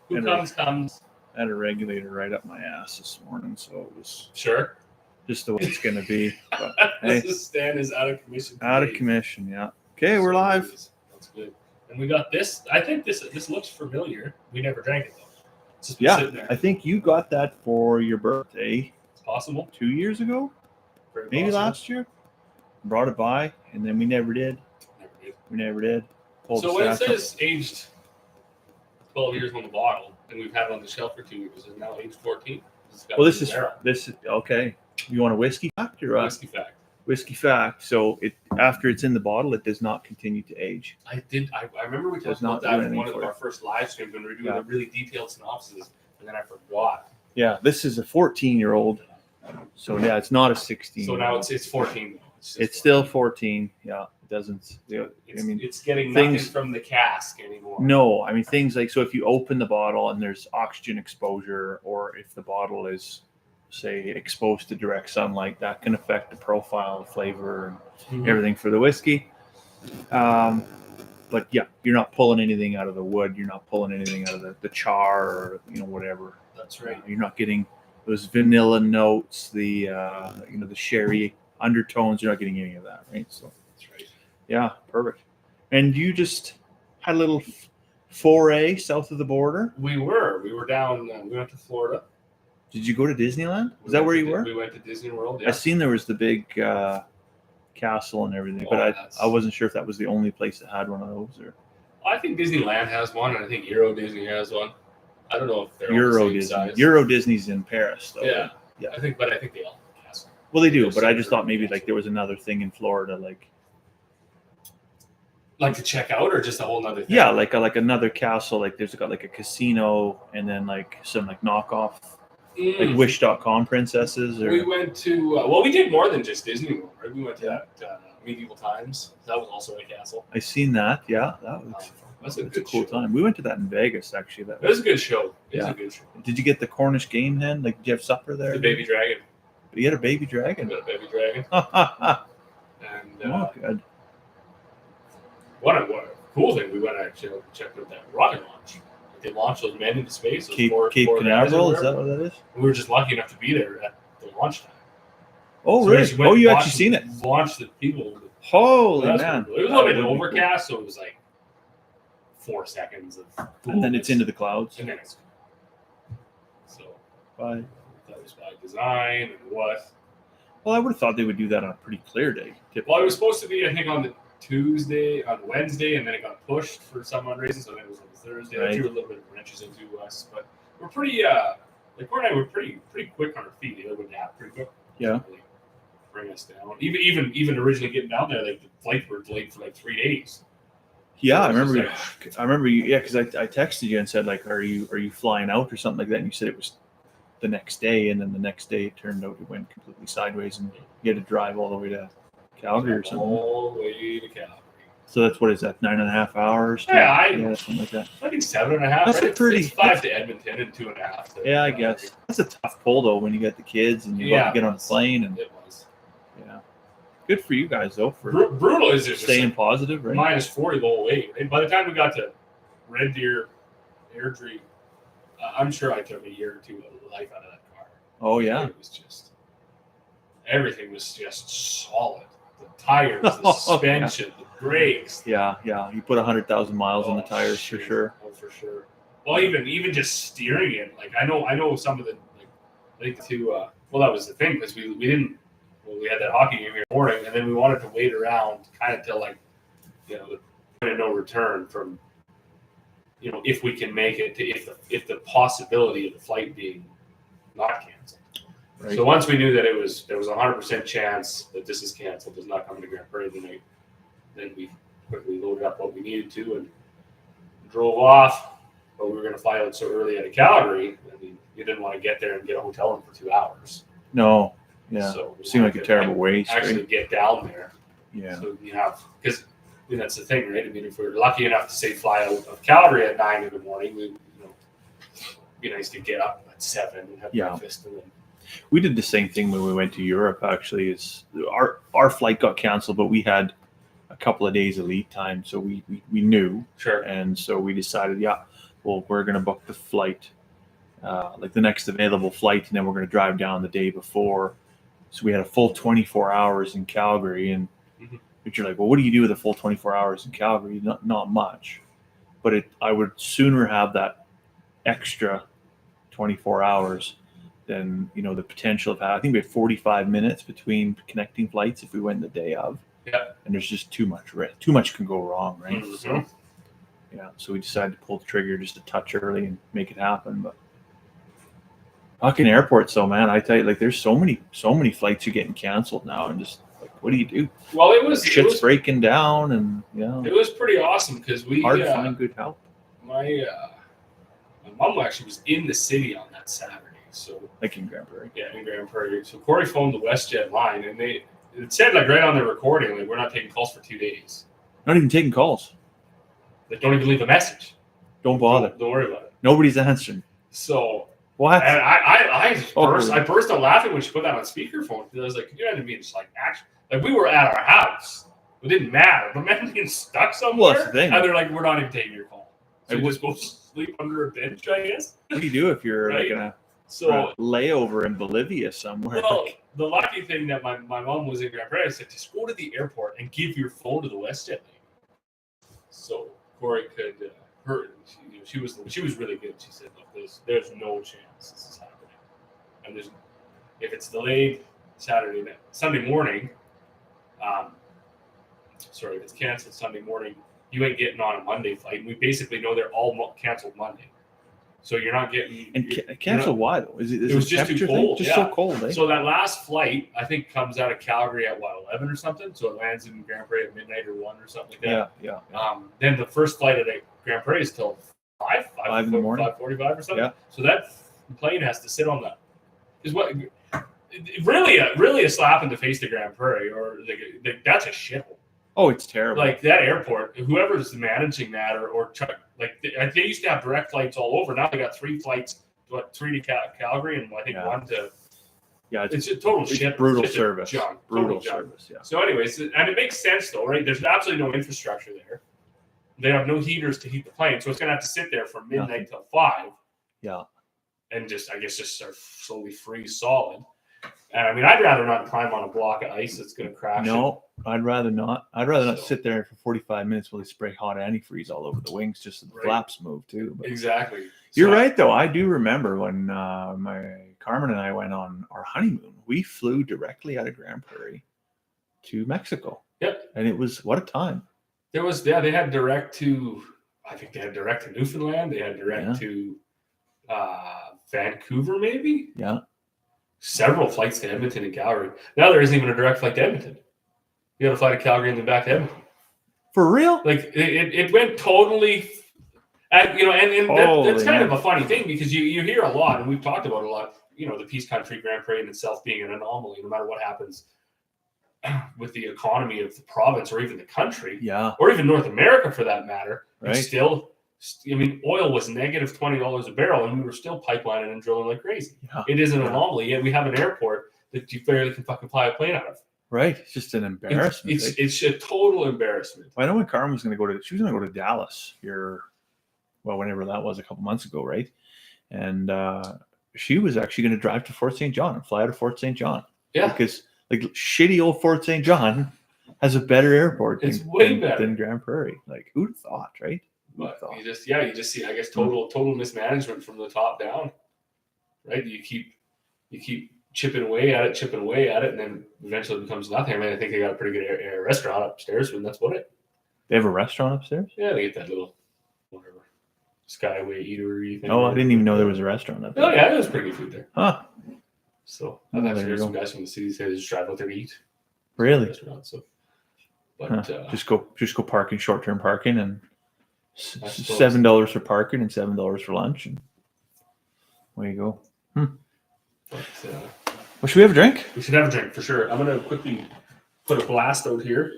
Who comes. I had a regulator right up my ass this morning, so it was Sure. just the way it's going to be. But, This hey, stand is out of commission. out of today. commission, yeah. Okay, we're live. That's good. And we got this. I think this looks familiar. We never drank it though. It's just been Yeah, sitting there. I think you got that for your birthday It's possible. 2 years ago, Very maybe possible. last year. Brought it by, and then we never did. Never did. Pulled So the when it stash up. says aged 12 years on the bottle, and we've had it on the shelf for 2 years, is it now aged 14? Well, this is okay. You want a whiskey fact or whiskey fact. whiskey fact? So it after it's in the bottle, it does not continue to age. I remember we Does talked not about that do in anything one of for our it. first live streams when we were doing Yeah. the really detailed synopses, and then I forgot. Yeah, this is a 14-year-old. So yeah, it's not a 16. So now it's 14. It's still 14. Yeah, it doesn't. It's getting things- nothing from the cask anymore. No, I mean things like, so if you open the bottle and there's oxygen exposure, or if the bottle is, say, exposed to direct sunlight, that can affect the profile, the flavor, and Mhm. everything for the whiskey. But yeah, you're not pulling anything out of the wood. You're not pulling anything out of the char, or whatever. That's right. You're not getting those vanilla notes, the the sherry undertones. You're not getting any of that, right? So That's right. yeah, perfect. And you just had a little foray south of the border. We were down. We went to Florida. Did you go to Disneyland? We Is that went where to you Di- were? We went to Disney World. I Yeah. seen there was the big castle and everything, but that's- I wasn't sure if that was the only place that had one of those, or I think Disneyland has one, and I think Euro Disney has one. I don't know if they're all Euro the same Disney. size. Euro Disney's in Paris, though. Yeah. Yeah. I think they all have castle. Well, they do, They're but I just separate thought maybe like castles. there was another thing in Florida, Like to check out, or just a whole nother thing? yeah, like another castle. Like there's got like a casino, and then like some like knockoff Mm. like Wish.com princesses, or We went to we did more than just Disney World, right? We went to that Medieval Times. That was also a castle. I seen that. Yeah, that was That's a it's a good cool show. time. We went to that in Vegas actually. It was a good show. It was Yeah. a good show. Did you get the Cornish game hen? Like, did you have supper there? The baby dragon. You had a baby We dragon. got a baby dragon, Oh, and good. what a cool thing. We went actually checked out that rocket launch. They launched those men into space. Those Cape four guys Canaveral, or is that whatever. what that is? We were just lucky enough to be there at the launch time. Oh, So we really? just went Oh, and you watched actually seen it? Launched the people. Holy That's man! pretty cool. It was a That little bit would be cool. overcast, so it was like 4 seconds of And then it's coolness. into the clouds. And then it's so Bye. that was by design and what. Well, I would have thought they would do that on a pretty clear day. Typically. Well, it was supposed to be, I think, on the Wednesday, and then it got pushed for some odd reason, so then it was on the Thursday. That Right. threw a little bit of wrenches into us, but we're pretty, Court and I were pretty quick on our feet. They would adapt pretty quick. Yeah. Really bring us down. Even originally getting down there, like the flight were delayed for like 3 days. Yeah, I It was remember. just I remember you. Yeah, because I texted you and said like, "Are you flying out or something like that?" And you said it was the next day, and then the next day it turned out it went completely sideways, and you had to drive all the way to Calgary or something. All the way to Calgary. So that's what is that 9.5 hours? Yeah, something like that. I think 7.5. That's right? a pretty- It's 5 to Edmonton and 2.5 to Yeah, I Calgary. guess that's a tough pull though when you got the kids and you Yeah, want to get on the plane, and It was. yeah, good for you guys though for Brutal is just staying positive, right? minus 40 the whole way. And by the time we got to Red Deer, Airdrie, I'm sure I took a year or two of life out of that car. Oh yeah, It was just everything was just solid. The tires, the Oh, suspension, the brakes. yeah. You put 100,000 miles on the Oh, tires shit. for sure. Oh, for sure. Well, even just steering it, like I know some of the like I think that was the thing because we didn't. Well, we had that hockey game here in the morning, and then we wanted to wait around kind of till like the point of no return from if we can make it to if the possibility of the flight being not canceled. Right. So once we knew that there was a 100% chance that this is canceled, does not come to Grand Prairie tonight, then we quickly loaded up what we needed to and drove off. But we were going to fly out so early out of Calgary, I mean, you didn't want to get there and get a hotel room for 2 hours. No, yeah, So we seemed like wanted a to terrible waste. actually Right? get down there. Yeah, So you have because that's the thing, right? I mean, if we're lucky enough to say fly out of Calgary at 9 in the morning, it'd be nice to get up at 7 and have Yeah. breakfast and then. we did the same thing when we went to Europe. Actually, is our flight got canceled, but we had a couple of days of lead time, so we knew, Sure. and so we decided, yeah, well, we're going to book the flight, like the next available flight, and then we're going to drive down the day before. So we had a full 24 hours in Calgary, and but you're like, well, what do you do with a full 24 hours in Calgary? Not much, but I would sooner have that extra 24 hours than the potential of I think we had 45 minutes between connecting flights if we went the day of. Yeah. And there's just too much risk. Too much can go wrong, right? Mhm. So, so we decided to pull the trigger just a touch early and make it happen. But fucking airports, though, man, I tell you, like, there's so many flights are getting canceled now, and just like, what do you do? Well, it was breaking down, and it was pretty awesome because we hard to find good help. My mom actually was in the city on that Saturday, so like in Grand Prairie. Yeah, in Grand Prairie. So Corey phoned the WestJet line, and it said like right on the recording, like, we're not taking calls for 2 days. Not even taking calls. Like, don't even leave a message. Don't bother. Don't worry about it. Nobody's answering. So what? And I burst out laughing when she put that on speakerphone, because I was like, you had to be just like, actually, like, we were at our house. It didn't matter. But imagine being stuck somewhere. Well, that's the thing. And they're like, we're not even taking your call. So I you just go sleep under a bench, I guess. What do you do if you're Right? like in a So layover in Bolivia somewhere? well, the lucky thing that my mom was in Grand Prairie, I said, just go to the airport and give your phone to the WestJet lady. So Corey could, she was really good. She said, look, there's no chance this is happening. And if it's delayed Sunday morning, if it's canceled Sunday morning, you ain't getting on a Monday flight. And we basically know they're all canceled Monday. So you're not getting. And canceled why though? Is it was just too cold. Just so cold, eh? So that last flight, I think, comes out of Calgary at 11 or something. So it lands in Grand Prairie at midnight or 1 or something like that. Yeah. Then the first flight at Grand Prairie is till 5 in the morning, 5:45 or something. Yeah. So that plane has to sit on that. Is what really a slap in the face to Grand Prairie, or like that's a shithole. Oh, it's terrible. Like that airport, whoever's managing that, or they used to have direct flights all over. Now they got 3 flights, 3 to Calgary, and I think 1 to. Yeah, it's a total shit. Brutal service. Junk, brutal junk. service. Yeah. So, anyways, and it makes sense though, right? There's absolutely no infrastructure there. They have no heaters to heat the plane, so it's going to have to sit there from midnight till 5. Yeah. And just start slowly freeze solid. And I mean, I'd rather not climb on a block of ice that's going to crash. No, I'd rather not. I'd rather not sit there for 45 minutes while they spray hot antifreeze all over the wings just so the flaps move too. But exactly. You're right, though. I do remember when my Carmen and I went on our honeymoon. We flew directly out of Grand Prairie to Mexico. Yep. And it was, what a time. They had direct to, I think they had direct to Newfoundland. They had direct to Vancouver, maybe. Yeah. Several flights to Edmonton and Calgary. Now there isn't even a direct flight to Edmonton. You got to fly to Calgary and then back to Edmonton. For real? Like it went totally, and that's kind of a funny thing, because you hear a lot, and we've talked about it a lot. The Peace Country, Grand Prairie in itself being an anomaly, no matter what happens with the economy of the province or even the country, or even North America for that matter. Right. Still, oil was negative $20 a barrel, and we were still pipelining and drilling like crazy. Yeah. It is an anomaly, yet we have an airport that you barely can fucking fly a plane out of. Right. It's just an embarrassment. It's a total embarrassment. I know when Carmen was going to go to Dallas here, whenever that was, a couple months ago, right? And she was actually going to drive to Fort St. John and fly out of Fort St. John. Yeah. Because like shitty old Fort St. John has a better airport than Grand Prairie. Like, who'd have thought, right? But you just see, I guess, total mismanagement from the top down, right? You keep chipping away at it, and then eventually it becomes nothing. I mean, I think they got a pretty good restaurant upstairs, and that's what it. They have a restaurant upstairs? Yeah, they get that little whatever Skyway eatery thing. Oh, I didn't even know there was a restaurant up there. Oh yeah, there's pretty good food there. Huh. So I've actually heard some guys from the city say they just drive out there to eat. Really? Restaurant, so, but just go park in short-term parking, and $7 for parking and $7 for lunch, and there you go. But, well, should we have a drink? We should have a drink for sure. I'm gonna quickly put a blast out here.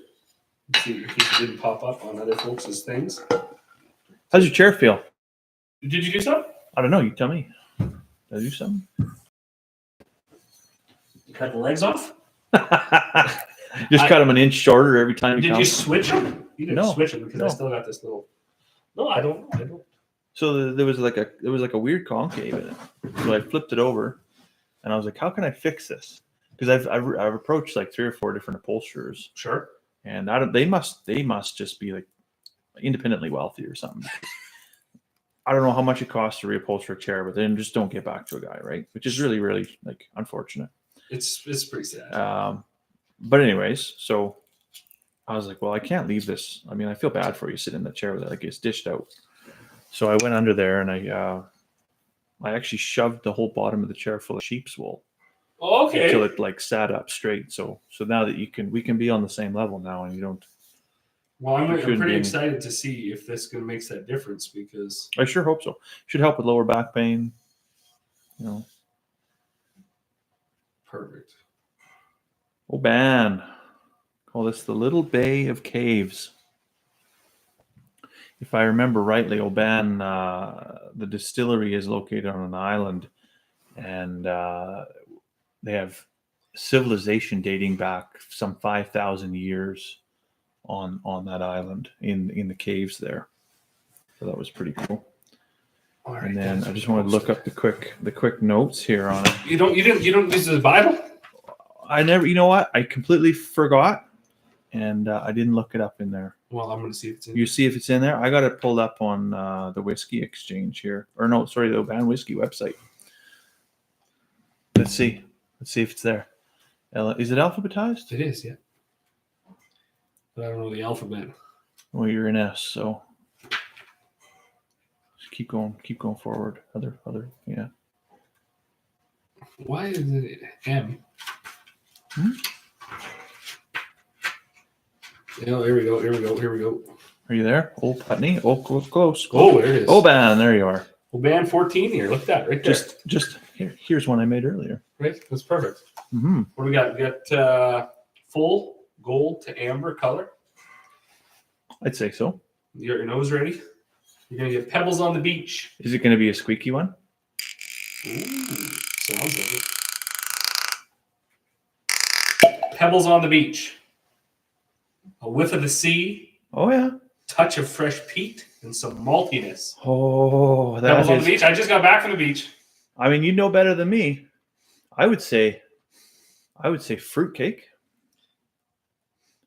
See in case it didn't pop up on other folks' things. How's your chair feel? Did you do something? I don't know. You tell me. Did I do something? You cut the legs off? Just cut them an inch shorter every time. Did you switch them? You didn't No, switch them because I still got this little. No, I don't. So there was like a weird concave in it. So I flipped it over, and I was like, "How can I fix this?" Because I've approached like 3 or 4 different upholsterers, Sure. and they must just be like independently wealthy or something. I don't know how much it costs to reupholster a chair, but then just don't get back to a guy, right? Which is really, really like unfortunate. It's pretty sad. But anyways, so I was like, well, I can't leave this. I mean, I feel bad for you sitting in the chair with it, like it's dished out. So I went under there and I actually shoved the whole bottom of the chair full of sheep's wool Okay. until it like sat up straight. So now that we can be on the same level now, and you don't. Well, I'm shouldn't pretty be excited to see if this makes that difference because I sure hope so. Should help with lower back pain. You know. perfect. Oban. Call this the Little Bay of Caves. If I remember rightly, Oban, the distillery is located on an island, and they have civilization dating back some 5,000 years on that island in the caves there. So that was pretty cool. All right, And then I just wanted to look up the quick notes here on it. You don't use the Bible? I never, you know what? I completely forgot, and I didn't look it up in there. Well, I'm going to see if it's in. You see if it's in there. I got it pulled up on the Whiskey Exchange here, or no, sorry, the Oban Whiskey website. Let's see if it's there. Is it alphabetized? It is, yeah. But I don't know the alphabet. Well, you're an S, so just keep going forward. Other, yeah. Why is it M? Hmm? Yeah, here we go. Are you there? Old Putney? Oh, close. Oh, there it is. Oban, there you are. Oban 14 here. Look at that right there. Just here's one I made earlier. Right, that's perfect. Mm-hmm. What do we got? We got full gold to amber color. I'd say so. You got your nose ready? You're going to get pebbles on the beach. Is it going to be a squeaky one? Ooh, sounds like it. Pebbles on the beach. A whiff of the sea. Oh yeah. Touch of fresh peat and some maltiness. Oh, Pebbles on the beach. I just got back from the beach. I mean, you know better than me. I would say fruitcake,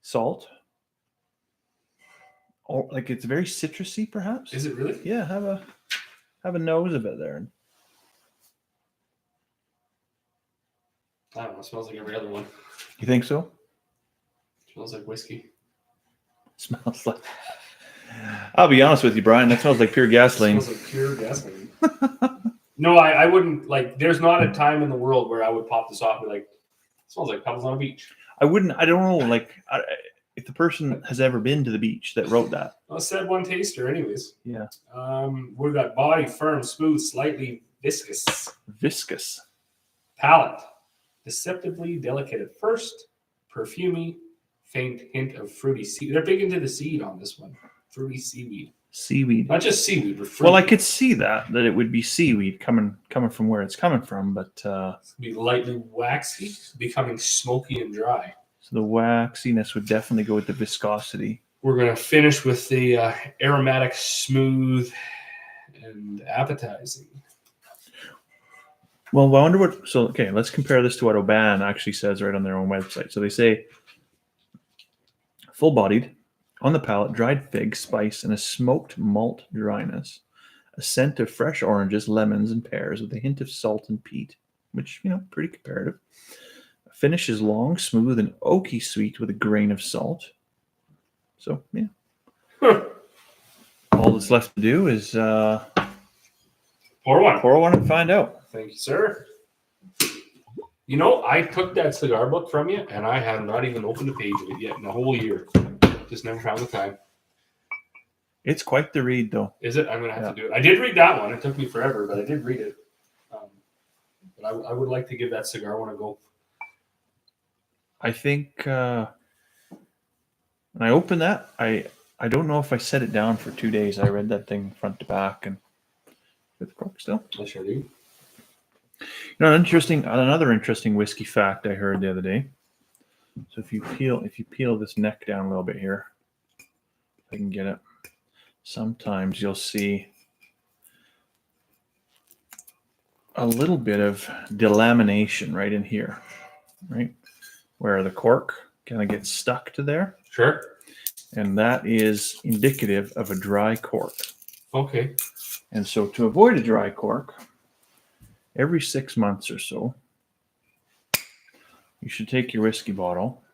salt. Or like it's very citrusy, perhaps. Is it really? Yeah, have a nose of it there. I don't know. It smells like every other one. You think so? It smells like whiskey. Smells like. I'll be honest with you, Brian. That smells like pure gasoline. It smells like pure gasoline. No, I wouldn't like. There's not a time in the world where I would pop this off and be like, it smells like pebbles on a beach. I wouldn't. I don't know. Like, if the person has ever been to the beach that wrote that. I said one taster, anyways. Yeah. We've got body firm, smooth, slightly viscous. Viscous. Palate deceptively delicate at first, perfumey, faint hint of fruity seed. They're big into the seed on this one. Fruity seaweed. Seaweed. Not just seaweed, but fruit. Well, I could see that it would be seaweed coming from where it's coming from, but be lightly waxy, becoming smoky and dry. so the waxiness would definitely go with the viscosity. We're going to finish with the aromatic, smooth, and appetizing. Well, I wonder what. So, okay, let's compare this to what Oban actually says right on their own website. So they say full-bodied, on the palate, dried fig, spice, and a smoked malt dryness. A scent of fresh oranges, lemons, and pears with a hint of salt and peat, which, pretty comparative. Finish is long, smooth, and oaky sweet with a grain of salt. So, yeah. All that's left to do is Pour one. pour one and find out. Thank you, sir. I took that cigar book from you, and I have not even opened a page of it yet in a whole year. Just never found the time. It's quite the read, though. Is it? I'm going to have to do it. I did read that one. It took me forever, but I did read it. But I would like to give that cigar one a go. I think when I opened that, I don't know if I set it down for 2 days. I read that thing front to back and with the cork still. I sure do. Another interesting whiskey fact I heard the other day. So if you peel this neck down a little bit here, if I can get it, sometimes you'll see a little bit of delamination right in here, right where the cork kind of gets stuck to there, Sure. and that is indicative of a dry cork. Okay. And so, to avoid a dry cork, every 6 months or so, you should take your whiskey bottle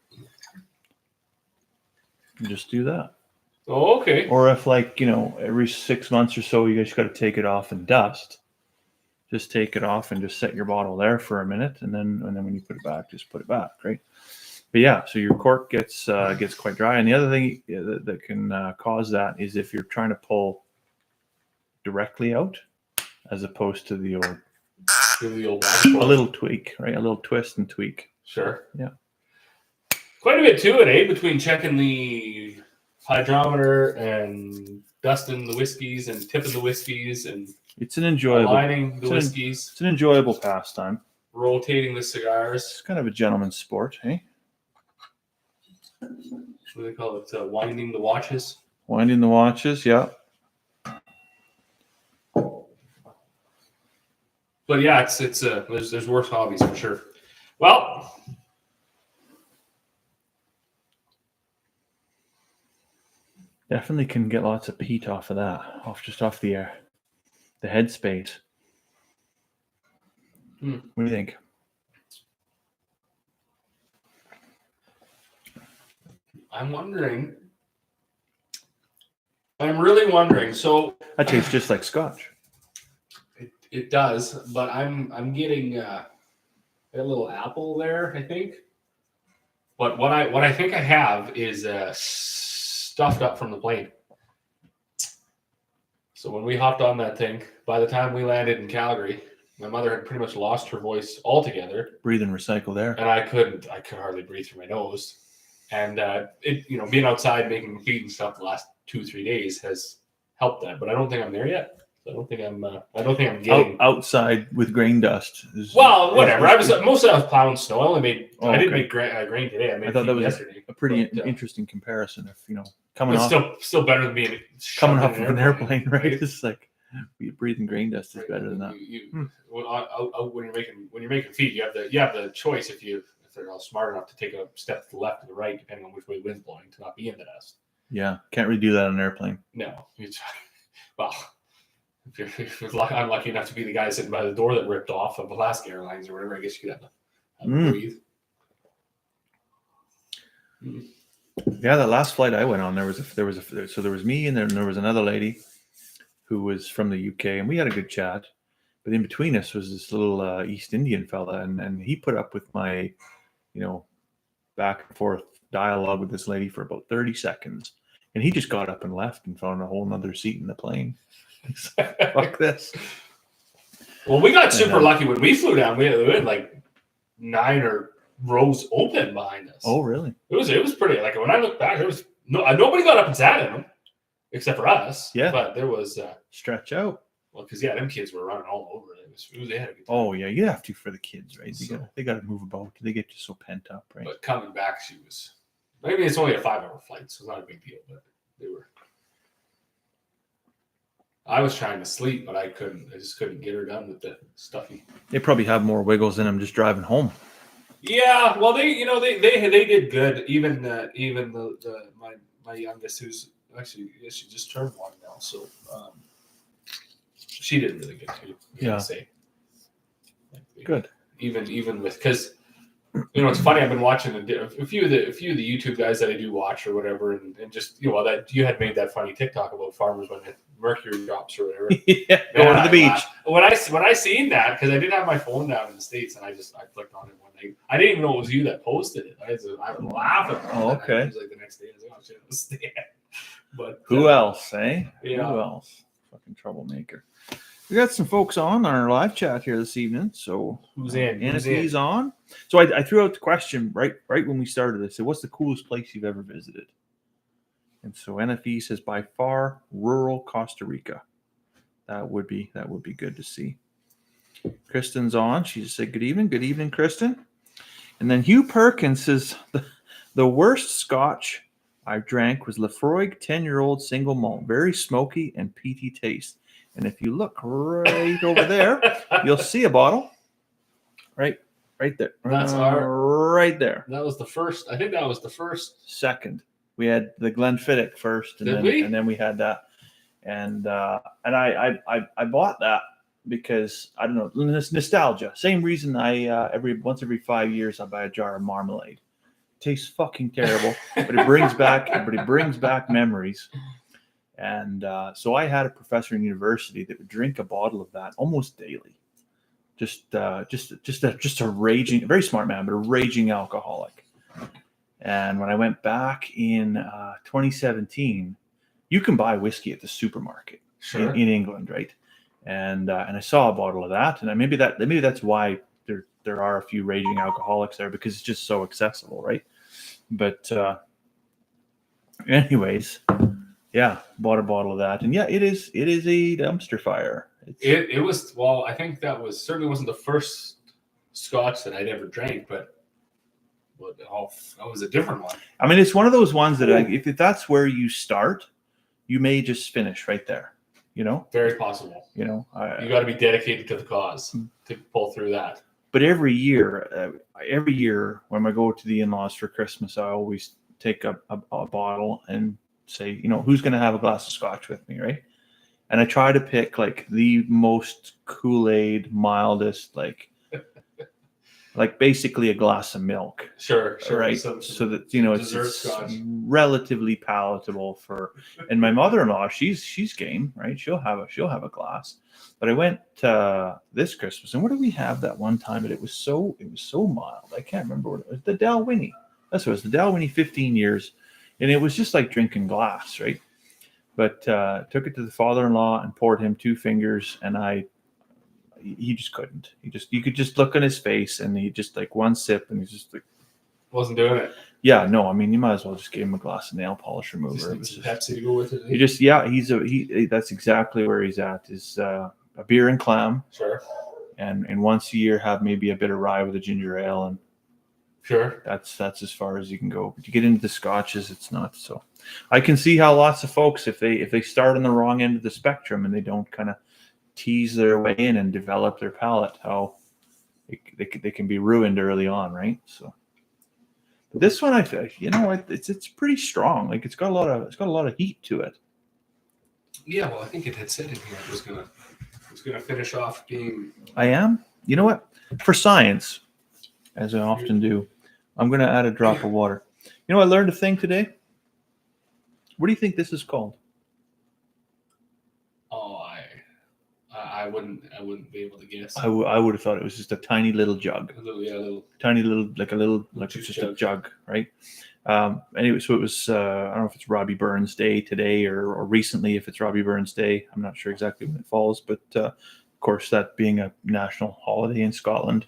and just do that. Oh, okay. Or if, like, every 6 months or so, you just got to take it off and dust. Just take it off and just set your bottle there for a minute, and then when you put it back, just put it back, right? But yeah, so your cork gets quite dry. And the other thing that can cause that is if you're trying to pull directly out, as opposed to the old a little tweak, right? A little twist and tweak. Sure. Yeah. Quite a bit to it, eh? Between checking the hydrometer and dusting the whiskeys and tipping the whiskeys and it's an enjoyable aligning the whiskeys. It's an enjoyable pastime. Rotating the cigars. It's kind of a gentleman's sport, hey? What do they call it? Winding the watches. Winding the watches, yeah. But yeah, it's there's worse hobbies for sure. Well, definitely can get lots of peat off of that, off the air, the headspace. What do you think? I'm really wondering. So that tastes just like Scotch. It does, but I'm getting a little apple there, I think. But what I think I have is stuffed up from the plane. So when we hopped on that thing, by the time we landed in Calgary, my mother had pretty much lost her voice altogether. Breathe and recycle there. And I could hardly breathe through my nose. And being outside making feed and stuff the last 2-3 days has helped that. But I don't think I'm there yet. I don't think I'm getting outside with grain dust. Whatever. I was plowing snow. I didn't make grain today. I thought that was yesterday. A pretty interesting comparison. If coming off, still better than being coming off of an airplane, right? It's like breathing grain dust is better than that. When you're making feed, you have the choice if they're all smart enough to take a step to the left or the right, depending on which way the wind's blowing, to not be in the dust. Yeah, can't really do that on an airplane. No, if you're unlucky enough to be the guy sitting by the door that ripped off of Alaska Airlines or whatever, I guess you could have to breathe. Yeah, that last flight I went on, there was me and there was another lady who was from the UK, and we had a good chat. But in between us was this little East Indian fella, and he put up with my, back and forth dialogue with this lady for about 30 seconds, and he just got up and left and found a whole nother seat in the plane. Fuck this. Well, we got super lucky when we flew down. We had like 9 rows open behind us. Oh, really? It was pretty. Like when I look back, there was nobody got up and sat in them except for us. Yeah, but there was stretch out. Well, because them kids were running all over. They had a good time. Oh yeah, you have to for the kids, right? They got to move about. They get just so pent up, right? But coming back, she was. Maybe it's only a 5-hour flight, so it's not a big deal. But they were. I was trying to sleep, but I couldn't. I just couldn't get her done with the stuffy. They probably have more wiggles in them just driving home. Yeah, well, they did good. Even my youngest, who's actually she just turned 1 now, so she did really good too. Yeah, say. Good. Even with because. It's funny. I've been watching a few of the YouTube guys that I do watch or whatever, and just that you had made that funny TikTok about farmers when the mercury drops or whatever. Yeah, going to the beach. When I seen that, because I didn't have my phone down in the States, and I clicked on it one day. I didn't even know it was you that posted it. I was laughing. Oh, okay. It was like the next day. I was like, oh shit, I was But who else, eh? Yeah. Who else? Fucking troublemaker. We got some folks on our live chat here this evening. So who's in? NFE's on. So I threw out the question right when we started. I said, "What's the coolest place you've ever visited?" And so NFE says, by far, rural Costa Rica. That would be good to see. Kristen's on. She just said, "Good evening." Good evening, Kristen. And then Hugh Perkins says, the worst Scotch I drank was Lafroig 10-year-old single malt, very smoky and peaty taste. And if you look right over there, you'll see a bottle. Right there. That's right there. That was the first. I think that was the first. Second, we had the Glenfiddich first, and then we had that, and I bought that because I don't know, nostalgia. Same reason I once every 5 years I buy a jar of marmalade. Tastes fucking terrible, but it brings back memories. And so I had a professor in university that would drink a bottle of that almost daily. Just a raging, very smart man, but a raging alcoholic. And when I went back in 2017, you can buy whiskey at the supermarket in England, right? And I saw a bottle of that, and maybe that's why there are a few raging alcoholics there, because it's just so accessible, right? But anyways, yeah, bought a bottle of that, and yeah, it is a dumpster fire. It was, well, I think that certainly wasn't the first Scotch that I'd ever drank, but that was a different one. I mean, it's one of those ones that if that's where you start, you may just finish right there. You know, very possible. You know, you got to be dedicated to the cause to pull through that. But every year when I go to the in-laws for Christmas, I always take a bottle and say, you know, who's going to have a glass of Scotch with me, right? And I try to pick like the most Kool-Aid, mildest, like basically a glass of milk. Sure. Right. So that, you know, it's relatively palatable for. And my mother-in-law, she's game, right? She'll have a glass. But I went this Christmas, and what did we have that one time? But it was so mild. I can't remember what it was. The Dalwhinnie. That's what it was. The Dalwhinnie 15 years, and it was just like drinking glass, right? But took it to the father-in-law and poured him 2 fingers, and he just couldn't. You could just look on his face, and he just like one sip, and he's just like wasn't doing it. Yeah, no, I mean, you might as well just give him a glass of nail polish remover. It was just Pepsi to go with it. He that's exactly where he's at. Is a beer and clam. Sure. And once a year have maybe a bit of rye with a ginger ale, and sure, that's as far as you can go. But you get into the scotches, it's not so. I can see how lots of folks, if they start on the wrong end of the spectrum and they don't kind of tease their way in and develop their palate, how they can be ruined early on, right? So, but this one, I feel, you know, it's pretty strong. Like it's got a lot of heat to it. Yeah, well, I think it had said in here it was gonna finish off being. I am. You know what? For science, as I often do, I'm gonna add a drop of water. You know, I learned a thing today. What do you think this is called? Oh, I wouldn't be able to guess. I would have thought it was just a tiny little jug. Tiny little, like it's just a jug, right? Anyway, so it was, I don't know if it's Robbie Burns Day today or recently, if it's Robbie Burns Day. I'm not sure exactly when it falls, but of course, that being a national holiday in Scotland,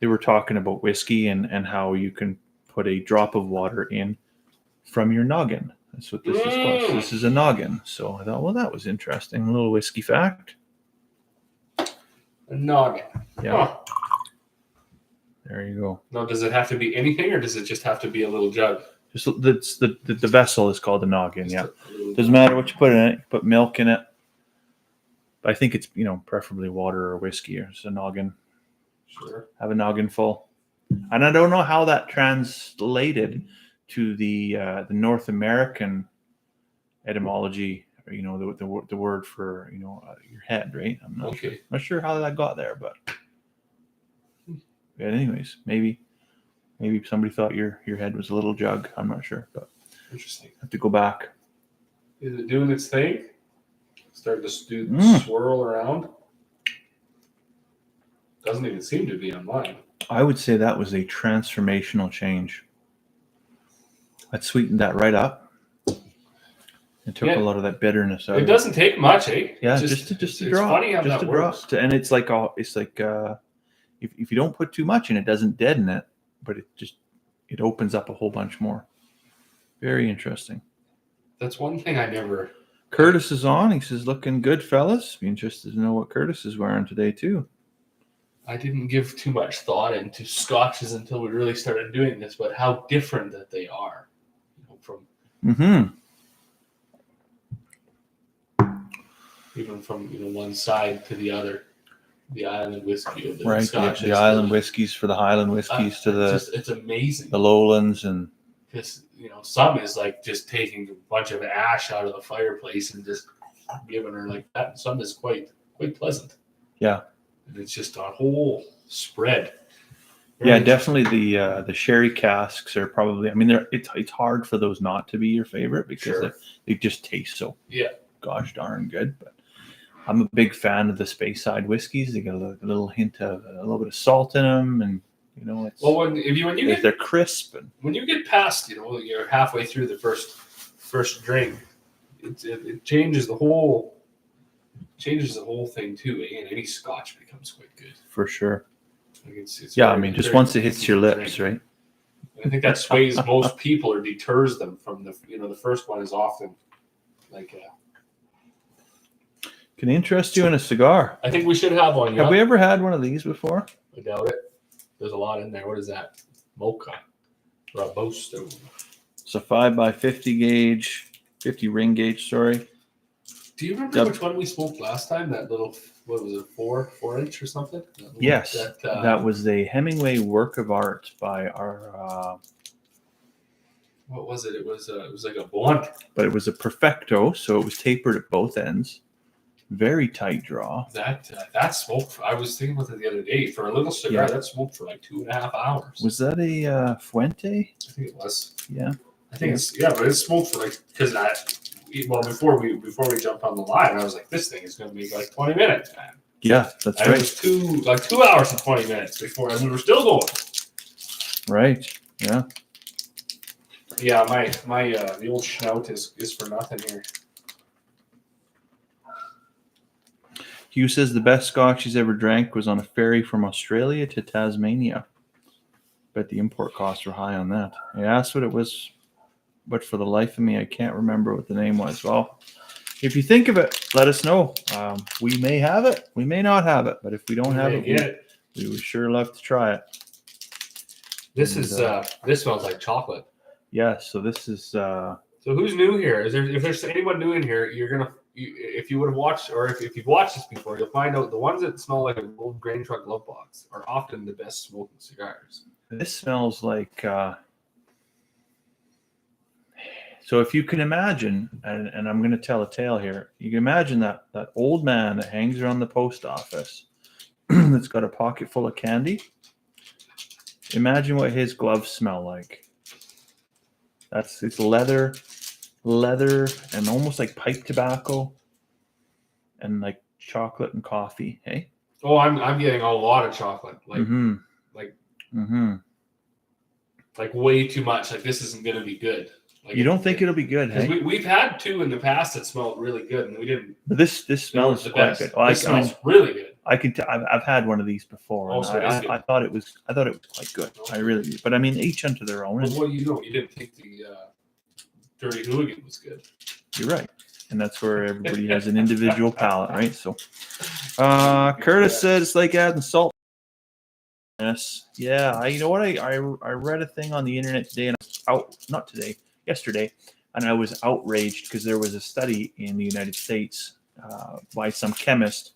they were talking about whiskey and how you can put a drop of water in from your noggin. That's what this is called. So this is a noggin. So I thought, well, that was interesting. A little whiskey fact. A noggin. Yeah. Huh. There you go. Now, does it have to be anything, or does it just have to be a little jug? Just the vessel is called a noggin. Yeah. Doesn't matter what you put in it. You put milk in it. But I think it's, you know, preferably water or whiskey, or just a noggin. Sure. Have a noggin full. And I don't know how that translated to the North American etymology, or, you know, the word for, you know, your head, right? I'm not sure how that got there, but anyways, maybe somebody thought your head was a little jug. I'm not sure, but interesting. Have to go back. Is it doing its thing? Start to swirl around. Doesn't even seem to be on mine. I would say that was a transformational change. That sweetened that right up. It took a lot of that bitterness out. It doesn't take much, eh? Yeah, just a drop. Funny how just that a works. drop. And it's like if you don't put too much in, it doesn't deaden it, but it opens up a whole bunch more. Very interesting. That's one thing I never. Curtis is on. He says, "Looking good, fellas." Be interested to know what Curtis is wearing today too. I didn't give too much thought into scotches until we really started doing this, but how different that they are, you know, from. Mm-hmm. even from one side to the other. The island whiskey, or the Right. Scotch. The island whiskeys for the Highland whiskeys to it's amazing. the lowlands, and because some is like just taking a bunch of ash out of the fireplace and just giving her like that. And some is quite pleasant. Yeah. And it's just a whole spread. Yeah, definitely the sherry casks are probably. I mean, it's hard for those not to be your favorite because they just taste so gosh darn good. But I'm a big fan of the Speyside whiskeys. They got a little hint of a little bit of salt in them, and it's when you get they're crisp, and when you get past you're halfway through the first drink, it changes the whole thing too. And any Scotch becomes quite good for sure. It's I mean, just once it hits your lips, drink. Right? I think that sways most people or deters them from the first one is often like. Can interest you in a cigar? I think we should have one. Have we ever had one of these before? I doubt it. There's a lot in there. What is that? Mocha. Robusto. It's a 5x50 gauge, 50 ring gauge. Sorry. Do you remember which one we smoked last time? That little, what was it, 4-inch or something? Yes, that was a Hemingway work of art by our. What was it? It was like a blunt, but it was a perfecto, so it was tapered at both ends. Very tight draw. That smoked. I was thinking about it the other day. For a little cigar, that smoked for like 2.5 hours. Was that a Fuente? I think it was. Yeah. I think it's but it smoked for like before we jumped on the line, I was like, this thing is going to be like 20 minutes, man. Yeah, that's right. It was 2 hours and 20 minutes before, and we were still going. Right. Yeah. Yeah, my the old schnaut is for nothing here. Hugh says the best Scotch he's ever drank was on a ferry from Australia to Tasmania. Bet the import costs were high on that. I asked what it was, but for the life of me, I can't remember what the name was. Well, if you think of it, let us know. We may have it. We may not have it. But if we don't have it, we would sure love to try it. This smells like chocolate. Yeah, so this is... So who's new here? If there's anyone new in here, if you would have watched, or if you've watched this before, you'll find out the ones that smell like an old grain truck glove box are often the best smoking cigars. This smells like... So if you can imagine, and I'm going to tell a tale here, you can imagine that old man that hangs around the post office that's got a pocket full of candy. Imagine what his gloves smell like. It's leather, and almost like pipe tobacco, and like chocolate and coffee. Hey. Oh, I'm getting a lot of chocolate, like way too much. Like this isn't going to be good. Like you don't think it'll be good, hey? We've had two in the past that smelled really good, and we didn't. But this smells quite good. This smells really good. I've had one of these before, and I thought it was quite good. Okay. I really do. But I mean, each unto their own. Well, what do you know? You didn't think the Dirty Hooligan was good. You're right, and that's where everybody has an individual palate, right? So, Curtis said it's like adding salt. Yes, yeah. You know what? I read a thing on the internet today, and yesterday, and I was outraged because there was a study in the United States by some chemist,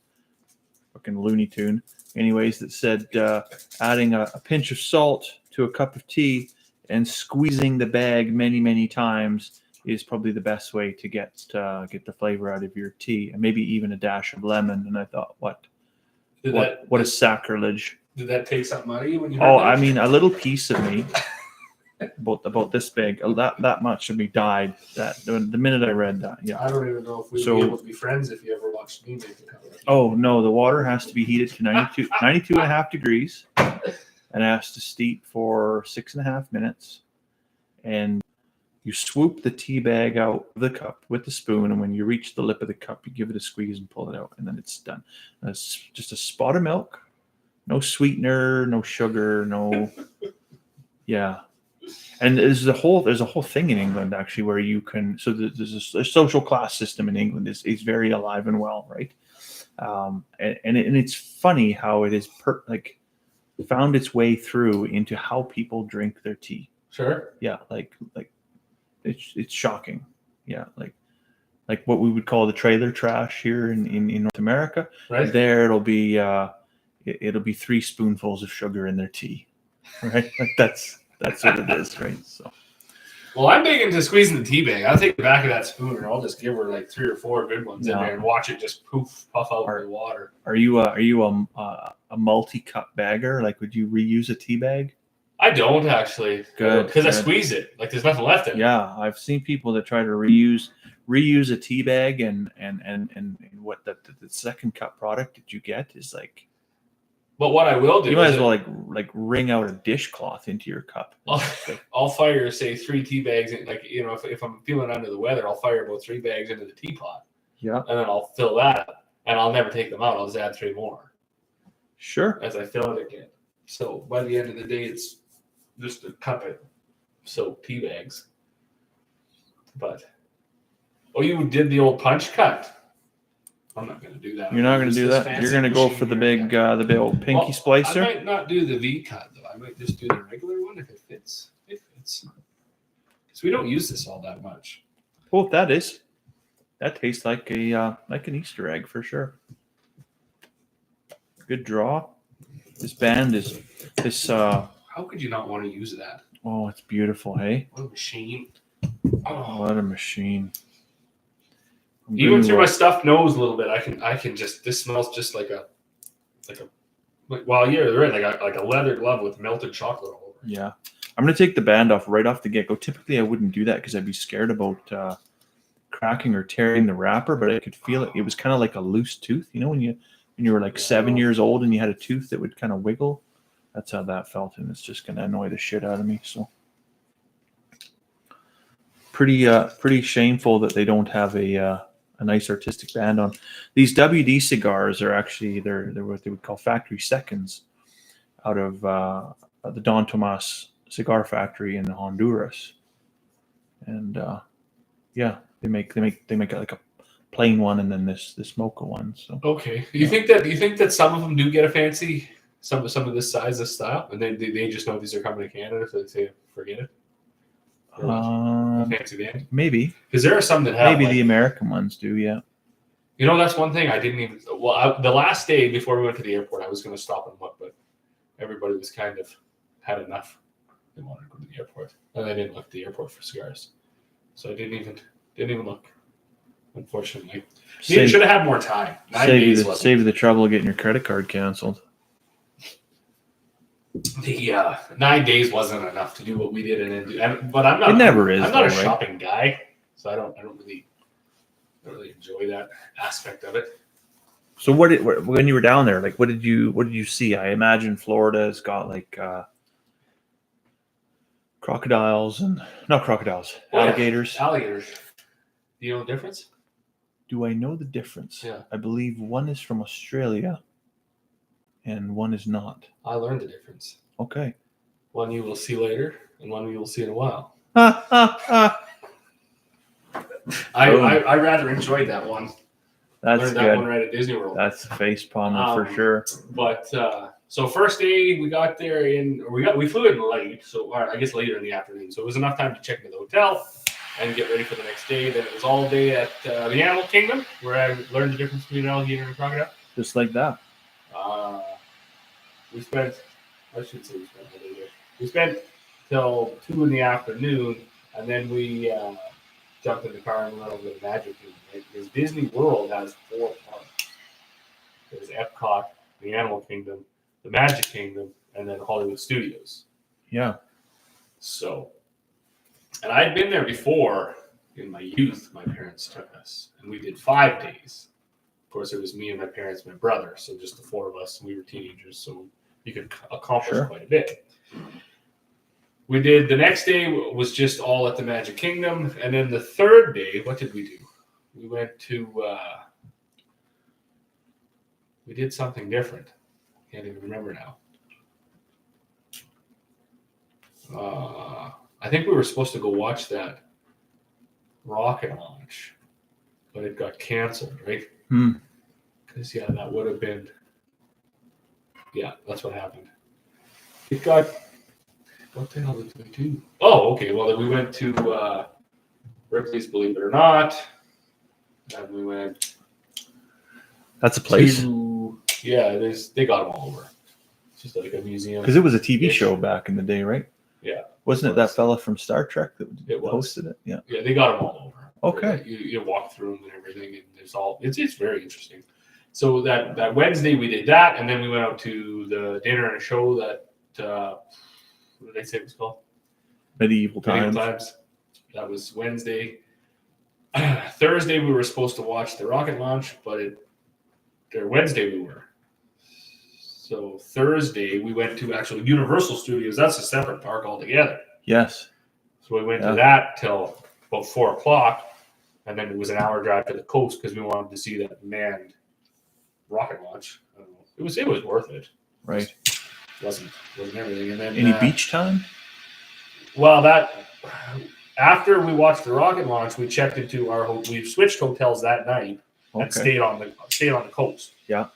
fucking Looney Tune, anyways, that said adding a pinch of salt to a cup of tea and squeezing the bag many, many times is probably the best way to get the flavor out of your tea, and maybe even a dash of lemon. And I thought, what a sacrilege! Did that take something out of you when you? Oh, I mean, a little piece of me. About this big, that much of me died. That the minute I read that, yeah. I don't even know if we'd be able to be friends if you ever watched me make a cup of tea. Oh no, the water has to be heated to 92 and a half degrees, and has to steep for 6.5 minutes. And you swoop the tea bag out of the cup with the spoon, and when you reach the lip of the cup, you give it a squeeze and pull it out, and then it's done. And it's just a spot of milk, no sweetener, no sugar, no. Yeah. And there's a whole thing in England actually where you can. So there's a social class system in England is very alive and well, right? And it's funny how it is found its way through into how people drink their tea. Sure. Yeah, like it's shocking. Yeah, like like what we would call the trailer trash here in North America. Right. There it'll be 3 spoonfuls of sugar in their tea, right? Like that's what it is, right? So Well, I'm big into squeezing the tea bag. I'll take the back of that spoon and I'll just give her like 3 or 4 good ones in Yeah. there and watch it just puff out with water. are you a multi-cup bagger? Like, would you reuse a tea bag? I don't actually. Good, Because I good. squeeze it. Like there's nothing left in it. Yeah, I've seen people that try to reuse a tea bag and what the second cup product that you get is like, But what I will do you might is as well like wring out a dishcloth into your cup. I'll fire, say, 3 tea bags. Like, you know, if I'm feeling under the weather, I'll fire about 3 bags into the teapot. Yeah, And then I'll fill that up. And I'll never take them out. I'll just add 3 more sure. as I fill it again. So by the end of the day, it's just a cup of soap tea bags. But, you did the old punch cut. I'm not going to do that. You're not going to do This that. fancy You're going to go machine for the here. big old pinky I splicer. might not do the V cut though. I might just do the regular one if it fits. It fits. Because we don't use this all that much. Oh, that tastes like an Easter egg for sure. Good draw. This band is this. How could you not want to use that? Oh, it's beautiful, hey. What a machine! Oh, what a machine. Even through my stuffed nose a little bit, I can just. This smells just like well, yeah, right, like a leather glove with melted chocolate all over. Yeah, I'm gonna take the band off right off the get go. Typically, I wouldn't do that because I'd be scared about cracking or tearing the wrapper. But I could feel it. It was kind of like a loose tooth, you know, when you were like 7 years old and you had a tooth that would kind of wiggle. That's how that felt, and it's just gonna annoy the shit out of me. So pretty shameful that they don't have a nice artistic band on. These WD cigars are actually they're what they would call factory seconds out of the Don Tomas cigar factory in Honduras, and yeah, they make like a plain one and then this mocha one. So Okay, you think that some of them do get a fancy some of this size, this style, and they just know these are coming to Canada, so they say forget it. Fancy band. maybe Because there are some that have the American ones do, yeah. You know, that's one thing I didn't even. Well, the last day before we went to the airport, I was going to stop and look, but everybody was kind of had enough. They wanted to go to the airport, and I didn't look at the airport for cigars, so I didn't even look. Unfortunately, you should have had more time. 9 days wasn't. Save you the trouble of getting your credit card canceled. The 9 days wasn't enough to do what we did, but I'm not. It never is. I'm not a though, right? shopping guy, so I don't really enjoy that aspect of it. So when you were down there, like what did you see? I imagine Florida's got like crocodiles and not crocodiles, alligators. Alligators. Do you know the difference? Do I know the difference? Yeah. I believe one is from Australia and one is not. I learned the difference. Okay. One you will see later, and one you will see in a while. I rather enjoyed that one. That's Learned good. that one right at Disney World. That's face palmer for sure. But so first day we got there we flew in late, so or I guess later in the afternoon. So it was enough time to check into the hotel and get ready for the next day. Then it was all day at the Animal Kingdom, where I learned the difference between an alligator and a crocodile. Just like that. We spent all day there. We spent till 2 in the afternoon, and then we jumped in the car and went over to the Magic Kingdom. Because Disney World has 4 parks. There's Epcot, the Animal Kingdom, the Magic Kingdom, and then Hollywood Studios. Yeah. So, and I'd been there before in my youth. My parents took us, and we did 5 days. Of course, it was me and my parents, my brother, so just the 4 of us. And we were teenagers, so you could accomplish quite a bit. We did the next day was just all at the Magic Kingdom, and then the third day, what did we do? We went to. We did something different. Can't even remember now. I think we were supposed to go watch that rocket launch, but it got canceled, right? Because that would have been. Yeah, that's what happened. It got. What the hell did we do? Oh, okay. Well, then we went to Ripley's Believe It or Not. and we went That's a place they got them all over. It's just like a museum. because it was a TV Ish. show back in the day, right? Yeah. Wasn't it that fella from Star Trek that It was. hosted it? Yeah. Yeah, they got them all over. Okay. You walk through them and everything, and it's very interesting. So that Wednesday we did that, and then we went out to the dinner and a show that what did I say it was called? Medieval times. That was Wednesday. Thursday we were supposed to watch the rocket launch, but Wednesday we were. So Thursday we went to actual Universal Studios. That's a separate park altogether. Yes. So we went to that till about 4:00, and then it was an hour drive to the coast because we wanted to see that manned rocket launch. I don't know. It was worth it. Right. Wasn't everything. And then Any beach time? Well, after we watched the rocket launch, we checked into we switched hotels that night and stayed on the coast. Yeah.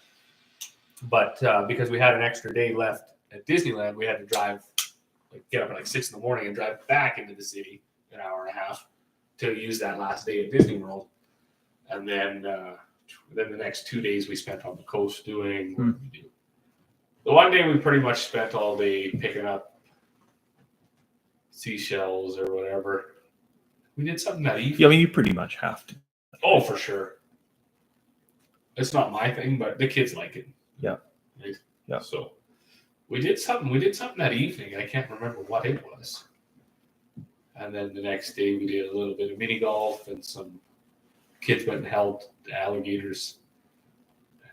But because we had an extra day left at Disneyland, we had to get up at 6 a.m. and drive back into the city an hour and a half to use that last day at Disney World. And then the next 2 days we spent on the coast doing what did we do? The one day we pretty much spent all day picking up seashells or whatever. We did something that evening. Yeah, I mean, you pretty much have to. Oh, for sure. It's not my thing, but the kids like it. Yeah. Right? Yeah. So we did something that evening. I can't remember what it was. And then the next day we did a little bit of mini golf, and some kids went and held alligators.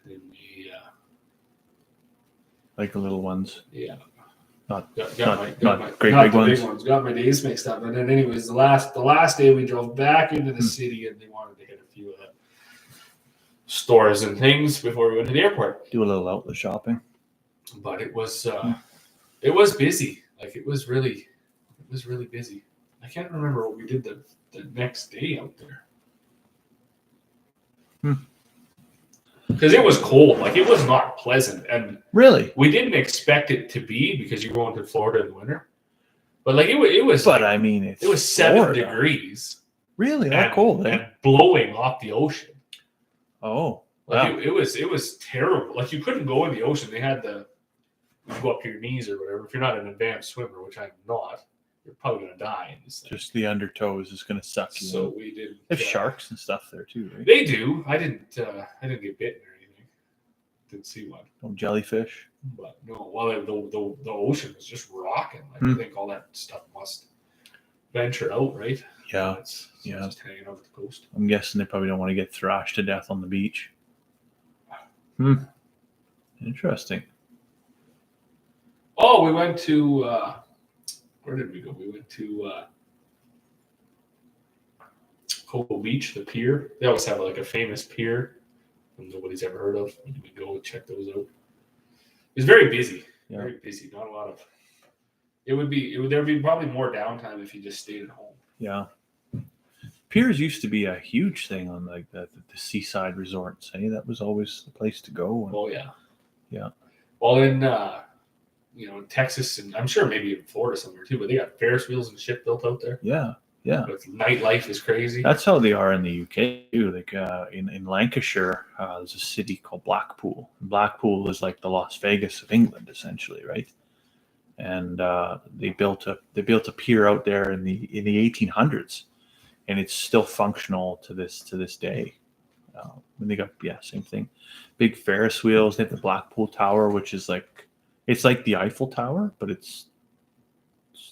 And then we like the little ones. Yeah. Not Got great the big ones. big ones. Got my days mixed up. And then anyways, the last day we drove back into the city, and they wanted to hit a few of the stores and things before we went to the airport. Do a little outlet shopping. But it was busy. Like it was really busy. I can't remember what we did the next day out there. Because it was cold. Like it was not pleasant. And Really? we didn't expect it to be because you're going to Florida in the winter. But like it was But I mean, it was 7 Florida. degrees. Really? That cold, eh? And blowing off the ocean. Oh. Like Wow. it was terrible. Like you couldn't go in the ocean. They had you go up to your knees or whatever. If you're not an advanced swimmer, which I'm not, you're probably gonna die in this thing. Just the undertows is going to suck you. So we did. There's sharks and stuff there too, right? They do. I didn't get bitten or anything. Didn't see one. No jellyfish. But no. Well, the ocean was just rocking. Like I think all that stuff must venture out, right? Yeah. It's Yeah. just hanging out at the coast. I'm guessing they probably don't want to get thrashed to death on the beach. Interesting. Oh, we went to where did we go? We went to Cocoa Beach, the pier. They always have like a famous pier that nobody's ever heard of. We go and check those out. It was very busy. Yeah. Very busy. Not a lot of. There'd be probably more downtime if you just stayed at home. Yeah. Piers used to be a huge thing on like the seaside resorts. Hey, that was always the place to go. Oh yeah. Yeah. Well, in Texas, and I'm sure maybe in Florida somewhere too, but they got Ferris wheels and shit built out there. Yeah. Yeah. But nightlife is crazy. That's how they are in the UK too. Like in Lancashire, there's a city called Blackpool. Blackpool is like the Las Vegas of England, essentially, right? And they built a pier out there in the 1800s, and it's still functional to this day. And they got same thing, big Ferris wheels. They have the Blackpool Tower, which is it's like the Eiffel Tower, but it's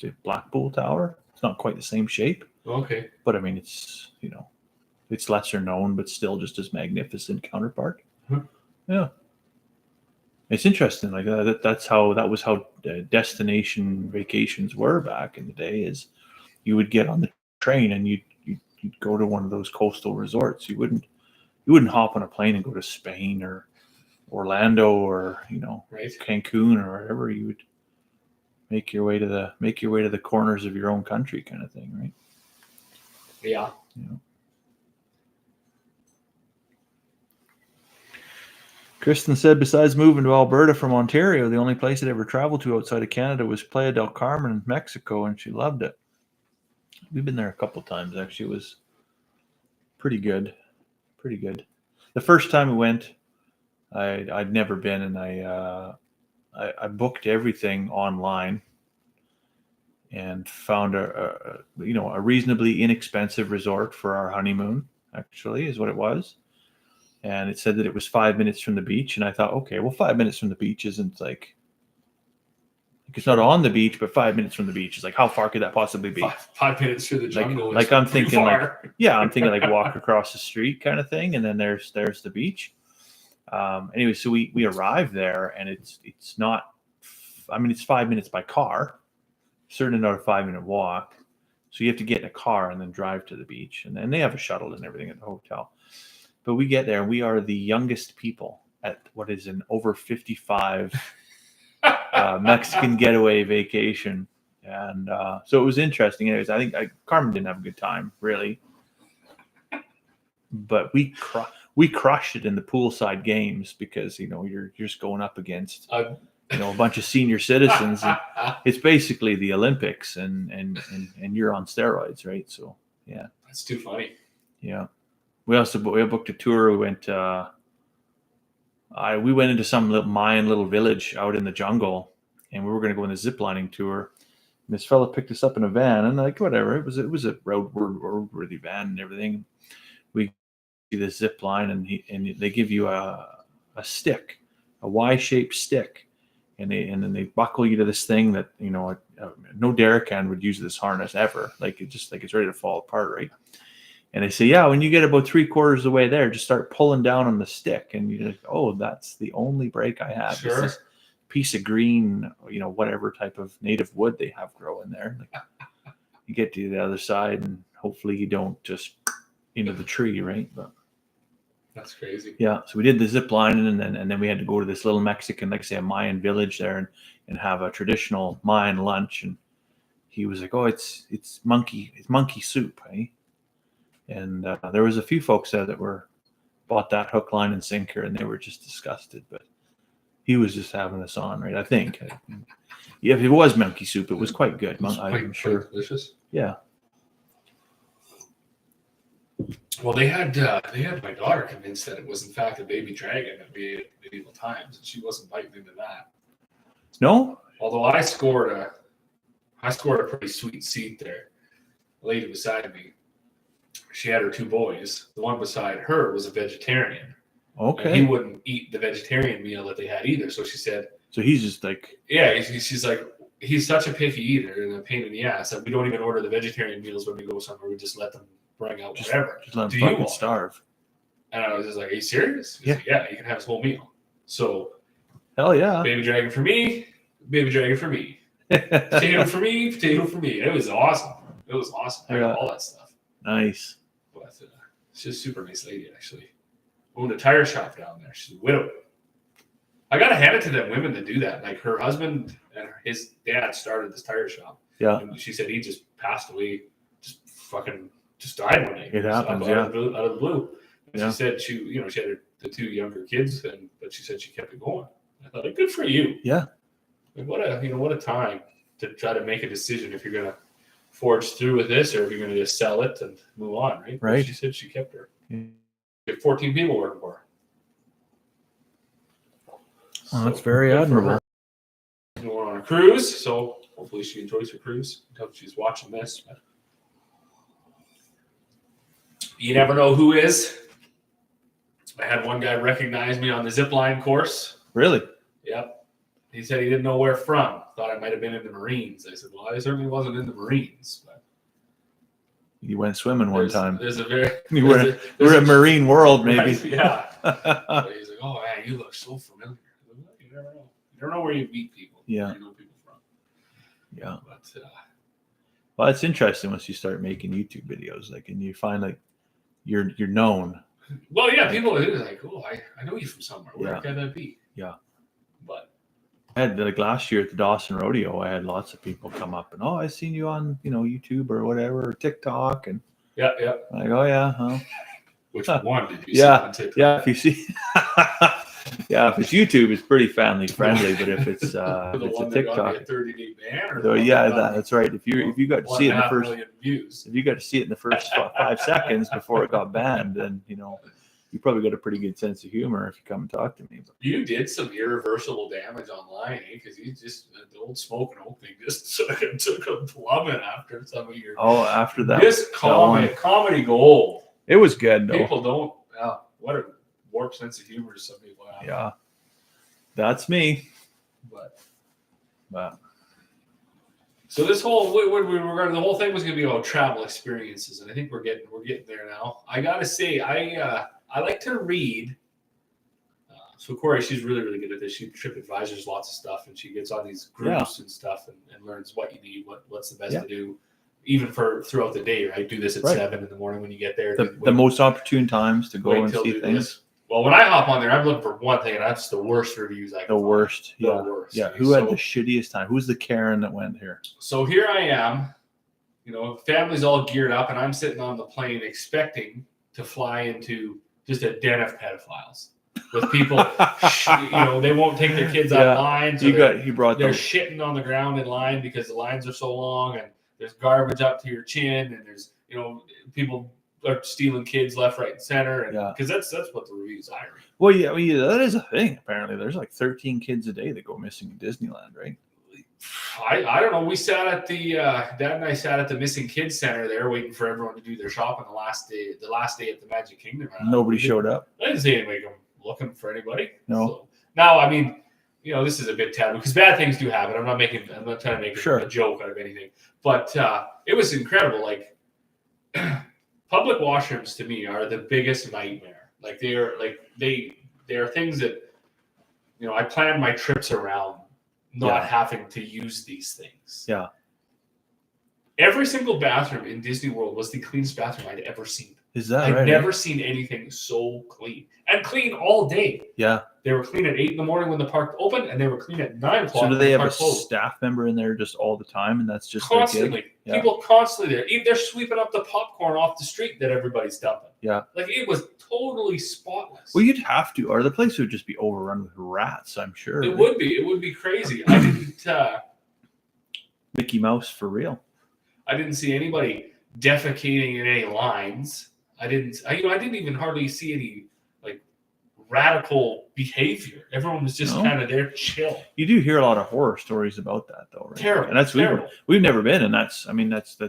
the Blackpool Tower. It's not quite the same shape. Okay. But I mean, it's it's lesser known, but still just as magnificent counterpart. Hmm. Yeah, it's interesting. Like that was how destination vacations were back in the day. Is you would get on the train and you'd go to one of those coastal resorts. You wouldn't hop on a plane and go to Spain or Orlando or Right. Cancun or wherever. You would make your way to the corners of your own country, kind of thing, right? Yeah. Kristen said, besides moving to Alberta from Ontario, the only place I'd ever traveled to outside of Canada was Playa del Carmen, Mexico, and she loved it. We've been there a couple times, actually. It was pretty good. pretty good. The first time we went, I'd never been, and I booked everything online and found a reasonably inexpensive resort for our honeymoon. Actually, is what it was, and it said that it was 5 minutes from the beach, and I thought, okay, well, 5 minutes from the beach isn't like it's not on the beach, but 5 minutes from the beach is like, how far could that possibly be? 5 minutes through the jungle. Like I'm thinking far. I'm thinking like walk across the street kind of thing, and then there's the beach. Anyway, so we arrived there, and it's not. I mean, it's 5 minutes by car, certainly not a 5 minute walk. So you have to get in a car and then drive to the beach, and then they have a shuttle and everything at the hotel. But we get there, and we are the youngest people at what is an over 55 Mexican getaway vacation, and so it was interesting. Anyways, I think Carmen didn't have a good time really, but we crushed it in the poolside games because you're just going up against a bunch of senior citizens. And it's basically the Olympics, and you're on steroids, right? So yeah, that's too funny. Yeah, we booked a tour. We went. We went into some Mayan little village out in the jungle, and we were going to go on a ziplining tour. And this fella picked us up in a van, and like whatever, it was a roadworthy van and everything. We do this zip line, and they give you a stick, a Y-shaped stick, and then they buckle you to this thing that no Derrickan would use this harness ever. Like it's ready to fall apart, right? And they say, yeah, when you get about 3/4 of the way there, just start pulling down on the stick. And you're like, oh, that's the only brake I have. Sure. This piece of green, whatever type of native wood they have growing there. Like, you get to the other side, and hopefully you don't just into the tree, right? But that's crazy. Yeah. So we did the zip line, and then we had to go to this little Mexican, like I say, a Mayan village there, and have a traditional Mayan lunch. And he was like, oh, it's monkey soup, eh? And there was a few folks there that bought that hook, line, and sinker, and they were just disgusted. But he was just having us on, right? I think. Yeah, if it was monkey soup, it was quite good. I'm sure. Quite delicious. Yeah. Well, they had my daughter convinced that it was in fact a baby dragon at medieval times, and she wasn't biting into that. No. Although I scored a pretty sweet seat there. The lady beside me, she had her two boys. The one beside her was a vegetarian. Okay. And he wouldn't eat the vegetarian meal that they had either. So she said, so he's just like, yeah, she's like, he's such a picky eater and a pain in the ass that we don't even order the vegetarian meals when we go somewhere. We just let them bring out whatever. Just let them fucking starve. And I was just like, are you serious? Yeah. Like, yeah, you can have his whole meal. So, hell yeah. Baby dragon for me, baby dragon for me. Potato for me, potato for me. It was awesome. I got all that stuff. Nice. But she's a super nice lady, actually. Owned a tire shop down there. She's a widow. I got to hand it to them women that do that. Like her husband and his dad started this tire shop. Yeah. And she said he just passed away, just died one day. It happens, out of the blue. And Yeah. she said she had the two younger kids, but she said she kept it going. I thought, good for you. Yeah. Like, what a time to try to make a decision if you're gonna forge through with this or if you're gonna just sell it and move on, right? Right. But she said she kept her. Yeah. She had 14 people working for her. Oh, that's very admirable. We're on a cruise, so hopefully she enjoys her cruise. I hope she's watching this. But you never know who is. I had one guy recognize me on the zipline course. Really? Yep. He said he didn't know where from. Thought I might have been in the Marines. I said, well, I certainly wasn't in the Marines. But you went swimming one time. You we're at Marine World, maybe. Right, yeah. But he's like, oh, man, you look so familiar. You never know. You never know where you meet people. Yeah. Where you know people from. Yeah. But, well, it's interesting once you start making YouTube videos, like, and you find like you're known. Well, yeah, people are like, oh, I know you from somewhere. Where can that be? Yeah. But I had like last year at the Dawson Rodeo, I had lots of people come up and, oh, I seen you on, YouTube or whatever, or TikTok. And yeah. I'm like, oh yeah. Huh? Which one did you see on TikTok? Yeah. If you see, if it's YouTube, it's pretty family friendly. But if it's a TikTok, a 30-day ban. So that's right. If you got to see it in the first, views. if you got to see it in the first 5 seconds before it got banned, then You probably got a pretty good sense of humor if you come and talk to me. But You did some irreversible damage online, eh? Because you just the old smoking oak thing just took a plummet after some of your after that, this comedy gold. it was good though. People don't. What a warped sense of humor some people have. Yeah, that's me. But so this whole the whole thing was going to be about travel experiences, and I think we're getting there now. I gotta say, I like to read. So Corey, she's really, really good at this. She TripAdvisors lots of stuff, and she gets on these groups and stuff, and learns what you need, what's the best to do, even for throughout the day. Right, do this at 7 in the morning when you get there. The most opportune times to go and see things. This. Well, when I hop on there, I'm looking for one thing, and that's the worst reviews I can find. Worst. The worst. Yeah. Who had the shittiest time? Who's the Karen that went here? So here I am, family's all geared up, and I'm sitting on the plane expecting to fly into just a den of pedophiles with people. They won't take their kids out of line. So they're shitting on the ground in line because the lines are so long, and there's garbage up to your chin, and there's people are stealing kids left, right, and center, and because that's what the reviews I read. Well, yeah, that is a thing. Apparently, there's like 13 kids a day that go missing in Disneyland, right? I don't know. We sat at the Dad and I sat at the missing kids center there, waiting for everyone to do their shopping the last day at the Magic Kingdom. Nobody showed up. I didn't see anybody looking for anybody. No. So, now, I mean, this is a bit taboo because bad things do happen. I'm not trying to make a joke out of anything, but it was incredible. Like. Public washrooms to me are the biggest nightmare. Like they are things that I plan my trips around not having to use these things. Yeah. Every single bathroom in Disney World was the cleanest bathroom I'd ever seen. Is that right? I've never seen anything so clean. And clean all day. Yeah. They were clean at 8 in the morning when the park opened, and they were clean at 9 o'clock. So do they have a closed. staff member in there just all the time, and that's just constantly? People constantly there. Even they're sweeping up the popcorn off the street that everybody's dumping. Yeah. Like it was totally spotless. Well, you'd have to, or the place would just be overrun with rats, I'm sure. It would be. It would be crazy. I didn't. Mickey Mouse for real. I didn't see anybody defecating in any lines. I didn't even hardly see any radical behavior. Everyone was just kind of there chill. You do hear a lot of horror stories about that though, right? Terrible. And that's terrible. We've never been, and that's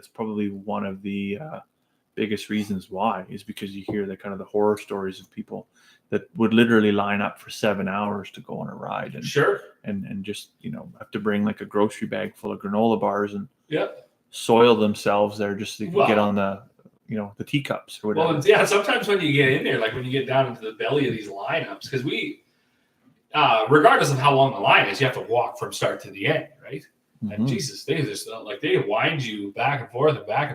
probably one of the biggest reasons why is because you hear the horror stories of people that would literally line up for 7 hours to go on a ride and and just have to bring like a grocery bag full of granola bars and soil themselves there just so they can get on the the teacups or whatever. Well, yeah, sometimes when you get in there, like when you get down into the belly of these lineups, because we, regardless of how long the line is, you have to walk from start to the end, right? Mm-hmm. And Jesus, they just they wind you back and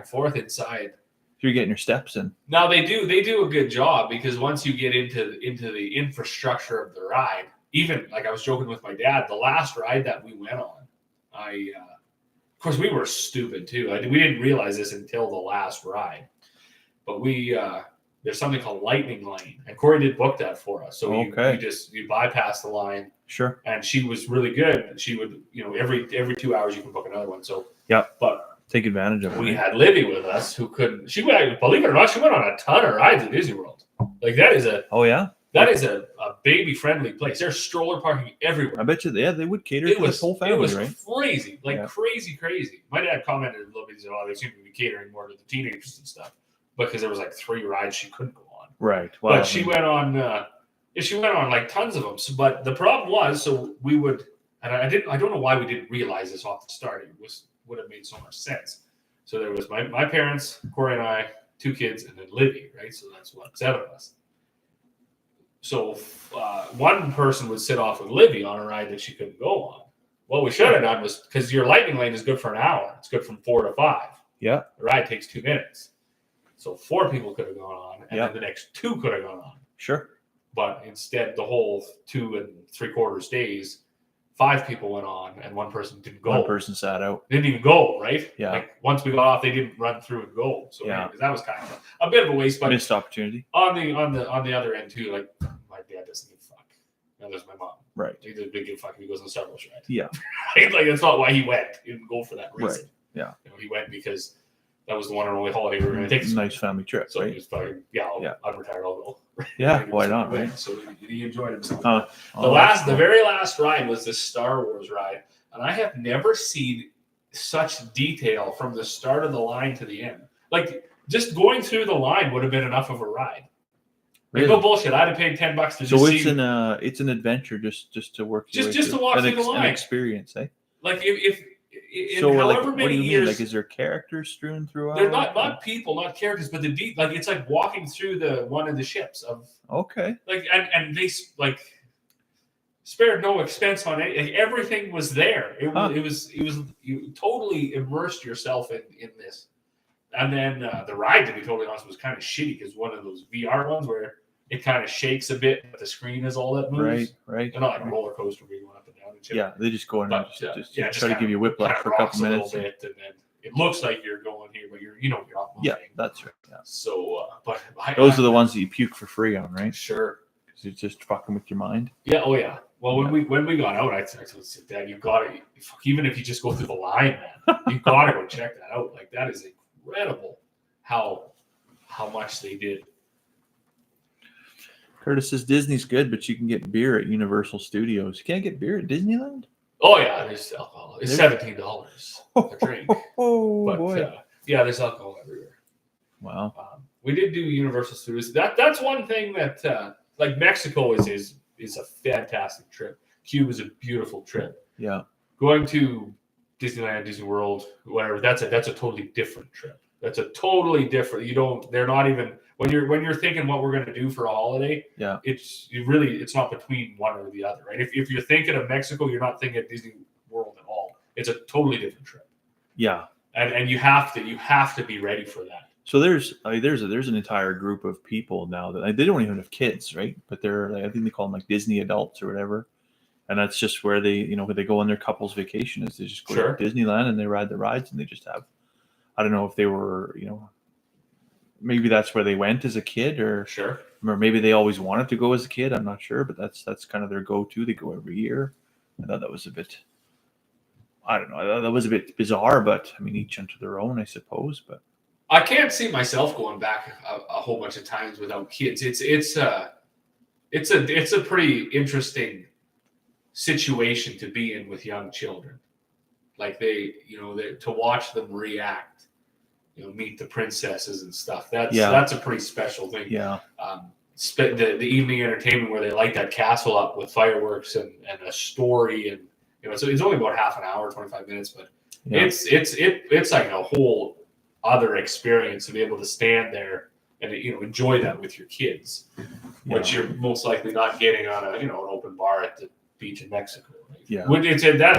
forth inside. You're getting your steps in. Now they do a good job because once you get into the infrastructure of the ride, even like I was joking with my dad, the last ride that we went on, of course we were stupid too. We didn't realize this until the last ride. But there's something called Lightning Lane, and Corey did book that for us. So you bypass the line. Sure. And she was really good. She would, every 2 hours you can book another one. So but take advantage of it. We had Livy with us who couldn't. She went, believe it or not, she went on a ton of rides at Disney World. Like that is a baby friendly place. There's stroller parking everywhere. I bet you they would cater for this whole family, it was right? Crazy, crazy. My dad commented a little bit. He said, "Oh, they seem to be catering more to the teenagers and stuff." Because there was 3 rides she couldn't go on. Right. Well, but she went on like tons of them. So, but the problem was, so we would, and I don't know why we didn't realize this off the start. It would have made so much sense. So there was my parents, Corey and I, 2 kids, and then Livy, right? So that's 7 of us. So one person would sit off with Livy on a ride that she couldn't go on. What we should have done was, because your Lightning Lane is good for an hour. It's good from 4 to 5. Yeah. The ride takes 2 minutes. So 4 people could have gone on, and then the next 2 could have gone on. Sure. But instead, the whole 2 3/4 days, 5 people went on, and 1 person didn't go. 1 person sat out. Didn't even go, right? Yeah. Like once we got off, they didn't run through and go. So because that was kind of a bit of a waste. But missed opportunity. On the other end too, like my dad doesn't give a fuck. And there's my mom. Right. He doesn't give a fuck if he goes on Star Wars ride. Yeah. Like that's not why he went. He didn't go for that reason. Right. Yeah. He went because That was the one and only holiday we were going to take. Nice family trip, So right? he was fucking, I'm retired, I'll go. Yeah, He why was not, like, right? So he enjoyed himself. Huh. The very last ride was the Star Wars ride, and I have never seen such detail from the start of the line to the end. Like, just going through the line would have been enough of a ride. Like, Really? no bullshit. I'd have paid $10 to So just it's see. it's an adventure just to work your way Just through. to walk an through the line. An experience, eh? Like if in So like, however what many do you years, mean? Like, is there characters strewn throughout? they're not people, not characters, but the deep. Like it's like walking through the one of the ships of. Okay. Like and they like spared no expense on it. Like, everything was there. It was you totally immersed yourself in this. And then the ride, to be totally honest, was kind of shitty because one of those VR ones where it kind of shakes a bit, but the screen is all that moves. Right. And not like a roller coaster where you go up and down and shit. Yeah, they just go in and just try to give you whiplash kind of for a couple rocks minutes. little bit, and then it looks like you're going here, but you're not moving. Yeah, that's right. Yeah. So, but Those are the ones that you puke for free on, right? Sure. Because it's just fucking with your mind. Yeah. Oh yeah. Well, when we got out, I said, Dad, you got to, even if you just go through the line, man, you got to go check that out. Like that is incredible. How much they did. Curtis says Disney's good, but you can get beer at Universal Studios. You can't get beer at Disneyland? Oh yeah, there's alcohol. It's $17 a drink. Oh but, boy. Yeah, there's alcohol everywhere. Wow. We did do Universal Studios. That's one thing that like Mexico is a fantastic trip. Cuba is a beautiful trip. Yeah. Going to Disneyland, Disney World, whatever, that's a totally different trip. That's a totally different. They're not even when you're thinking what we're going to do for a holiday. Yeah. It's not between one or the other, right? If you're thinking of Mexico, you're not thinking of Disney World at all. It's a totally different trip. Yeah. And you have to be ready for that. So there's an entire group of people now that they don't even have kids, right? But they're I think they call them like Disney adults or whatever. And that's just where they go on their couples vacation is they just go to Disneyland and they ride the rides and they just have, I don't know if they were, maybe that's where they went as a kid or maybe they always wanted to go as a kid. I'm not sure, but that's kind of their go-to. They go every year. I thought that was a bit, I don't know. I thought that was a bit bizarre, but I mean, each unto their own, I suppose. But I can't see myself going back a whole bunch of times without kids. It's a pretty interesting situation to be in with young children. Like they to watch them react, meet the princesses and stuff. That's a pretty special thing. Yeah. The evening entertainment where they light that castle up with fireworks and a story and so it's only about half an hour, 25 minutes, but it's like a whole other experience to be able to stand there and enjoy that with your kids, which you're most likely not getting on an open bar at the beach in Mexico. Right? Yeah. That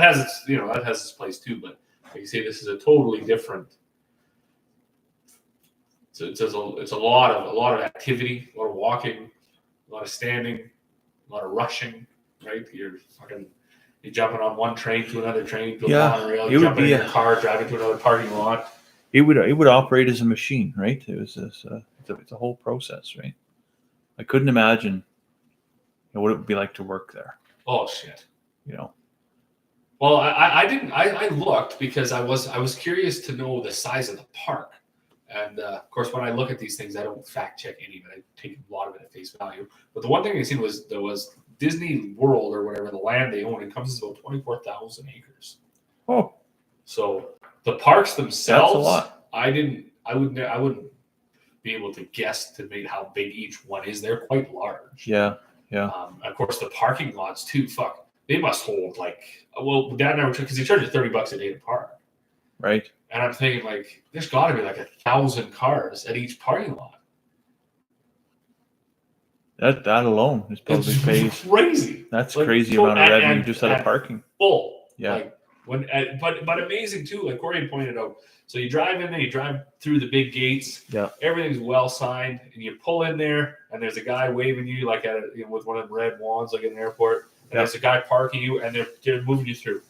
has its place too, but like you say, this is a totally different. So it's a lot of activity, a lot of walking, a lot of standing, a lot of rushing. Right, you're jumping on one train to another train to a monorail. You're jumping in your car, driving to another parking lot. It would operate as a machine, right? It was it's a whole process, right? I couldn't imagine what it would be like to work there. Oh shit! Well, I didn't. I looked because I was curious to know the size of the park, and of course, when I look at these things, I don't fact check any of it. I take a lot of it at face value. But the one thing I seen was there was Disney World or whatever, the land they own encompasses about 24,000 acres. Oh, so the parks themselves, that's a lot. I wouldn't be able to guess to make how big each one is. They're quite large. Yeah. Of course, the parking lots too. Fuck, they must hold Dad and I were because they charge you $30 a day to park. Right. And I'm thinking there's got to be 1,000 cars at each parking lot. That alone is probably pays crazy. That's crazy amount of revenue just out of parking. Full. Yeah. But amazing too. Like Corey had pointed out. So you drive in there, you drive through the big gates. Yeah. Everything's well signed, and you pull in there, and there's a guy waving you with one of the red wands like in an airport. And there's a guy parking you, and they're moving you through.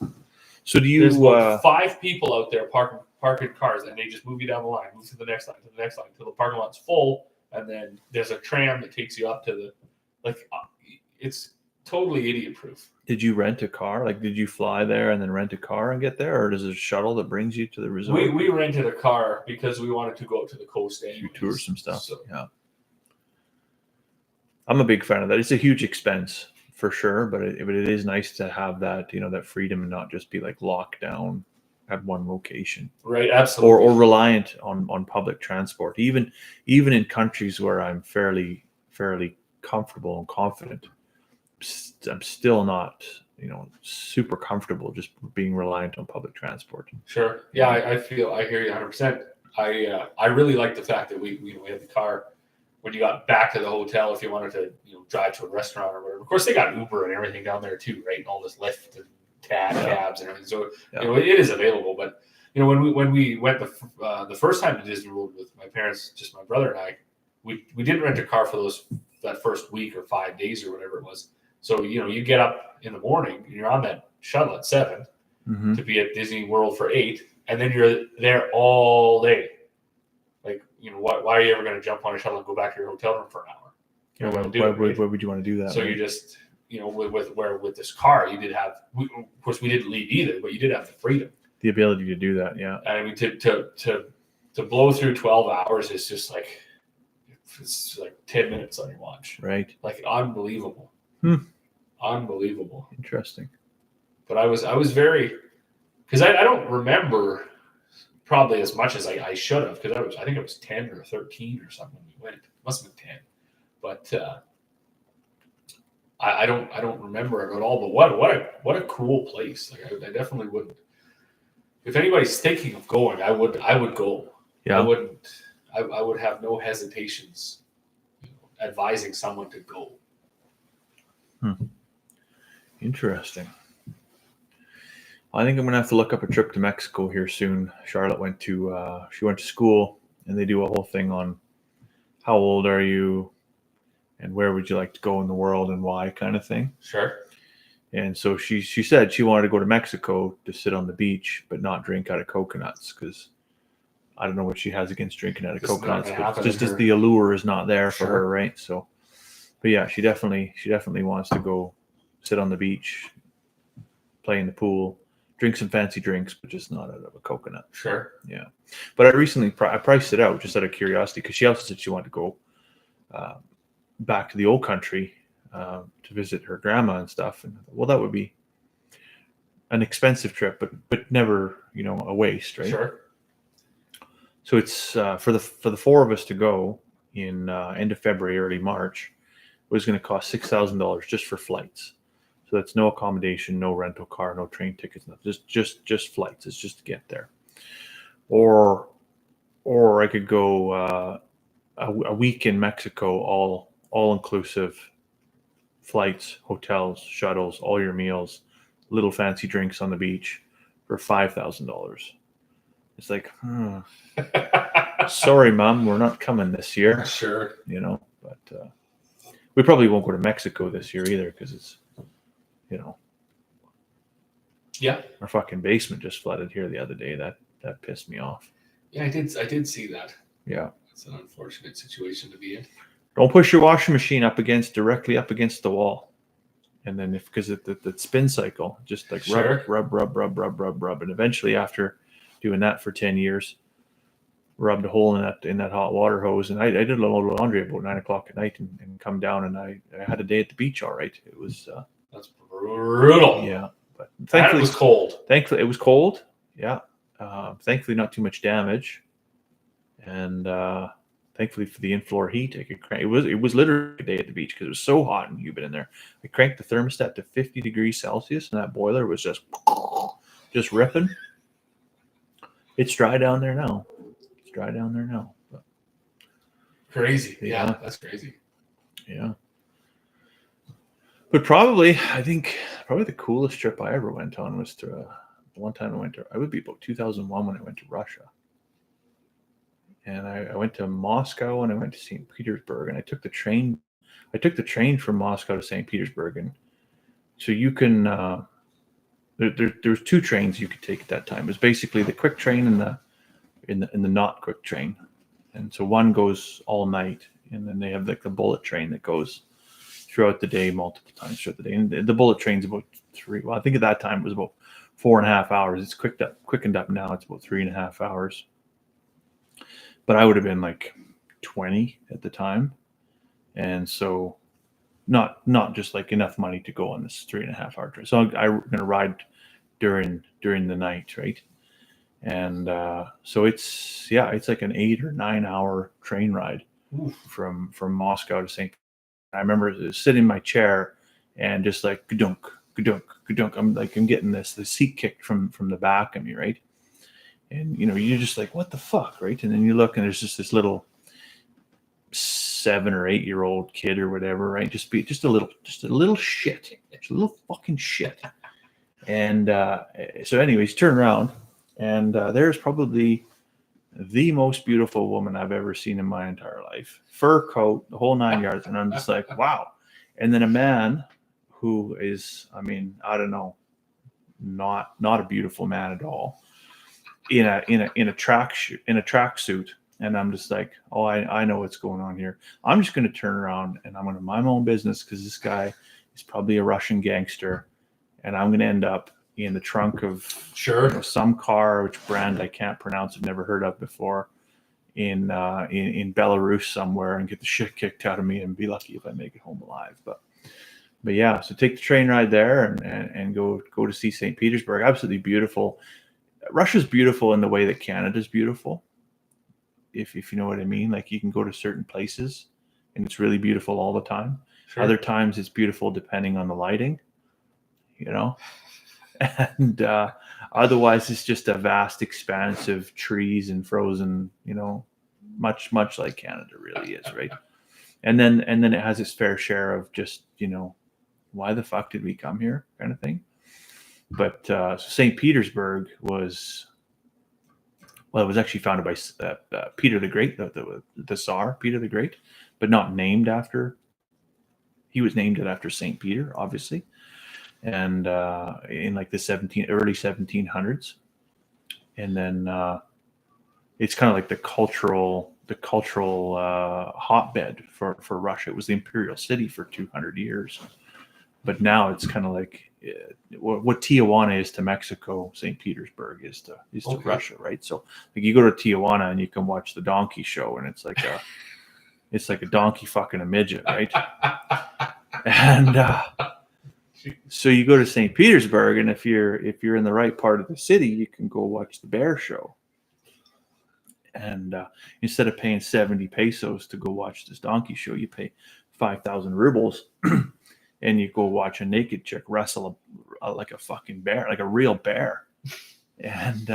So there's 5 people out there parking cars, and they just move you down the line, move to the next line, till the parking lot's full. And then there's a tram that takes you up to it's totally idiot proof. Did you rent a car? Like, did you fly there and then rent a car and get there, or does it a shuttle that brings you to the resort? We rented a car because we wanted to go out to the coast and You tour some stuff. So, Yeah, I'm a big fan of that. It's a huge expense for sure, but it is nice to have that, you know, that freedom and not just be like locked down at one location, right, absolutely, or reliant on public transport. Even in countries where I'm fairly comfortable and confident, I'm still not, you know, super comfortable just being reliant on public transport. Sure. Yeah, I hear you 100%. I really like the fact that we had the car when you got back to the hotel. If you wanted to, you know, drive to a restaurant or whatever, of course they got Uber and everything down there too, right? And all this Lyft and cabs and everything. So you know, it is available. But you know, when we went the first time to Disney World with my parents, just my brother and I, we didn't rent a car for that first week or 5 days or whatever it was. So, you know, you get up in the morning and you're on that shuttle at 7 to be at Disney World for 8, and then you're there all day. Like, you know, why are you ever going to jump on a shuttle and go back to your hotel room for an hour? Yeah, why would you want to do that? So you just, you know, with this car, you did have, of course, we didn't leave either, but you did have the freedom, the ability to do that. Yeah, I mean, to blow through 12 hours is just like, it's like 10 minutes on your watch, right? like unbelievable. Unbelievable. Interesting. But I was very, because I don't remember probably as much as I should have, because I think it was 10 or 13 or something when we went. It must have been 10. But I don't remember it at all. But what a cool place. Like I definitely would, if anybody's thinking of going, I would go. Yeah. I would have no hesitations, you know, advising someone to go. Interesting. I think I'm gonna have to look up a trip to Mexico here soon. Charlotte went to school, and they do a whole thing on how old are you and where would you like to go in the world and why, kind of thing. Sure. And so she said she wanted to go to Mexico to sit on the beach but not drink out of coconuts, because I don't know what she has against drinking out of It's not coconuts, gonna but happen just in as her- the allure is not there for Sure. her, right? So, but yeah, she definitely wants to go sit on the beach, play in the pool, drink some fancy drinks, but just not out of a coconut. Sure. Yeah. But I recently I priced it out just out of curiosity, because she also said she wanted to go back to the old country to visit her grandma and stuff. And well, that would be an expensive trip, but never, you know, a waste, right? Sure. So it's for the four of us to go in end of February, early March, was going to cost $6,000 just for flights. So that's no accommodation, no rental car, no train tickets, nothing. Just flights. It's just to get there. Or I could go a week in Mexico, all inclusive, flights, hotels, shuttles, all your meals, little fancy drinks on the beach for $5,000. It's like, sorry, Mom, we're not coming this year. Sure. You know, but we probably won't go to Mexico this year either, because it's, you know, Yeah. our fucking basement just flooded here the other day. That pissed me off. Yeah, I did see that. Yeah. It's an unfortunate situation to be in. Don't push your washing machine directly up against the wall. And then because the spin cycle, just like Sure. rub. And eventually, after doing that for 10 years, rubbed a hole in that hot water hose. And I did a load of laundry about 9 o'clock at night and come down, and I had a day at the beach. All right. It was, That's brutal. yeah, but And it thankfully was cold. it was cold. Yeah. Thankfully not too much damage. And, thankfully for the in-floor heat, I could crank. It was literally a day at the beach because it was so hot and humid in there. I cranked the thermostat to 50 degrees Celsius, and that boiler was just ripping. It's dry down there now. But, Crazy. Yeah. Yeah, that's crazy. yeah. But probably the coolest trip I ever went on was to one time I would be about 2001 when I went to Russia. And I went to Moscow and I went to St. Petersburg, and I took the train from Moscow to St. Petersburg. And so you can, there's two trains you could take at that time. It was basically the quick train and the not quick train. And so one goes all night, and then they have like the bullet train that goes throughout the day, multiple times throughout the day. And the bullet train's about 3. Well, I think at that time it was about 4.5 hours. It's quickened up now. It's about 3.5 hours. But I would have been like 20 at the time, and so not just like enough money to go on this 3.5 hour trip. So I'm going to ride during the night, right? And so it's like an 8 or 9 hour train ride from Moscow to St. I remember sitting in my chair and just like gadunk, gadunk, gadunk. I'm getting the seat kicked from the back of me, right? And you're just like, what the fuck, right? And then you look and there's just this little 7 or 8 year old kid or whatever, right? Just a little shit, just a little fucking shit. And so anyways, turn around and there's probably the most beautiful woman I've ever seen in my entire life. Fur coat, the whole 9 yards. And I'm just like, wow. And then a man who is, I mean, I don't know, not a beautiful man at all, in a tracksuit. And I'm just like, oh, I know what's going on here. I'm just going to turn around and I'm going to mind my own business because this guy is probably a Russian gangster. And I'm going to end up in the trunk of some car, which brand I can't pronounce, I've never heard of before, in Belarus somewhere, and get the shit kicked out of me and be lucky if I make it home alive. But yeah, so take the train ride there and go to see St. Petersburg. Absolutely beautiful. Russia's beautiful in the way that Canada's beautiful, if you know what I mean. Like, you can go to certain places and it's really beautiful all the time. Sure. Other times it's beautiful depending on the lighting, and otherwise it's just a vast expanse of trees and frozen, much like Canada really is, right? And then it has its fair share of just, why the fuck did we come here kind of thing. But so St. Petersburg was, well, it was actually founded by Peter the Great, the Tsar Peter the Great, but not named after. He was named after St. Peter, obviously, and in like the early 1700s, and then it's kind of like the cultural hotbed for Russia. It was the imperial city for 200 years, but now it's kind of like what Tijuana is to Mexico, St. Petersburg is to Russia, right? So like you go to Tijuana and you can watch the donkey show, and it's like a donkey fucking a midget, right? And so you go to St. Petersburg, and if you're in the right part of the city, you can go watch the bear show. And instead of paying 70 pesos to go watch this donkey show, you pay 5,000 rubles, and you go watch a naked chick wrestle like a fucking bear, like a real bear. And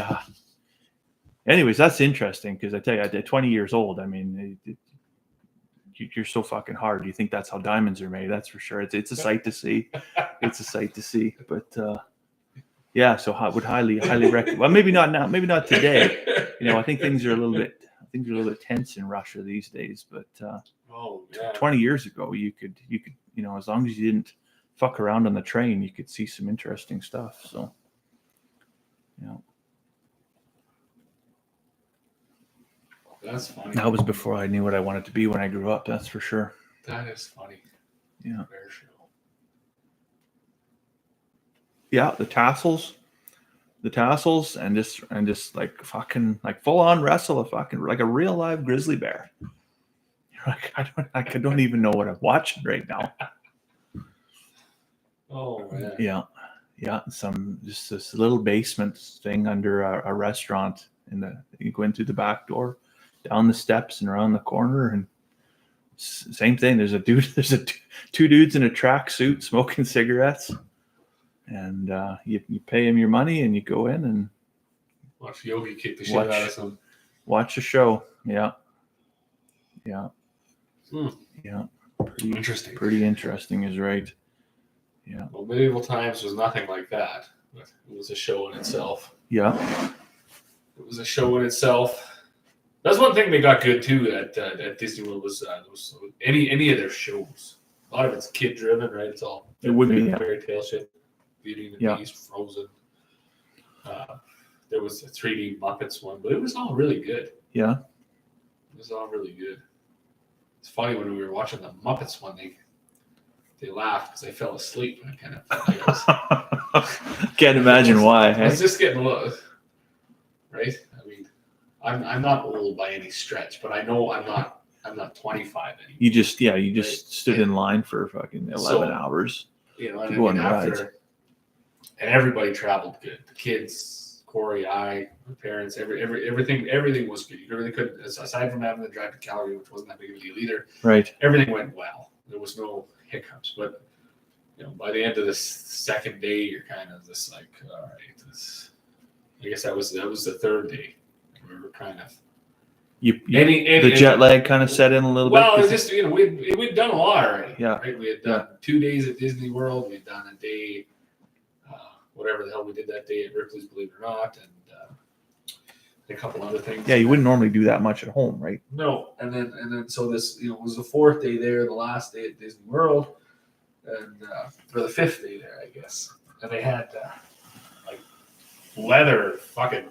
anyways, that's interesting because I tell you, at 20 years old, I mean, you're so fucking hard. You think that's how diamonds are made? That's for sure. It's a sight to see. It's a sight to see. But yeah, so I would highly recommend. Well, maybe not now. Maybe not today. I think things are a little bit tense in Russia these days. But 20 years ago, you could as long as you didn't fuck around on the train, you could see some interesting stuff. So that's funny. That was before I knew what I wanted to be when I grew up. That's for sure. That is funny. Yeah. Bear show. Yeah, the tassels, and just like fucking like full on wrestle a fucking like a real live grizzly bear. You're like, I don't even know what I'm watching right now. Oh man. Yeah. Just this little basement thing under a restaurant, you go in through the back door, down the steps and around the corner, and same thing. There's two dudes in a tracksuit smoking cigarettes, and you pay them your money and you go in and watch Yogi kick the shit out of some. Watch the show. Yeah. Yeah. Interesting. Pretty interesting is right. Yeah. Well, medieval times was nothing like that, but it was a show in itself. Yeah. It was a show in itself. That's one thing they got good too at Disney World was any of their shows. A lot of it's kid driven, right? It's all fairy tale shit. Beauty and the Beast, Frozen. There was a 3D Muppets one, but it was all really good. Yeah. It was all really good. It's funny when we were watching the Muppets one, they they laughed because I fell asleep. I kind of felt like I was, Can't imagine why. I was Hey? just getting a little, right? I mean, I'm not old by any stretch, but I know I'm not 25 anymore. You just stood in line for fucking 11 So, hours. You know, to and go I mean, on rides. and everybody traveled good. The kids, Corey, my parents, everything was good. You really couldn't, aside from having to drive to Calgary, which wasn't that big of a deal either. Right. Everything went well. There was no hiccups, but you know, by the end of the second day, you're kind of just like, all right, I guess that was the third day. We were kind of The jet lag kind of set in a little bit. Well, it's just, you know, we'd done a lot already. Yeah. Right? We had done 2 days at Disney World. We'd done a day, whatever the hell we did that day at Ripley's, believe it or not, and a couple other things. Yeah, you wouldn't normally do that much at home, right? No, and then so this, you know, was the fourth day there, the last day at Disney World, and or the fifth day there, I guess. And they had like leather fucking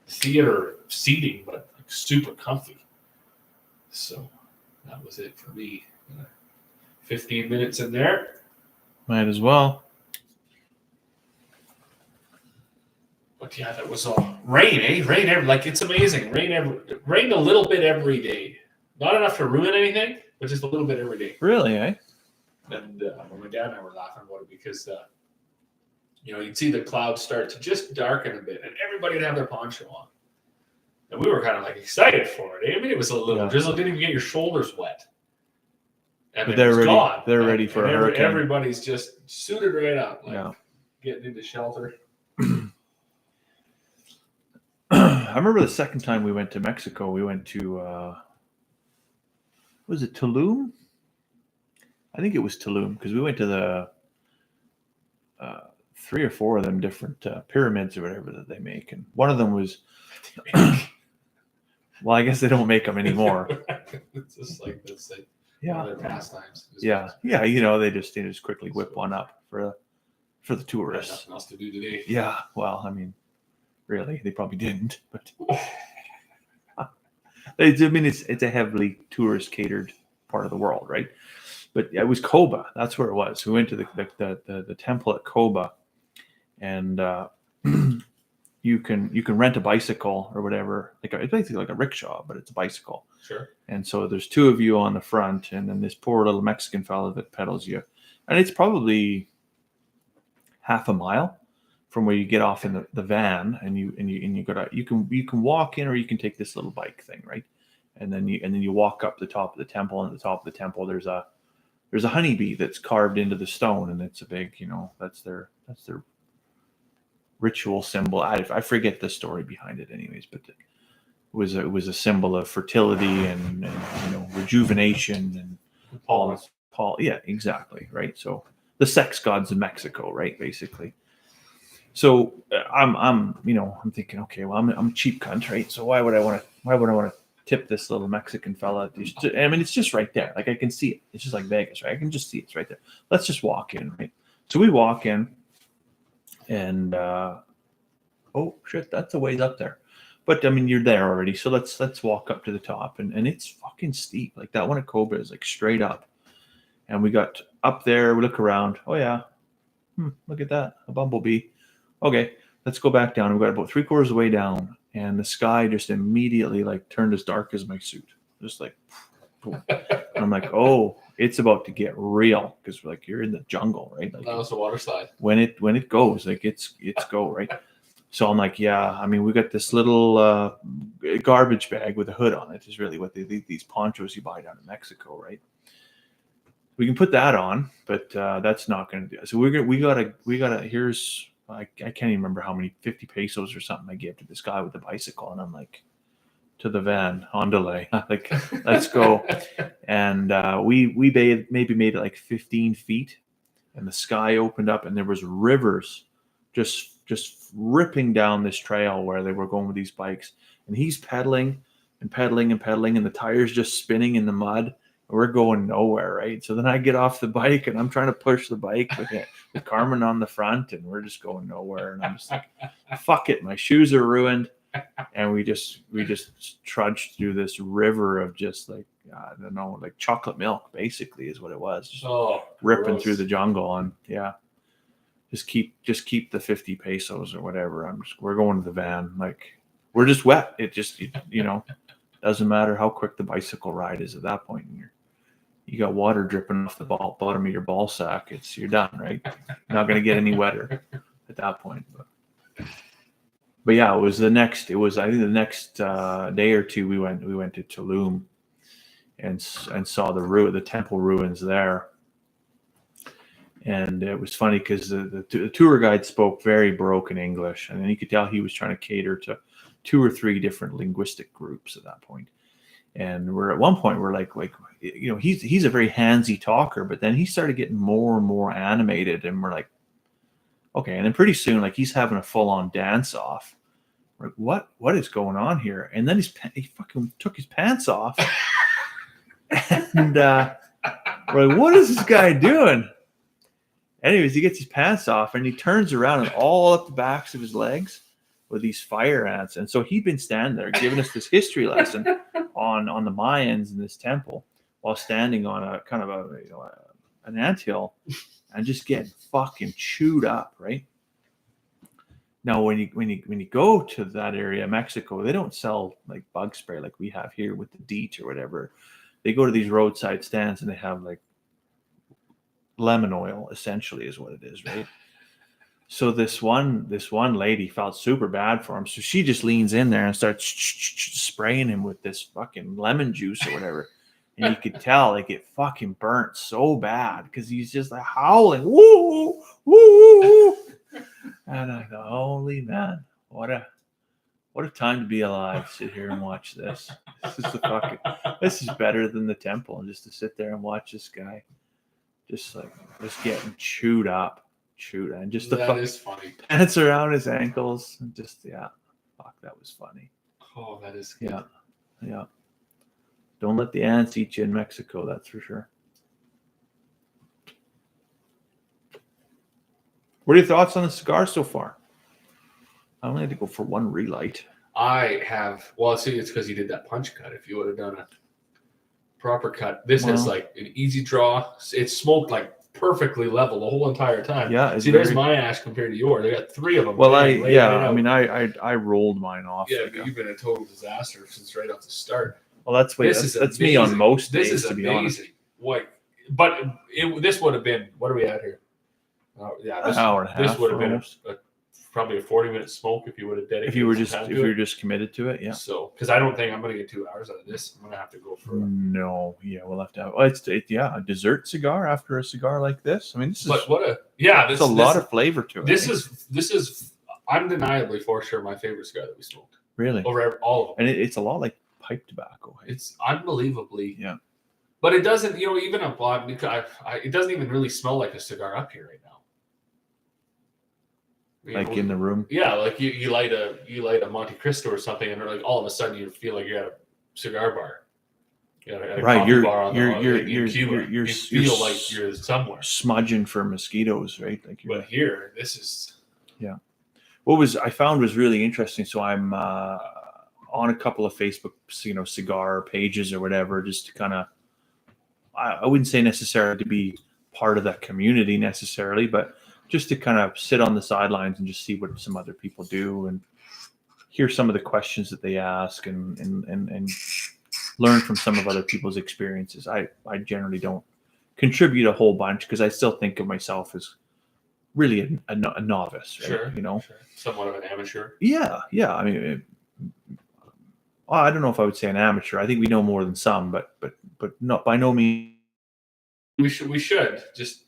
theater seating, but like super comfy. So that was it for me. 15 minutes in there. Might as well. But yeah, that was all rain, eh? Rain every, like, it's amazing. Rained a little bit every day. Not enough to ruin anything, but just a little bit every day. Really, eh? And my dad and I were laughing about it because, you know, you'd see the clouds start to just darken a bit, and everybody would have their poncho on. And we were kind of like excited for it. Eh? I mean, it was a little drizzle. Didn't even get your shoulders wet. And But it was they're ready. gone. They're ready for a hurricane. Everybody's just suited right up, like getting into shelter. I remember the second time we went to Mexico, we went to, was it Tulum? I think it was Tulum because we went to the 3 or 4 of them different pyramids or whatever that they make. And one of them was, well, I guess they don't make them anymore. It's just like that's like Yeah. one of their pastimes. Yeah. Yeah. You know, they just quickly whip one up for the tourists. Nothing else to do today. Yeah. Well, I mean, really, they probably didn't, but it's a heavily tourist catered part of the world, right? But it was Koba. That's where it was. We went to the temple at Koba, and you can rent a bicycle or whatever. It's basically like a rickshaw, but it's a bicycle. Sure. And so there's 2 of you on the front, and then this poor little Mexican fellow that pedals you, and it's probably half a mile from where you get off in the van, and you go to, you can walk in, or you can take this little bike thing, right? And then you walk up the top of the temple, and at the top of the temple there's a honeybee that's carved into the stone, and it's a big, you know, that's their ritual symbol. I forget the story behind it anyways, but it was a symbol of fertility and you know, rejuvenation and Paul, yeah, exactly, right? So the sex gods of Mexico, right, basically. So I'm thinking, okay, well, I'm a cheap cunt, right? So why would I want to tip this little Mexican fella? I mean, it's just right there. Like, I can see it. It's just like Vegas, right? I can just see it's right there. Let's just walk in, right? So we walk in, and oh shit, that's a ways up there. But I mean, you're there already, so let's walk up to the top, and it's fucking steep. Like, that one at Koba is like straight up. And we got up there, we look around. Oh yeah, look at that, a bumblebee. Okay, let's go back down. We got about 3/4 of the way down, and the sky just immediately like turned as dark as my suit. Just like, boom. And I'm like, oh, it's about to get real, because like, you're in the jungle, right? Like, that was a water slide. When it goes, like, it's go, right? So I'm like, yeah, I mean, we got this little garbage bag with a hood on it, is really what these ponchos you buy down in Mexico, right? We can put that on, but that's not going to do it. So we gotta. Here's, I can't even remember how many, 50 pesos or something I gave to this guy with the bicycle, and I'm like, to the van, on delay, like, let's go. And we maybe made it like 15 feet, and the sky opened up, and there was rivers just ripping down this trail where they were going with these bikes, and he's pedaling and pedaling and pedaling, and the tires just spinning in the mud. We're going nowhere, right? So then I get off the bike, and I'm trying to push the bike with Carmen on the front, and we're just going nowhere. And I'm just like, fuck it, my shoes are ruined. And we just trudged through this river of just like I don't know, like chocolate milk, basically, is what it was. Just Oh, ripping gross. through the jungle, and just keep the 50 pesos or whatever. We're going to the van. Like, we're just wet. It just, doesn't matter how quick the bicycle ride is at that point. You got water dripping off the bottom of your ball sack. You're done, right? You're not going to get any wetter at that point. But yeah, I think the next day or two we went to Tulum and saw the temple ruins there. And it was funny because the tour guide spoke very broken English, and you could tell he was trying to cater to 2 or 3 different linguistic groups at that point. And we're like, he's a very handsy talker, but then he started getting more and more animated, and we're like, okay. And then pretty soon, like, he's having a full on dance off. We're like, what is going on here? And then he fucking took his pants off, and we're like, what is this guy doing? Anyways, he gets his pants off and he turns around, and all up the backs of his legs were these fire ants. And so he'd been standing there giving us this history lesson on the Mayans in this temple while standing on a kind of an anthill and just getting fucking chewed up, right? Now, when you go to that area, Mexico, they don't sell like bug spray like we have here with the DEET or whatever. They go to these roadside stands and they have like lemon oil, essentially, is what it is, right? So this one lady felt super bad for him, so she just leans in there and starts spraying him with this fucking lemon juice or whatever, and you could tell like it fucking burnt so bad because he's just like howling, woo, woo, woo. And I go, holy man, what a time to be alive! Sit here and watch this. This is better than the temple, just to sit there and watch this guy just getting chewed up, and just the That is funny. pants around his ankles, and just that was funny. Oh, that is good. Yeah. Don't let the ants eat you in Mexico, that's for sure. What are your thoughts on the cigar so far? I only had to go for one relight. I have. Well, see, it's because you did that punch cut. If you would have done a proper cut, this is like an easy draw. It's smoked like perfectly level the whole entire time. Yeah. See, there's my ash compared to yours. I got 3 of them. Well, I rolled mine off. Yeah, but you've been a total disaster since right off the start. Well, that's me on most days. This is to be amazing. honest. But this would have been. What are we at here? An hour and a half. This would have been probably a 40-minute smoke if you would have dedicated. If you were just committed to it, yeah. So, because I don't think I'm going to get 2 hours out of this. I'm going to have to go for. No, yeah, we'll have to have. Well, it's a dessert cigar after a cigar like this. I mean, this is. But there's a lot of flavor to it. This is undeniably for sure my favorite cigar that we smoked. Really. Over all of them, and it's a lot like pipe tobacco. Hey? It's unbelievably. Yeah. it doesn't, even a block. It doesn't even really smell like a cigar up here right now. In the room. Yeah, like you light a Monte Cristo or something, and like all of a sudden you feel like you're at a cigar bar. Right, you're feel like you're somewhere smudging for mosquitoes, right? But here, this is. Yeah. What I found was really interesting. So I'm on a couple of Facebook, cigar pages or whatever, just to kind of, I wouldn't say necessarily to be part of that community necessarily, but just to kind of sit on the sidelines and just see what some other people do and hear some of the questions that they ask and learn from some of other people's experiences. I generally don't contribute a whole bunch because I still think of myself as really a novice, right? Sure, Sure. Somewhat of an amateur. Yeah. I mean, I don't know if I would say an amateur. I think we know more than some, but not by no means. We should just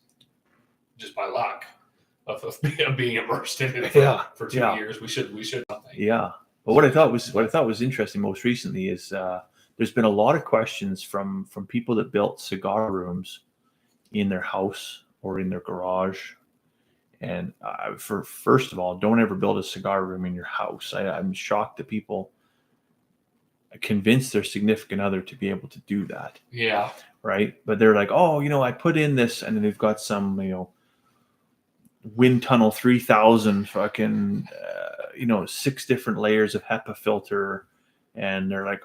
by luck of being immersed in it for 2 years. We should something. Yeah. But what I thought was interesting most recently is there's been a lot of questions from people that built cigar rooms in their house or in their garage. And first of all, don't ever build a cigar room in your house. I'm shocked that people convince their significant other to be able to do that. Yeah. Right. But they're like, oh, I put in this, and then they've got some, wind tunnel 3000 fucking, 6 different layers of HEPA filter. And they're like,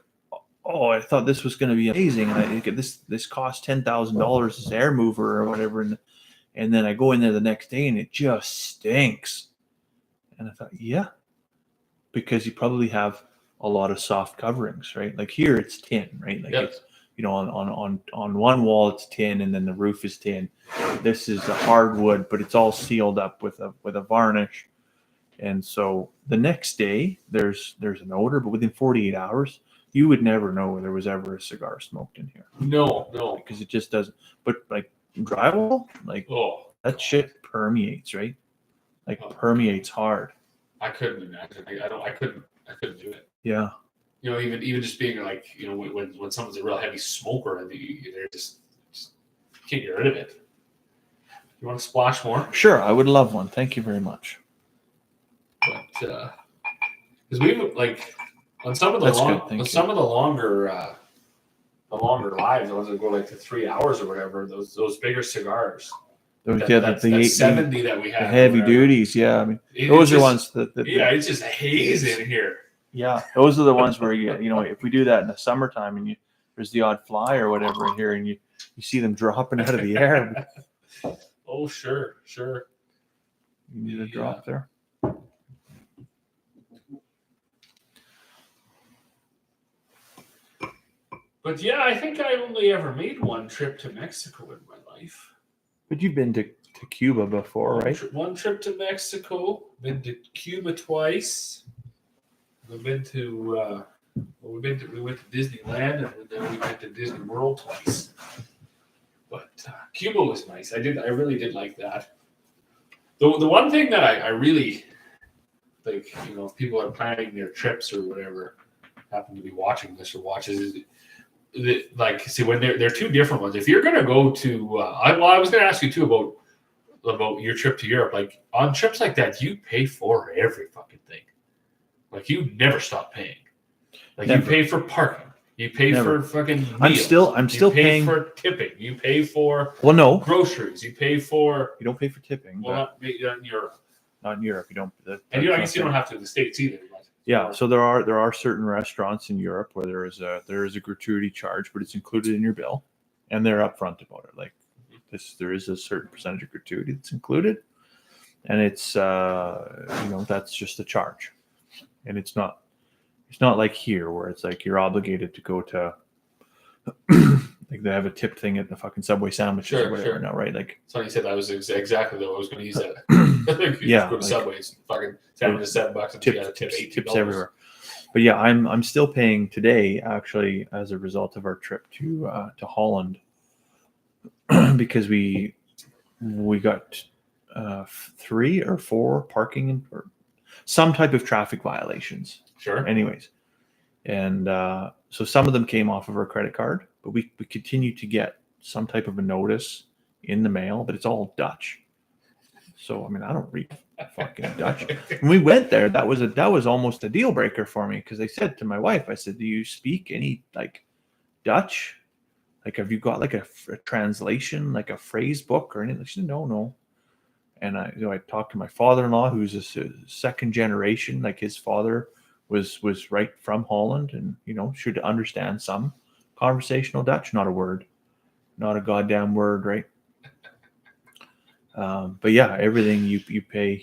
oh, I thought this was going to be amazing. And this cost $10,000, this air mover or whatever. And then I go in there the next day and it just stinks. And I thought, yeah, because you probably have a lot of soft coverings, right? Like here it's tin, right? Like it's, on one wall it's tin and then the roof is tin. This is a hardwood, but it's all sealed up with a varnish. And so the next day there's an odor, but within 48 hours, you would never know there was ever a cigar smoked in here. No. Because it just doesn't. But like drywall, like that shit permeates, right? Like permeates hard. I couldn't imagine. I couldn't do it. Yeah. You know, even just being like, you know, when someone's a real heavy smoker and they're just can't get rid of it. You want to splash more? Sure, I would love one. Thank you very much. But because we like on some of the longer lives, the ones that go like to 3 hours or whatever, those bigger cigars. The 70 that we have. The heavy duties, yeah. I mean, those are ones that it's just haze in here. Yeah, those are the ones where you know, if we do that in the summertime and there's the odd fly or whatever in here and you see them dropping out of the air. Oh, sure. You need a drop there. But yeah, I think I only ever made one trip to Mexico in my life. But you've been to Cuba before, right? One trip to Mexico. Been to Cuba twice. We've been to we went to Disneyland and then we went to Disney World twice. But Cuba was nice. I really did like that. The one thing that I really like, you know, if people are planning their trips or whatever, happen to be watching this or watches, see when they're two different ones. If you're gonna go to, I was gonna ask you too about your trip to Europe. Like on trips like that, you pay for every fucking thing. Like you never stop paying. Like never. You pay for parking. You pay for fucking meals. I'm still paying for tipping. You pay for groceries. You pay for. You don't pay for tipping. Well, not in Europe. Not in Europe. You don't. And I guess you don't have to in the States either. Yeah, so there are certain restaurants in Europe where there is a gratuity charge, but it's included in your bill, and they're upfront about it. Like there is a certain percentage of gratuity that's included, and it's that's just a charge, and it's not like here where it's like you're obligated to go to like they have a tip thing at the fucking Subway sandwiches or whatever now, right? Like somebody said that was exactly the way I was going to use that. Yeah, go to Subway's fucking $7 and you got to tip $8 everywhere. But yeah, I'm still paying today actually as a result of our trip to Holland because we got 3 or 4 parking or some type of traffic violations. Sure. Anyways, and so some of them came off of our credit card, but we continue to get some type of a notice in the mail, but it's all Dutch. So I mean, I don't read fucking Dutch. When we went there, that was almost a deal breaker for me because I said to my wife, I said, "Do you speak any like Dutch? Like, have you got like a translation, like a phrase book or anything?" She said, "No." And I talked to my father-in-law, who's a second generation, like his father was right from Holland and, should understand some conversational Dutch, not a word, not a goddamn word. Right. But yeah, everything you pay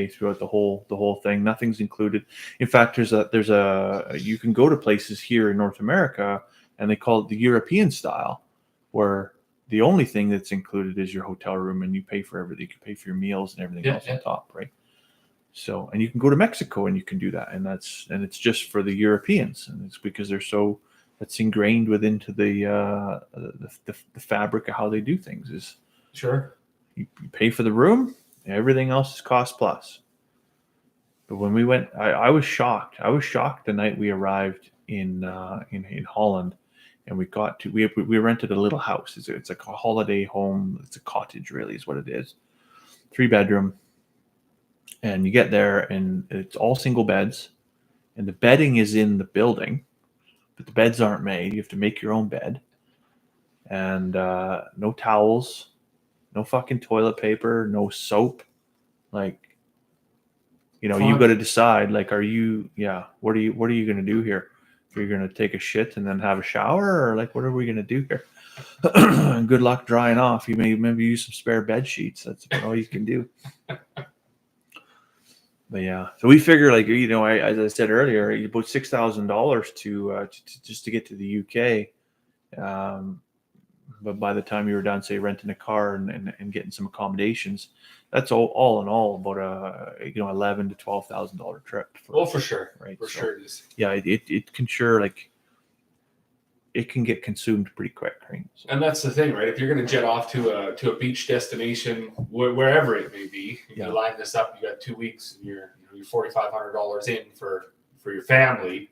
throughout the whole thing. Nothing's included. In fact, there's a you can go to places here in North America and they call it the European style where the only thing that's included is your hotel room and you pay for everything. You can pay for your meals and everything else on top. Right. So, and you can go to Mexico and you can do that. And it's just for the Europeans. And it's because that's ingrained into the fabric of how they do things is sure. You pay for the room, everything else is cost plus. But when we went, I was shocked. I was shocked the night we arrived in Holland and we rented a little house. It's like a holiday home. It's a cottage really is what it is. 3-bedroom. And you get there and it's all single beds and the bedding is in the building, but the beds aren't made. You have to make your own bed and no towels, no fucking toilet paper, no soap. Like, you got to decide like, what are you going to do here? If you're gonna take a shit and then have a shower, or like, what are we gonna do here? And good luck drying off. You may maybe use some spare bed sheets. That's about all you can do. But yeah, so we figure, like, as I said earlier, about $6,000 to just to get to the UK. But by the time you were done, say, renting a car and getting some accommodations, that's all in all about $11,000 to $12,000 trip. For sure, right? For sure it is. Yeah, it can sure, like, it can get consumed pretty quick, right? So, And that's the thing, right? If you're going to jet off to a beach destination, wherever it may be, Yeah. you line this up. You got 2 weeks, and you're $4,500 in for your family.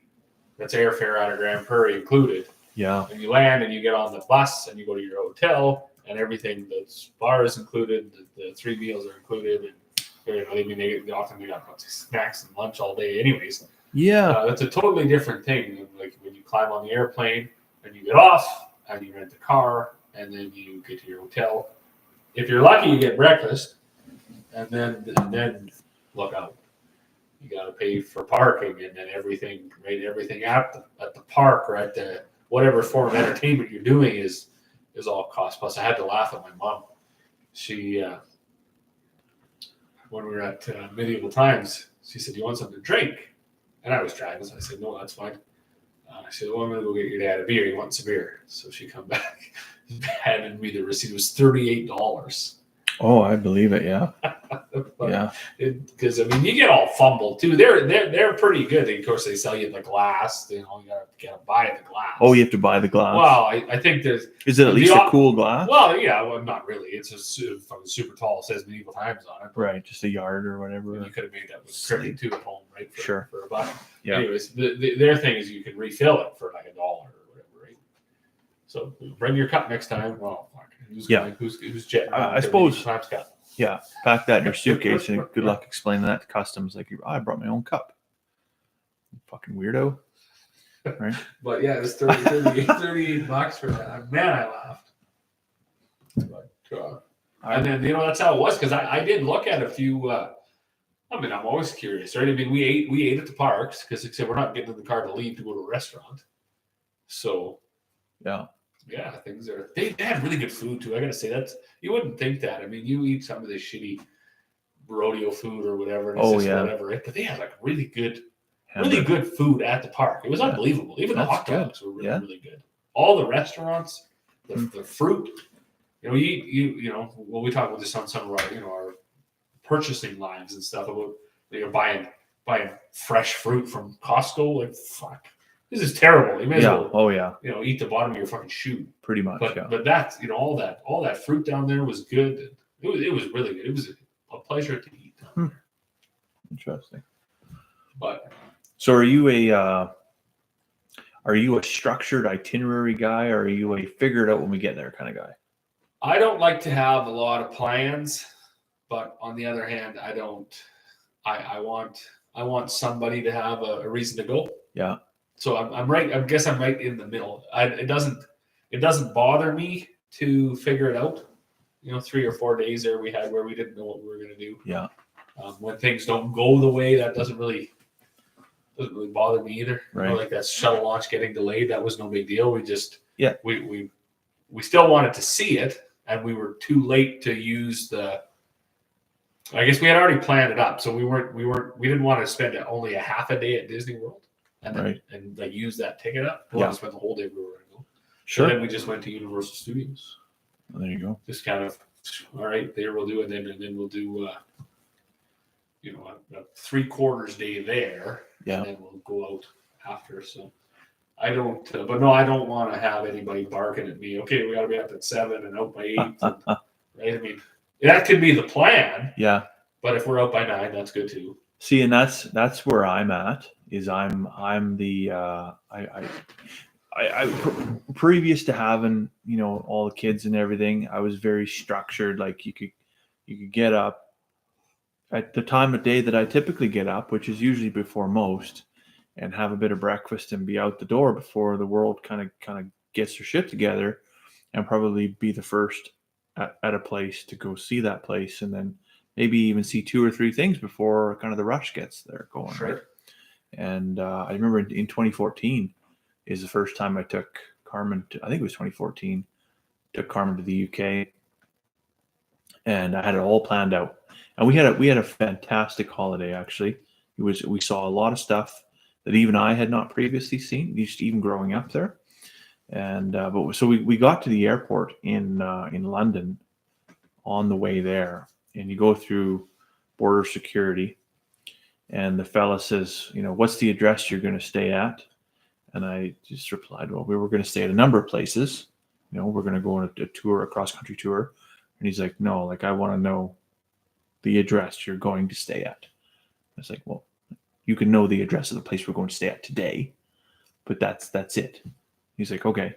That's airfare out of Grand Prairie included. yeah, And you land, and you get on the bus, and you go to your hotel, and everything. The bar is included. The 3 meals are included, and they often got snacks and lunch all day, anyways. yeah, That's a totally different thing. Like when you climb on the airplane and you get off and you rent the car and then you get to your hotel. If you're lucky, you get breakfast, and then look out. You got to pay for parking and then everything. Right, everything at the park or at the whatever form of entertainment you're doing is all cost. Plus, I had to laugh at my mom. She when we were at Medieval Times, she said, "You want something to drink?" And I was driving, so I said, "No, that's fine." She said, "Well, I'm going to go get your dad a beer. He wants a beer." So she come back, handed me the receipt. It was $38. oh, I believe it. Yeah, yeah, Because I mean, you get all fumbled too. They're pretty good. Of course, they sell you the glass. You gotta buy the glass. oh, you have to buy the glass. Well, I think there's. Is it at least a cool glass? Well, yeah, well, not really. It's a super tall. It says Medieval Times on it. Right, just a yard or whatever. You could have made that with scripting too at home, right? Sure. For a buck. Yeah. Anyways, their thing is you can refill it for like $1 or whatever, right? So bring your cup next time. Well, fuck. Who's jetting? I suppose. Times cup. Yeah, pack that in your suitcase and good luck explaining that to customs. Like, I brought my own cup. Fucking weirdo. Right? But yeah, it was $38 for that. Man, I laughed. But, and then, that's how it was, because I did look at a few. I mean, I'm always curious, right? I mean, we ate at the parks because, like I said, we're not getting in the car to leave to go to a restaurant. So, yeah. Yeah, things are. They had really good food too. I gotta say you wouldn't think that. I mean, you eat some of this shitty rodeo food or whatever. And it's whatever, right? But they had like really good food at the park. It was unbelievable. Even the hot dogs were really really good. All the restaurants, the fruit. You we talk about this on some of our our purchasing lives and stuff about buying fresh fruit from Costco. Like, fuck. This is terrible. You may as well, oh yeah, eat the bottom of your fucking shoe. Pretty much. But that's all that fruit down there was good. It was really good. It was a pleasure to eat down there. Interesting. But so, are you a structured itinerary guy, or are you a figure it out when we get there kind of guy? I don't like to have a lot of plans, but on the other hand, I don't. I want somebody to have a reason to go. Yeah. So I'm right. I guess I'm right in the middle. It doesn't bother me to figure it out. 3 or 4 days there we had where we didn't know what we were going to do. Yeah. When things don't go the way, that doesn't really bother me either. Right. Like that shuttle launch getting delayed, that was no big deal. We just we still wanted to see it, and we were too late to use the. I guess we had already planned it up, so we didn't want to spend only a half a day at Disney World. And like use that ticket up. We spent the whole day where we were going to go. Sure. And then we just went to Universal Studios. Well, there you go. Just kind of, all right, there we'll do it, and then we'll do, a 3/4 day there. Yeah. And then we'll go out after. So I don't, but no, I don't want to have anybody barking at me. Okay, we got to be up at 7 and out by 8. Right? I mean, that could be the plan. Yeah. But if we're out by 9, that's good too. See, and that's where I'm at. Is I'm the previous to having all the kids and everything, I was very structured. Like you could get up at the time of day that I typically get up, which is usually before most, and have a bit of breakfast and be out the door before the world kind of gets their shit together, and probably be the first at a place to go see that place, and then maybe even see 2 or 3 things before kind of the rush gets there going. Sure. Right. And I remember in 2014, is the first time I took Carmen to, I think it was 2014, took Carmen to the UK, and I had it all planned out. And we had a fantastic holiday, actually. We saw a lot of stuff that even I had not previously seen, just even growing up there. And but so we got to the airport in London on the way there, and you go through border security, and the fella says, what's the address you're going to stay at? And I just replied, well, we were going to stay at a number of places. We're going to go on a tour, a cross-country tour. And he's like, no, like, I want to know the address you're going to stay at. I was like, well, you can know the address of the place we're going to stay at today, but that's it. He's like, okay.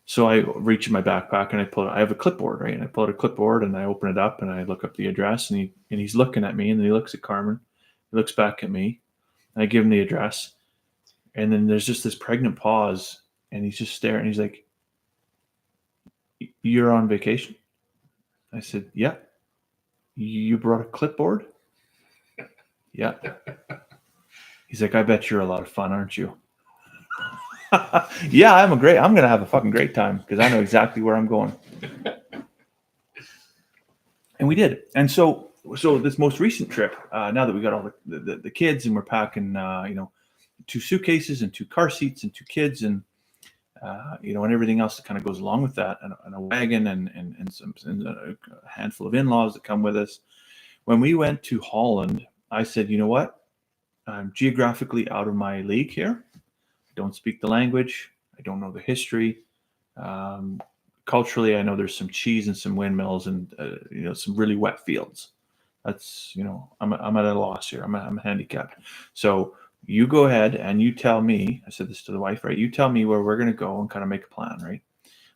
So I reach in my backpack and I have a clipboard, right? And I pull out a clipboard and I open it up and I look up the address, and he's looking at me, and then he looks at Carmen. He looks back at me. And I give him the address. And then there's just this pregnant pause, and he's just staring. He's like, you're on vacation? I said, yeah. You brought a clipboard? Yeah. He's like, I bet you're a lot of fun, aren't you? Yeah, I'm going to have a fucking great time because I know exactly where I'm going. And we did. And so this most recent trip, now that we got all the kids and we're packing, 2 suitcases and 2 car seats and 2 kids and and everything else that kind of goes along with that, and a wagon and a handful of in-laws that come with us. When we went to Holland, I said, you know what? I'm geographically out of my league here. I don't speak the language. I don't know the history. Culturally, I know there's some cheese and some windmills and some really wet fields. That's I'm at a loss here. I'm handicapped. So you go ahead and you tell me. I said this to the wife, right? You tell me where we're gonna go and kind of make a plan, right?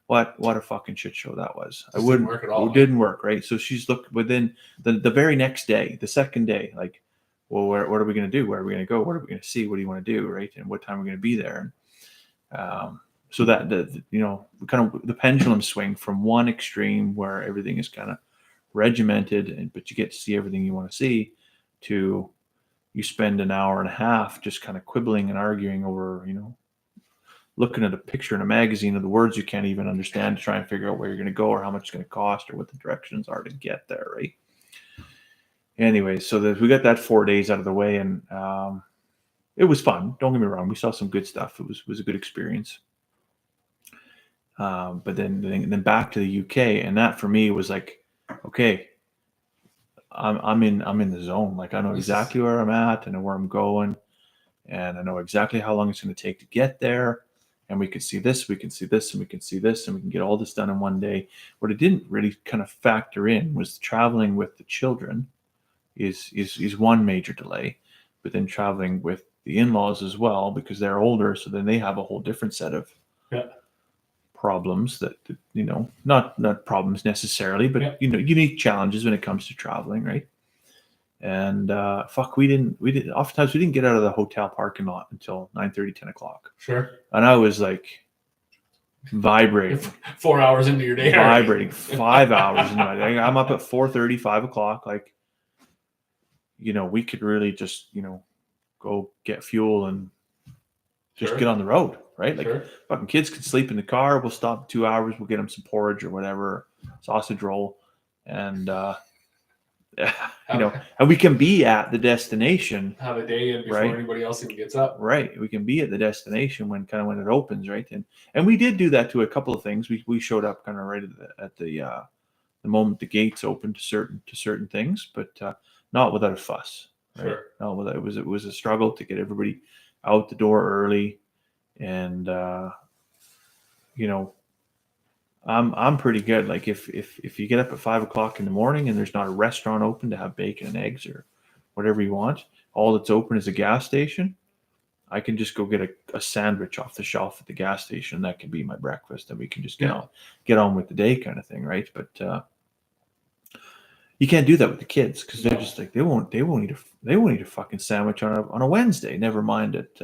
What a fucking shit show that was. Didn't work at all. It didn't work, right? So she's looked within the very next day, the second day, like, well, what are we gonna do? Where are we gonna go? What are we gonna see? What do you want to do, right? And what time are we gonna be there? And so that kind of the pendulum swing from one extreme where everything is kind of regimented, but you get to see everything you want to see, to you spend an hour and a half just kind of quibbling and arguing over, looking at a picture in a magazine of the words you can't even understand to try and figure out where you're going to go or how much it's going to cost or what the directions are to get there, right? Anyway, so we got that 4 days out of the way, and it was fun. Don't get me wrong. We saw some good stuff. It was a good experience. But then back to the UK, and that for me was like, okay, I'm in the zone. Like, I know exactly where I'm at, I know where I'm going, and I know exactly how long it's going to take to get there. And we can see this, we can see this, and we can see this, and we can get all this done in one day. What it didn't really kind of factor in was traveling with the children is one major delay, but then traveling with the in-laws as well, because they're older, so then they have a whole different set of problems that not problems necessarily, but unique challenges when it comes to traveling, right? And oftentimes we didn't get out of the hotel parking lot until 9:30, 10 o'clock. Sure. And I was like vibrating 4 hours into your day, vibrating 5 hours into my day. I'm up at 4:30, 5 o'clock. Like, we could really just go get fuel and just get on the road, right? Like, fucking kids can sleep in the car. We'll stop 2 hours. We'll get them some porridge or whatever, sausage roll, and and we can be at the destination. Have a day in before anybody else even gets up. Right. We can be at the destination when it opens, right? And we did do that to a couple of things. We showed up kind of right at the moment the gates opened to certain things, but not without a fuss. Right? Sure. No, it was a struggle to get everybody out the door early, and I'm pretty good. Like, if you get up at 5 o'clock in the morning and there's not a restaurant open to have bacon and eggs or whatever you want, all that's open is a gas station, I can just go get a sandwich off the shelf at the gas station. That can be my breakfast, and we can just get on with the day, kind of thing, right? But you can't do that with the kids, because they're just like, they won't eat a fucking sandwich on a Wednesday. Never mind at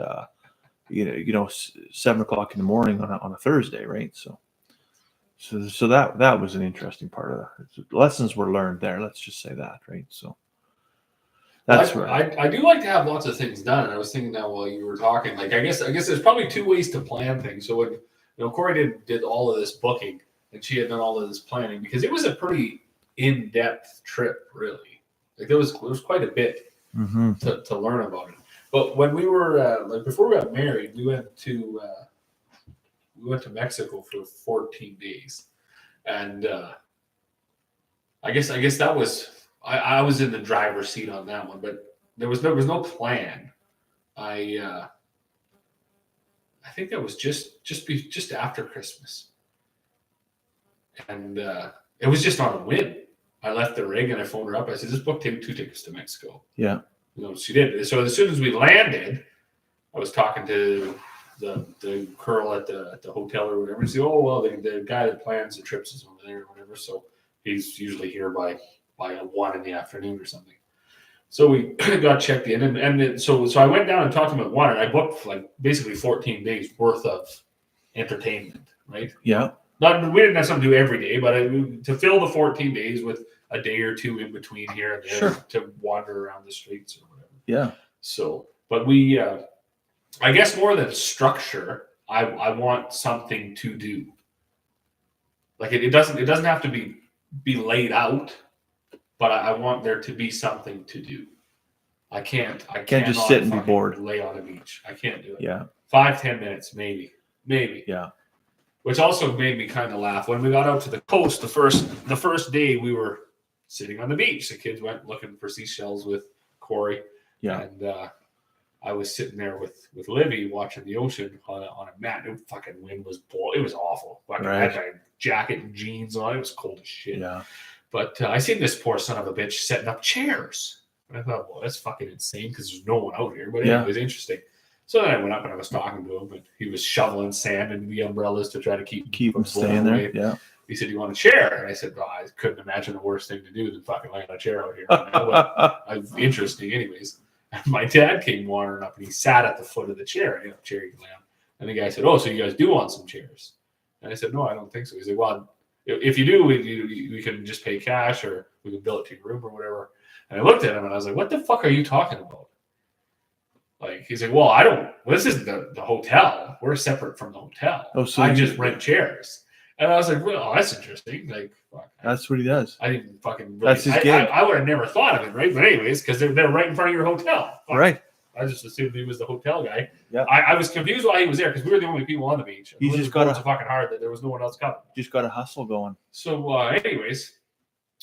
7 o'clock in the morning on a Thursday, right? So that was an interesting part of that. Lessons were learned there. Let's just say that, right? So That's right. I do like to have lots of things done. And I was thinking that while you were talking, like I guess there's probably two ways to plan things. So when Corey did all of this booking, and she had done all of this planning because it was a pretty in-depth trip, really. Like there was quite a bit Mm-hmm. to learn about it. But when we were like before we got married, we went to Mexico for 14 days, and I guess that was I was in the driver's seat on that one, but there was no plan. I think that was just after Christmas, and it was just on a whim. I left the rig and I phoned her up. I said, "Just book 2 tickets to Mexico." Yeah. She did. So as soon as we landed, I was talking to the girl at the hotel or whatever. And she said, "Oh well, the guy that plans the trips is over there or whatever. So he's usually here by 1 in the afternoon or something." So we got checked in, and so I went down and talked to him at 1, and I booked like basically 14 days worth of entertainment, right? Yeah. We didn't have something to do every day, but to fill the 14 days with a day or two in between here and there Sure. to wander around the streets or whatever. Yeah. So, but we, I guess more than structure, I want something to do. Like it doesn't have to be laid out, but I want there to be something to do. I can't just sit and be bored. Lay on a beach. I can't do it. Yeah. 5-10 minutes, maybe. Yeah. Which also made me kind of laugh when we got out to the coast. The first day we were sitting on the beach. The kids went looking for seashells with Corey. Yeah. And I was sitting there with Livy watching the ocean on a mat. The fucking wind was blowing. It was awful. Fucking Right. I had my jacket and jeans on. It was cold as shit. Yeah. But I seen this poor son of a bitch setting up chairs. And I thought, well, that's fucking insane because there's no one out here. But Yeah. it was interesting. So then I went up and I was talking to him, and he was shoveling sand into the umbrellas to try to keep Them from staying blowing there. away. Yeah. He said, "You want a chair?" And I said, "Well, I couldn't imagine a worse thing to do than fucking lay on a chair out here." Interesting, anyways. And my dad came wandering up, and he sat at the foot of the chair, chair you can lay on. And the guy said, "Oh, so you guys do want some chairs?" And I said, "No, I don't think so." He said, "Well, if you do, we can just pay cash, or we can bill it to your room or whatever." And I looked at him, and I was like, "What the fuck are you talking about?" Like, he's like, "Well, I don't. Well, this isn't the hotel. We're separate from the hotel. Oh, so I you- just rent chairs." And I was like, "Well, that's interesting." Like, fuck, That's what he does. I didn't fucking. That's his gig. I would have never thought of it, right? But anyways, because they're right in front of your hotel. Fuck. Right. I just assumed he was the hotel guy. Yeah. I was confused why he was there because we were the only people on the beach. He's It just was got a- so fucking hard that there was no one else coming. Just got a hustle going. So, anyways,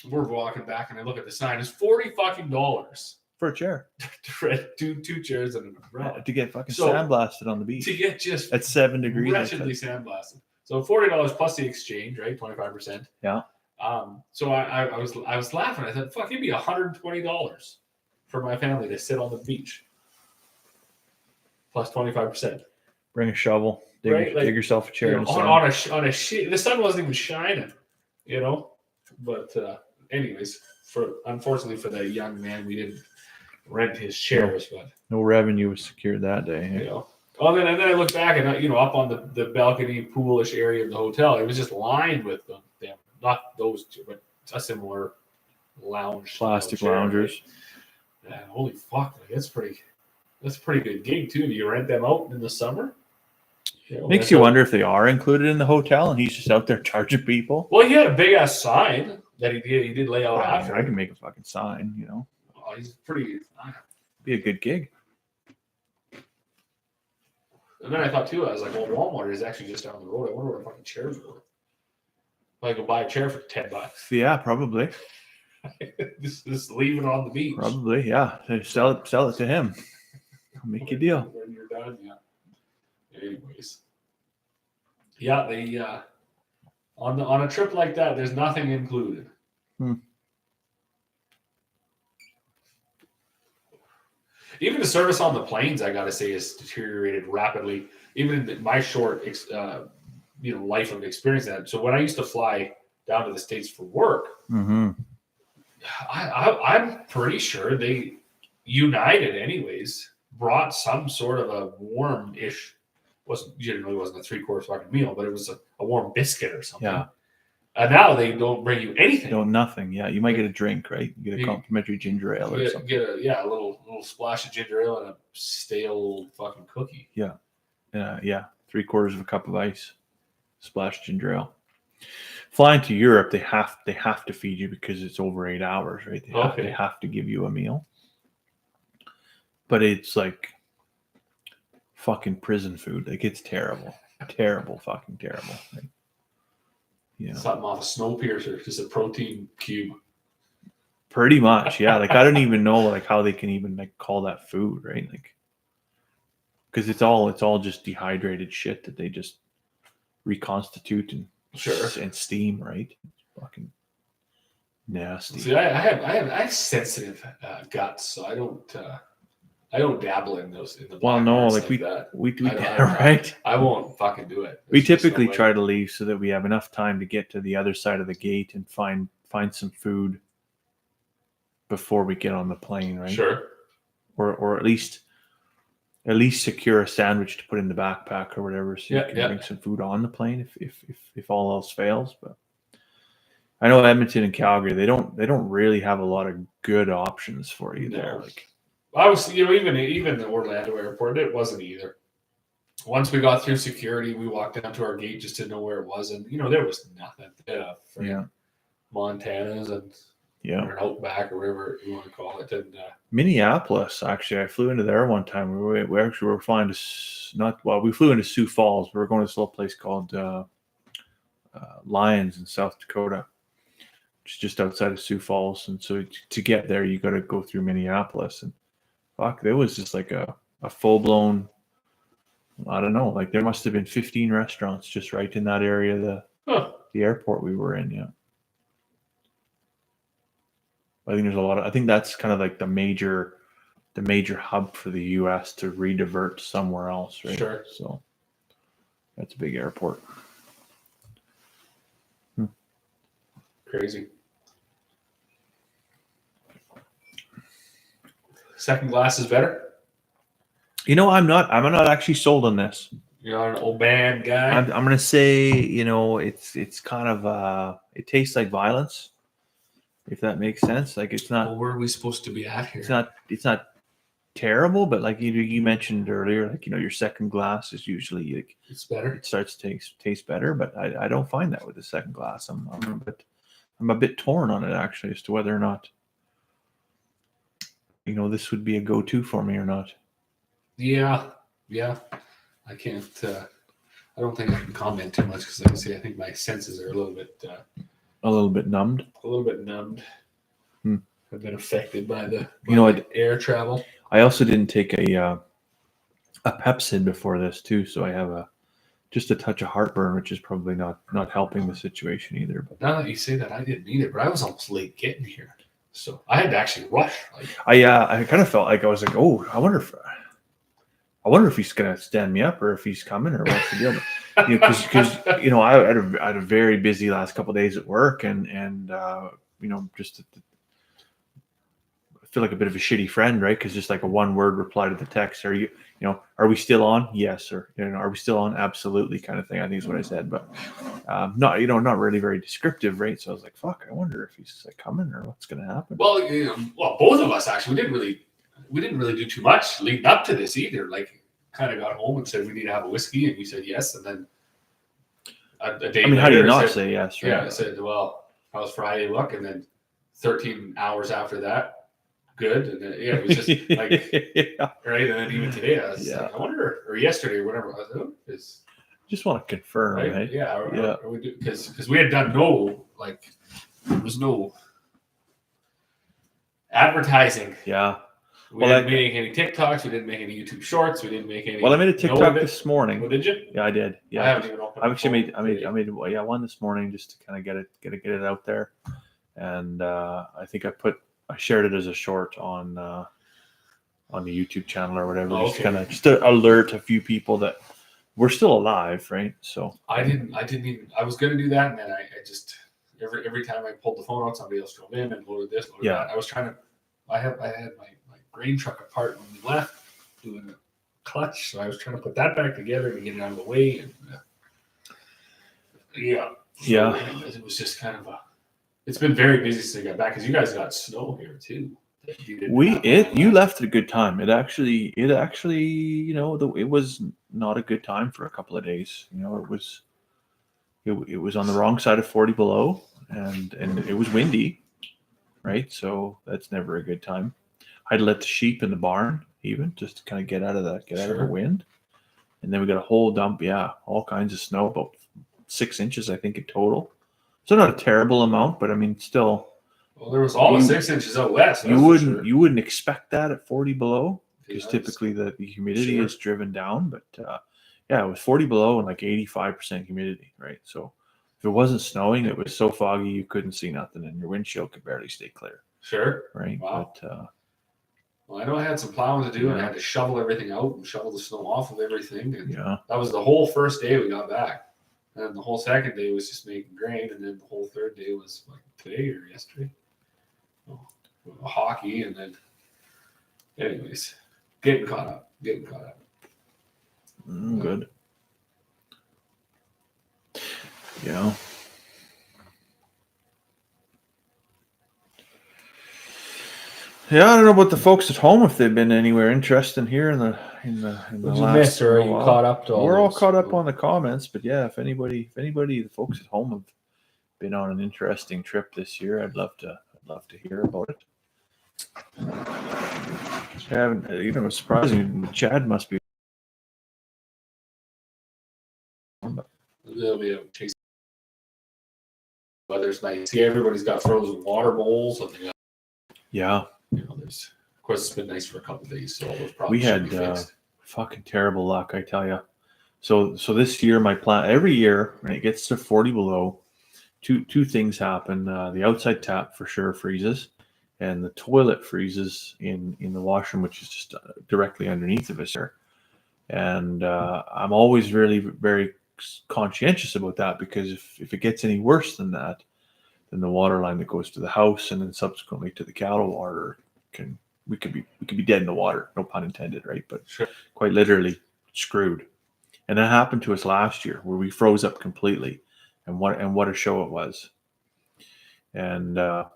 we're walking back and I look at the sign. It's $40 For a chair. to rent two chairs and an umbrella To get fucking So- sandblasted on the beach. to get just At 7 degrees. wretchedly sandblasted. So $40 plus the exchange, right? 25%. Yeah. So I was laughing. I thought, fuck, it'd be $120 for my family to sit on the beach. Plus 25%. Bring a shovel. Dig, Right, like, dig yourself a chair. You in know, the sun. on a sheet. The sun wasn't even shining, But anyways, unfortunately for that young man, we didn't rent his chairs, but No revenue was secured that day. Well, then I look back and up on the balcony poolish area of the hotel, it was just lined with them. Not those two, but a similar lounge, Plastic chair, loungers. right? Yeah, holy fuck, like, that's a pretty good gig too. Do you rent them out in the summer? Makes you wonder if they are included in the hotel and he's just out there charging people. Well, he had a big ass sign that he did lay out after. I can make a fucking sign, Oh, he's pretty. Be a good gig. And then I thought too, I was like, well, Walmart is actually just down the road. I wonder what a fucking chair's worth. I go buy a chair for $10. Yeah, probably. just leave it on the beach. Probably, yeah. So sell it to him. Make a deal. When you're done, yeah. Anyways, yeah, they on a trip like that, there's nothing included. Even the service on the planes, I gotta say, has deteriorated rapidly. Even in my short, life of experience that. So when I used to fly down to the States for work, Mm-hmm. I'm pretty sure United, anyways, brought some sort of a warm-ish. Generally wasn't a 3-course fucking meal, but it was a warm biscuit or something. Yeah. And now they don't bring you anything. No, nothing. Yeah, you might get a drink, right? You get a You- complimentary ginger ale or something. Get a little splash of ginger ale and a stale fucking cookie. Yeah, 3/4 of a cup of ice, splash ginger ale. Flying to Europe, they have to feed you because it's over 8 hours, right? They have to give you a meal, but it's like fucking prison food. Like it's terrible, fucking terrible. Right? You know, Something off a Snowpiercer, just a protein cube. pretty much, yeah. Like I don't even know like how they can even like call that food, right? Like because it's all just dehydrated shit that they just reconstitute and and steam, right? It's fucking nasty. See, I have sensitive guts, so I don't dabble in those. In the Well, no, black like arts we that. we I- right. I won't fucking do it. We There's just typically no way. try to leave so that we have enough time to get to the other side of the gate and find some food before we get on the plane, right? Sure. Or at least secure a sandwich to put in the backpack or whatever, so you can bring some food on the plane if all else fails. But I know Edmonton and Calgary, they don't really have a lot of good options for you there. No. Like I was, even the Orlando airport, it wasn't either. Once we got through security, we walked down to our gate just to know where it was, and there was nothing. Montana's and or Outback or whatever you want to call it, and Minneapolis. Actually, I flew into there one time. We actually were flying to we flew into Sioux Falls. We were going to this little place called Lyons in South Dakota, which is just outside of Sioux Falls. And so to get there, you got to go through Minneapolis. And fuck, there was just like a full blown. I don't know. Like there must have been 15 restaurants just right in that area. The airport we were in. Yeah. I think there's a lot of. I think that's kind of like the major hub for the U.S. to redivert somewhere else, right? Sure. So that's a big airport. Crazy. Second glass is better. I'm not actually sold on this. You're not an old man guy. I'm gonna say, it's kind of it tastes like violence, if that makes sense. Like it's not. Well, where are we supposed to be at here? It's not terrible, but like you mentioned earlier, like your second glass is usually like It's better. it starts to taste better, but I don't find that with the second glass. I'm a bit torn on it actually as to whether or not this would be a go-to for me or not. Yeah. I can't. I don't think I can comment too much because, like I say, I think my senses are a little bit numbed. I've been affected by the air travel. I also didn't take a Pepsid before this too, so I have just a touch of heartburn, which is probably not helping the situation either. But now that you say that, I didn't either, but I was almost late getting here, so I had to actually rush. I kind of felt like I was like, oh, I wonder if he's gonna stand me up or if he's coming or what's the deal. Because I had a very busy last couple of days at work and just I feel like a bit of a shitty friend, right? Because just like a one word reply to the text, are we still on? Yes, or are we still on? Absolutely, kind of thing. I think is what I said, but not really very descriptive, right? So I was like, fuck, I wonder if he's like coming or what's gonna happen. Well, both of us actually we didn't really do too much leading up to this either. Like, kind of got home and said we need to have a whiskey, and you said yes, and then a day. How do you not say yes? Right? Yeah, I said, well, how's Friday look? And then 13 hours after that, good. And then it was just like right. And then even today, I was like, I wonder, or yesterday, or whatever. I was like, is just want to confirm, right? Yeah, or we do because we had done there was no advertising. Yeah. We didn't make any TikToks. We didn't make any YouTube Shorts. We didn't make any. Well, I made a TikTok this morning. Oh, did you? Yeah, I did. Yeah, I haven't even opened. I made one this morning just to kind of get it out there, and I think I shared it as a short on the YouTube channel or whatever, just to alert a few people that we're still alive, right? So I didn't even. I was going to do that, and then I just every time I pulled the phone out, somebody else drove in and loaded this. That. I was trying to. I had my grain truck apart when we left, doing a clutch, so I was trying to put that back together to get it out of the way. And So Yeah. it was just kind of it's been very busy since I got back because you guys got snow here too. You left at a good time. It actually, it was not a good time for a couple of days. It was on the wrong side of 40 below, and it was windy, right? So that's never a good time. I'd let the sheep in the barn even just to kind of get out of the wind, and then we got a whole dump. Yeah, all kinds of snow, about 6 inches, I think, in total. So not a terrible amount, but I mean, still. Well, there was almost 6 inches out west. You wouldn't expect that at 40 below because typically the humidity is driven down. But yeah, it was 40 below and like 85% humidity, right? So if it wasn't snowing, it was so foggy you couldn't see nothing, and your windshield could barely stay clear. Sure. Right. Wow. But well, I know I had some plowing to do, and I had to shovel everything out and shovel the snow off of everything. And that was the whole first day we got back. And the whole second day was just making grain, and then the whole third day was like today or yesterday. Hockey, and then anyways, getting caught up. Good. Yeah. Yeah, I don't know about the folks at home if they've been anywhere interesting here in the last. Or are you caught up to all We're all those? caught up on the comments, but yeah, if anybody, the folks at home have been on an interesting trip this year, I'd love to hear about it. I haven't, it's surprising. Chad must be. They'll be able to chase. Weather's nice. See, everybody's got frozen water bowls, and they got, yeah. There's, of course, it's been nice for a couple of days, so all those problems we had fucking terrible luck, I tell you. So this year, my plan every year when it gets to 40 below, two things happen. The outside tap for sure freezes, and the toilet freezes in the washroom, which is just directly underneath of us here. And I'm always really very conscientious about that, because if it gets any worse than that, then the water line that goes to the house and then subsequently to the cattle water we could be dead in the water, no pun intended, right? But sure, quite literally screwed. And that happened to us last year where we froze up completely, and what a show it was. And the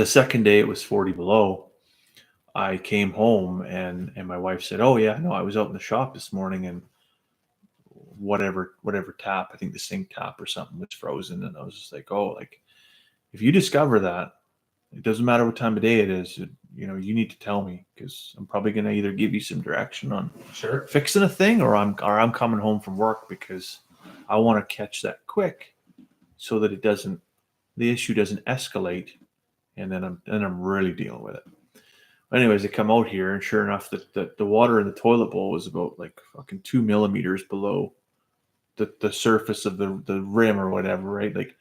second day it was 40 below, I came home and my wife said, "Oh yeah, no, I was out in the shop this morning and whatever tap, I think the sink tap or something was frozen." And I was just like, "Oh, like if you discover that, it doesn't matter what time of day it is, you need to tell me, because I'm probably going to either give you some direction on fixing a thing, or I'm coming home from work, because I want to catch that quick so that the issue doesn't escalate, and then I'm really dealing with it." Anyways, they come out here, and sure enough, the water in the toilet bowl was about like fucking 2 millimeters below the surface of the rim or whatever, right? Like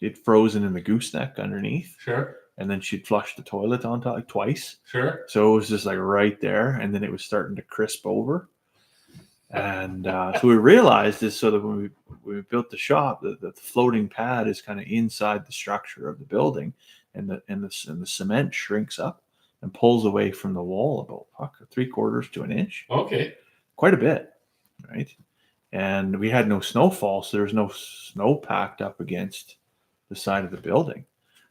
it frozen in the gooseneck underneath. Sure. And then she'd flushed the toilet on top like twice. Sure. So it was just like right there, and then it was starting to crisp over. And so we realized this, so that when we built the shop, the floating pad is kind of inside the structure of the building, and the cement shrinks up and pulls away from the wall about 3/4 to an inch. Okay. Quite a bit, right? And we had no snowfall, so there was no snow packed up against the side of the building.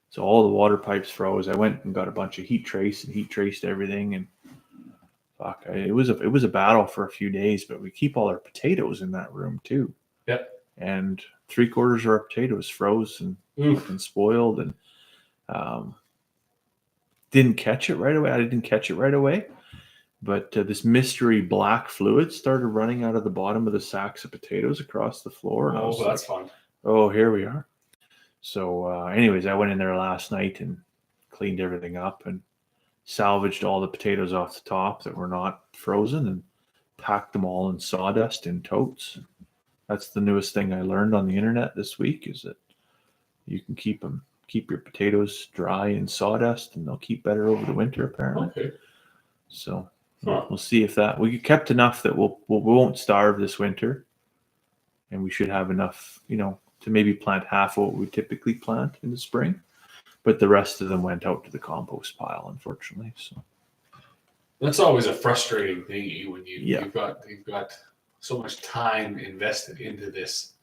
So all the water pipes froze. I went and got a bunch of heat traced everything, and it was a battle for a few days. But we keep all our potatoes in that room too. Yep. And 3/4 of our potatoes froze and spoiled, and didn't catch it right away. I didn't catch it right away, but this mystery black fluid started running out of the bottom of the sacks of potatoes across the floor. And that's fun. Oh, here we are. So anyways, I went in there last night and cleaned everything up and salvaged all the potatoes off the top that were not frozen and packed them all in sawdust in totes. That's the newest thing I learned on the internet this week, is that you can keep your potatoes dry in sawdust and they'll keep better over the winter, apparently. Okay. So we'll see if we kept enough that we won't starve this winter, and we should have enough, to maybe plant half of what we typically plant in the spring, but the rest of them went out to the compost pile, unfortunately. So that's always a frustrating thing when you've got so much time invested into this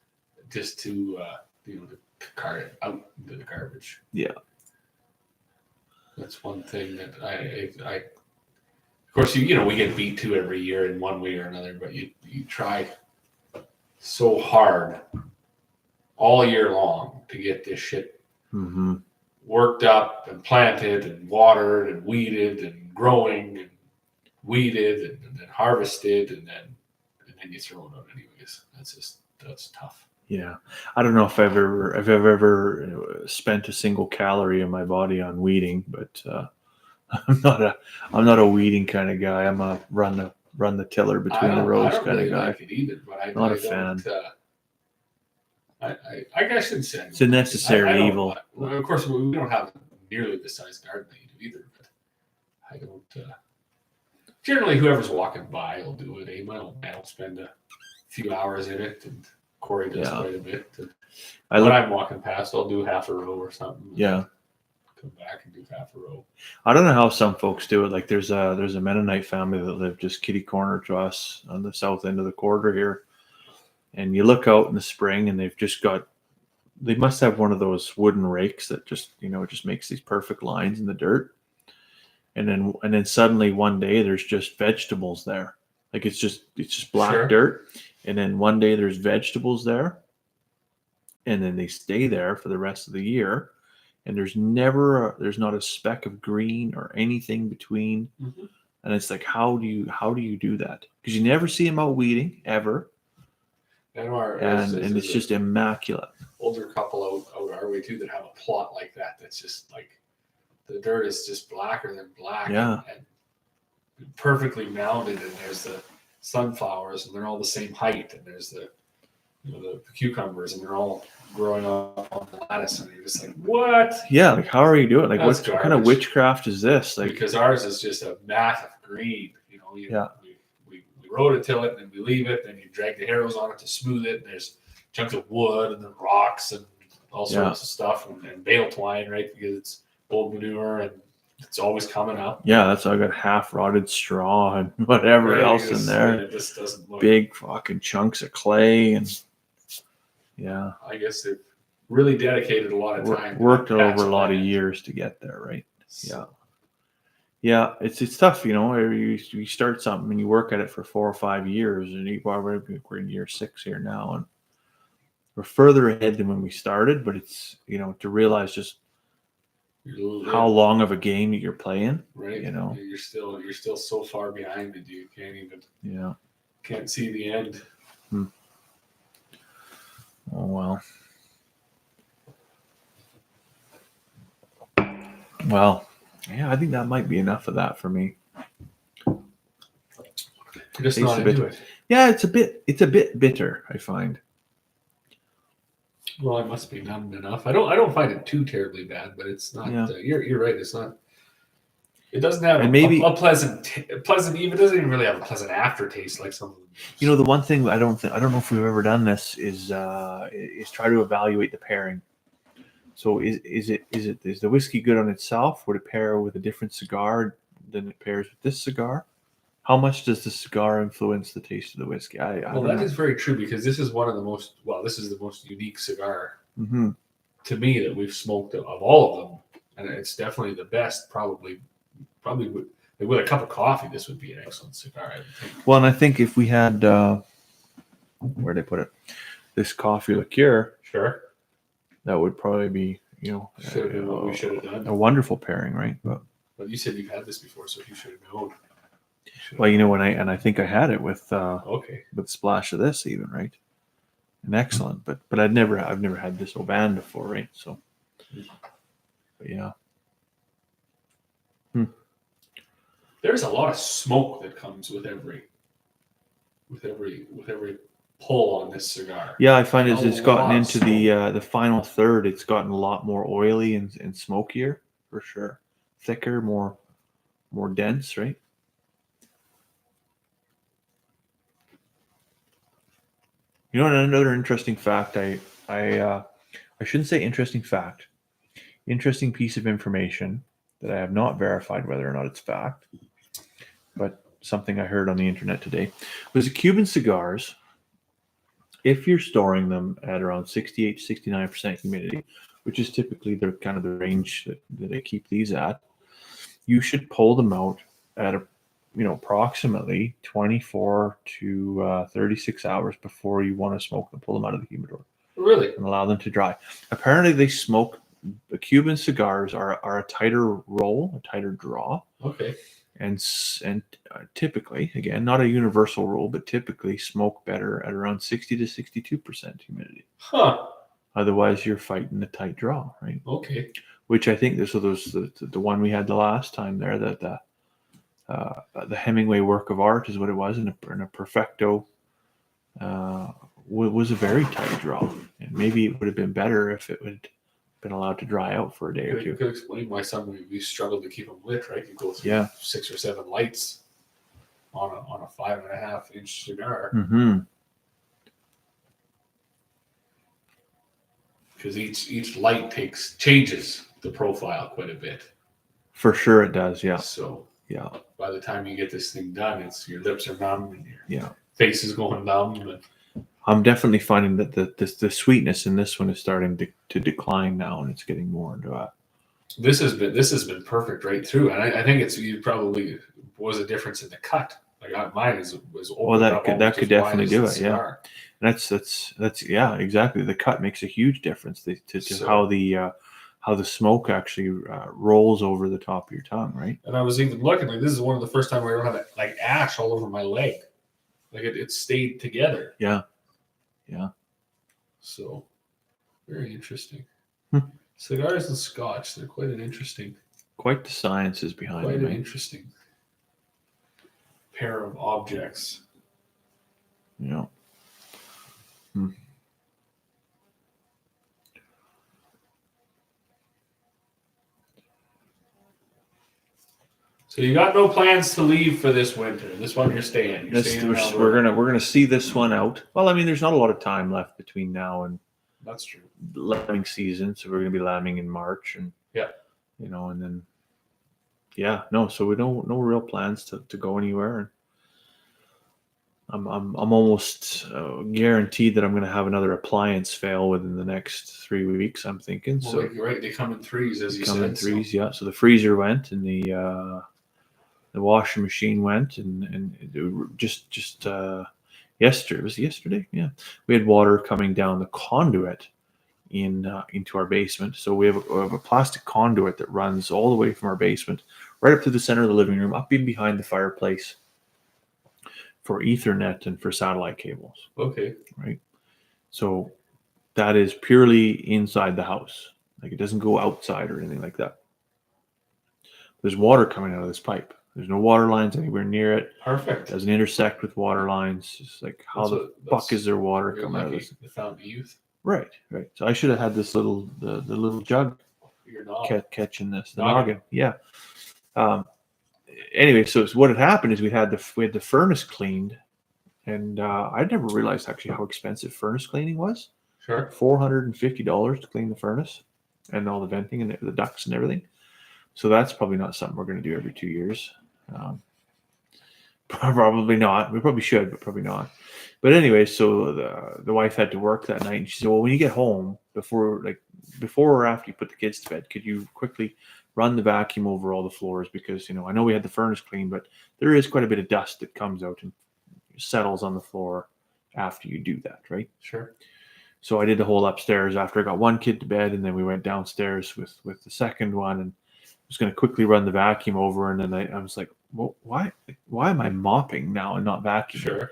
just to to cart it out into the garbage. Yeah. That's one thing that I of course we get beat to every year in one way or another, but you try so hard all year long to get this shit Mm-hmm. worked up and planted and watered and weeded and growing and weeded and then harvested and then you throw it out anyways. That's tough. Yeah, I don't know if I've ever spent a single calorie in my body on weeding, but I'm not a weeding kind of guy. I'm a run the tiller between the rows I don't kind really of guy. like it either, but Not a I fan. I guess I shouldn't say It's a necessary I don't- evil. Well, of course, we don't have nearly the size garden that you do either, but I don't. Generally, whoever's walking by will do it. I'll spend a few hours in it, and Corey does Yeah. quite a bit. And I when look, I'm walking past, I'll do half a row or something. yeah. Come back and do half a row. I don't know how some folks do it. Like there's a Mennonite family that live just kitty corner to us on the south end of the quarter here, and you look out in the spring and they must have one of those wooden rakes that just makes these perfect lines in the dirt, and then suddenly one day there's just vegetables there. Like it's just black Sure. dirt, and then one day there's vegetables there, and then they stay there for the rest of the year, and there's not a speck of green or anything between. Mm-hmm. And it's like, how do you do that? Because you never see them out weeding ever, and it's just immaculate. Older couple out our way too that have a plot like that. That's just like the dirt is just blacker than black. Yeah. And perfectly mounded, and there's the sunflowers, and they're all the same height, and there's the cucumbers, and they're all growing up on the lattice, and you're just like, what? Yeah, like how are you doing? Like That's what kind of garbage. witchcraft is this? Like Because ours is just a massive green. Yeah. We rototill it, and then we leave it, and you drag the harrows on it to smooth it, and there's chunks of wood and then rocks and all sorts of stuff, and bale twine, right? Because it's old manure and it's always coming up. yeah, that's I got half rotted straw and whatever Right, else because, in there. It just doesn't look. Big fucking chunks of clay and yeah. I guess they've really dedicated a lot of time. Worked to that over a lot of land. years to get there, right? So, Yeah, it's tough, you start something and you work at it for 4 or 5 years, and we're in year 6 here now, and we're further ahead than when we started. But it's to realize just how long of a game you're playing, right? You're still so far behind that you can't see the end. Oh well. Well, yeah, I think that might be enough of that for me. Just Tastes not a bit- into it. Yeah, it's a bit bitter, I find. Well, I must be numb enough. I don't find it too terribly bad, but it's not. Yeah. You're right. It's not. It doesn't have And maybe- a pleasant. Even it doesn't even really have a pleasant aftertaste like some of them. The one thing I don't know if we've ever done this is try to evaluate the pairing. So is the whiskey good on itself? Would it pair with a different cigar than it pairs with this cigar? How much does the cigar influence the taste of the whiskey? I Well, don't that know. is very true because this is one of the most. Well, this is the most unique cigar Mm-hmm. to me that we've smoked of all of them, and it's definitely the best. Probably with a cup of coffee, this would be an excellent cigar. I would think. Well, and I think if we had where'd I put it? This coffee liqueur, Sure. that would probably be Should have been what we should have done. a wonderful pairing, right? But But you said you've had this before, so you should have known. well, I think I had it with Okay. with a splash of this even, right? And excellent, but I've never had this Oban before, right? So, but yeah, There's a lot of smoke that comes with every pull on this cigar. yeah. I find it's A gotten lot of into the final third. It's gotten a lot more oily and smokier for sure, thicker, more dense, right? Another interesting fact. I shouldn't say interesting fact. Interesting piece of information that I have not verified whether or not it's fact, but something I heard on the internet today was that Cuban cigars if you're storing them at around 68 to 69% humidity, which is typically the kind of the range that I keep these at, you should pull them out at approximately 24 to 36 hours before you want to smoke them. Pull them out of the humidor Really? and allow them to dry. Apparently, the Cuban cigars are a tighter roll, a tighter draw. Okay. And typically, again, not a universal rule, but typically smoke better at around 60 to 62% humidity. Huh. Otherwise, you're fighting a tight draw, right? Okay. Which I think the one we had the last time there, that the Hemingway work of art is what it was, and a Perfecto was a very tight draw, and maybe it would have been better if it would been allowed to dry out for a day or two. You could explain why we struggled to keep them lit, right? You go through Yeah. 6 or 7 lights on a 5.5-inch cigar, Mm-hmm. because each light changes the profile quite a bit. For sure, it does. Yeah. So Yeah. by the time you get this thing done, it's your lips are numb and your Yeah. face is going numb. And I'm definitely finding that the sweetness in this one is starting to decline now, and it's getting more into a. this has been perfect right through, and I think you probably was a difference in the cut. Like mine was open. Well, up that could definitely do it. Yeah. cigar. That's yeah, exactly. The cut makes a huge difference to So- how the smoke actually rolls over the top of your tongue, right? And I was even looking like this is one of the first time where I don't have like ash all over my leg. Like it stayed together. Yeah. Yeah. So very interesting. Hmm. Cigars and Scotch, they're quite an interesting Quite the sciences behind quite it. an Right? interesting pair of objects. Yeah. So you got no plans to leave for this winter. This one you're staying. You're staying in We're Alberta. gonna see this one out. Well, I mean, there's not a lot of time left between now and That's true. lambing season, so we're gonna be lambing in March, and Yeah. and then so we don't no real plans to go anywhere, and I'm almost guaranteed that I'm gonna have another appliance fail within the next 3 weeks. I'm thinking Well, so. right, they come in threes, as you Come said. in threes, yeah. So the freezer went, and the washing machine went, and it just yesterday, was it yesterday? Yeah, we had water coming down the conduit into our basement. So we have a plastic conduit that runs all the way from our basement right up to the center of the living room, up in behind the fireplace, for Ethernet and for satellite cables. Okay. Right. So that is purely inside the house. Like it doesn't go outside or anything like that. There's water coming out of this pipe. There's no water lines anywhere near it. Perfect. It doesn't intersect with water lines. It's like, how the fuck is there water coming out of this? The fountain youth. Right. So I should have had this the little jug You're not. catching this, the Noggin. noggin. Yeah. Anyway, so what had happened is we had the furnace cleaned, and I never realized actually how expensive furnace cleaning was. Sure. $450 to clean the furnace and all the venting and the ducts and everything. So that's probably not something we're going to do every 2 years. Probably not. We probably should, but probably not. But anyway, so the wife had to work that night, and she said, "Well, when you get home, before or after you put the kids to bed, could you quickly run the vacuum over all the floors? Because I know we had the furnace clean, but there is quite a bit of dust that comes out and settles on the floor after you do that, right?" Sure. So I did the whole upstairs after I got one kid to bed, and then we went downstairs with the second one, and was going to quickly run the vacuum over, and then I was like, well, why am I mopping now and not vacuuming? Sure.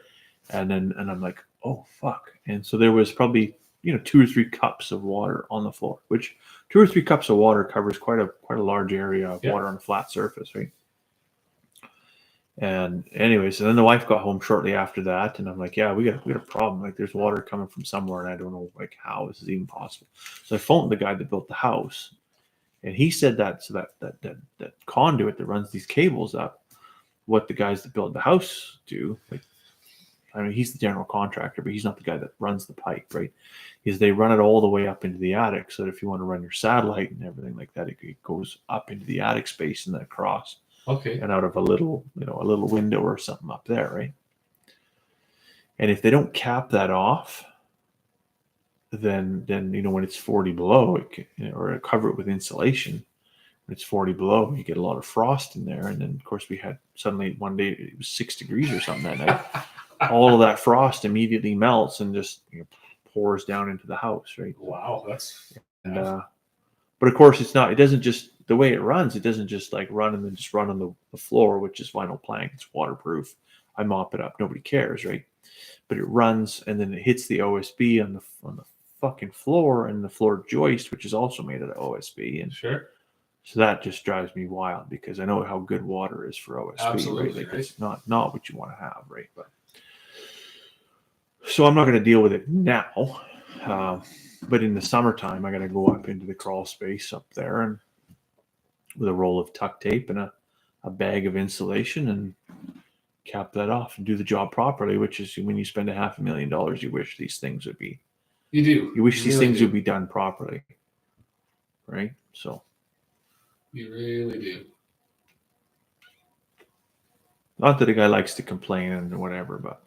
And I'm like, oh fuck. And so there was probably 2 or 3 cups of water on the floor, which 2 or 3 cups of water covers quite a large area of water on a flat surface, right? And anyway, so then the wife got home shortly after that, and I'm like, yeah, we got a problem. Like, there's water coming from somewhere, and I don't know how this is even possible. So I phoned the guy that built the house, and he said that conduit that runs these cables up, what the guys that build the house do, he's the general contractor, but he's not the guy that runs the pipe, right? Is they run it all the way up into the attic, so that if you want to run your satellite and everything like that, it goes up into the attic space and then across. Okay. And out of a little window or something up there, right? And if they don't cap that off, then when it's 40 below, or cover it with insulation. When it's 40 below, you get a lot of frost in there, and then of course we had suddenly one day it was 6 degrees or something that night. All of that frost immediately melts and just pours down into the house, right? Wow, that's And, but of course, it doesn't just, the way it runs, it doesn't just like run and then just run on the floor, which is vinyl plank. It's waterproof. I mop it up. Nobody cares, right? But it runs and then it hits the OSB on the fucking floor and the floor joist, which is also made out of OSB. And sure. so that just drives me wild because I know how good water is for OSB. Absolutely, Like it's not what you want to have, right? But so I'm not going to deal with it now. But in the summertime, I got to go up into the crawl space up there and with a roll of tuck tape and a bag of insulation and cap that off and do the job properly, which is when you spend $500,000, you wish these things would be. You do. You wish You these really things do. would be done properly, right? So You really do. not that a guy likes to complain and whatever, but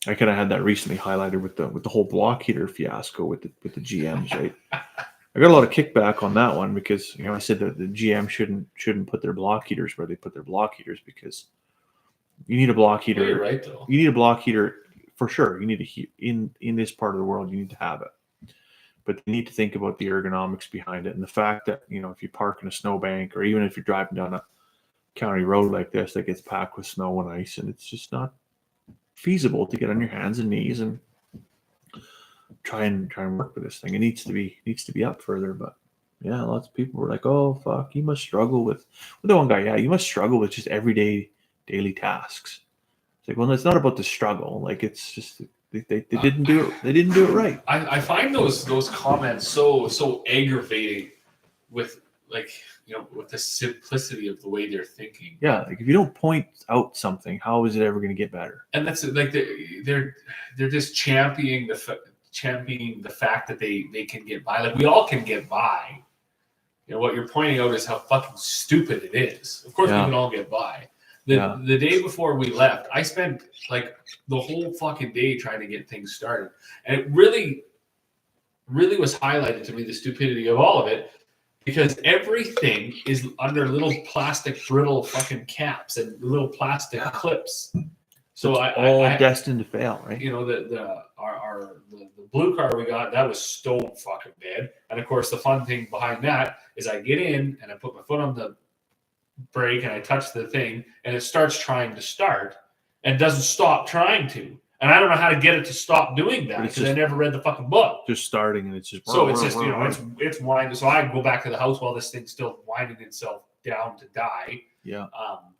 I kind of had that recently highlighted with the whole block heater fiasco with the GMs, right? I got a lot of kickback on that one because I said that the GM shouldn't put their block heaters where they put their block heaters because you need a block heater. Well, you're right though. You need a block heater for sure. You need a heat in this part of the world. You need to have it, but you need to think about the ergonomics behind it and the fact that if you park in a snowbank or even if you're driving down a county road like this that gets packed with snow and ice, and it's just not feasible to get on your hands and knees and try and work with this thing. It needs to be up further, but yeah, lots of people were like, "Oh fuck, you must struggle with the one guy." Yeah, you must struggle with just everyday daily tasks. It's like, well, it's not about the struggle. Like it's just they didn't do it. They didn't do it right. I find those comments so aggravating with with the simplicity of the way they're thinking. Yeah, like if you don't point out something, how is it ever going to get better? And that's like they're just championing the fact that they can get by. Like we all can get by. What you're pointing out is how fucking stupid it is. Of course, we can all get by. The day before we left, I spent like the whole fucking day trying to get things started, and it really, really was highlighted to me the stupidity of all of it. Because everything is under little plastic brittle fucking caps and little plastic clips. So I destined to fail, right? The blue car we got, that was stone fucking dead. And of course, the fun thing behind that is I get in and I put my foot on the brake and I touch the thing and it starts trying to start and doesn't stop trying to. And I don't know how to get it to stop doing that because I never read the fucking book. Just starting and it's just so it's just it's winding. So I go back to the house while this thing's still winding itself down to die. Yeah.